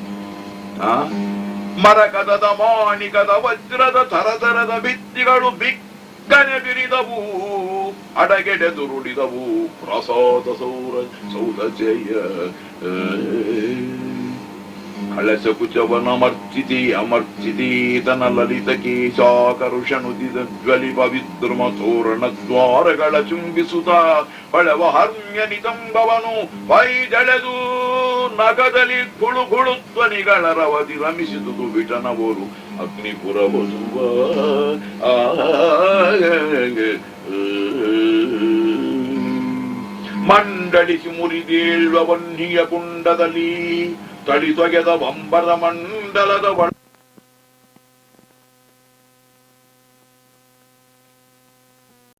ಮರಕದದ ಮಾಣಿಕದ ವಜ್ರದ ತರತರದ ಭಿತ್ತಿಗಳು ಬಿಕ್ಕನೆ ಬಿರಿದವು ಅಡಗೆಡೆ ದುರುಳಿದವು ಪ್ರಸಾದ ಸೌದ ಜಯ. ಕಳಸ ಕುಚವನಮರ್ಚಿತಿ ಅಮರ್ಚಿತಿ ತನ ಲಲಿತ ಕೇಶಾಕರುಷನುದಿದ ಜ್ವಲಿಪ ವಿದ್ರುಮ ತೋರಣ ದ್ವಾರಗಳ ಚುಂಬಿಸುತ್ತ ಹೊಳವ ಹರ್ಮ್ಯ ನಿತಂಬವನು ಪೈದೆಳೆದು ನಗದಲ್ಲಿ ಕುಳು ಕುಳು ಧ್ವನಿಗಳ ರವದಿ ರಮಿಸಿದುದು ವಿಟನವರು ಅಗ್ನಿಪುರ ಬಸುವ ಮಂಡಳಿಸಿ ಮುರಿದೇಳುವ ವನ್ನಿಯ ಕುಂಡದಲ್ಲಿ ತಳಿ ತೊಗೆದ ಬಂಬರ ಮಂಡಲದ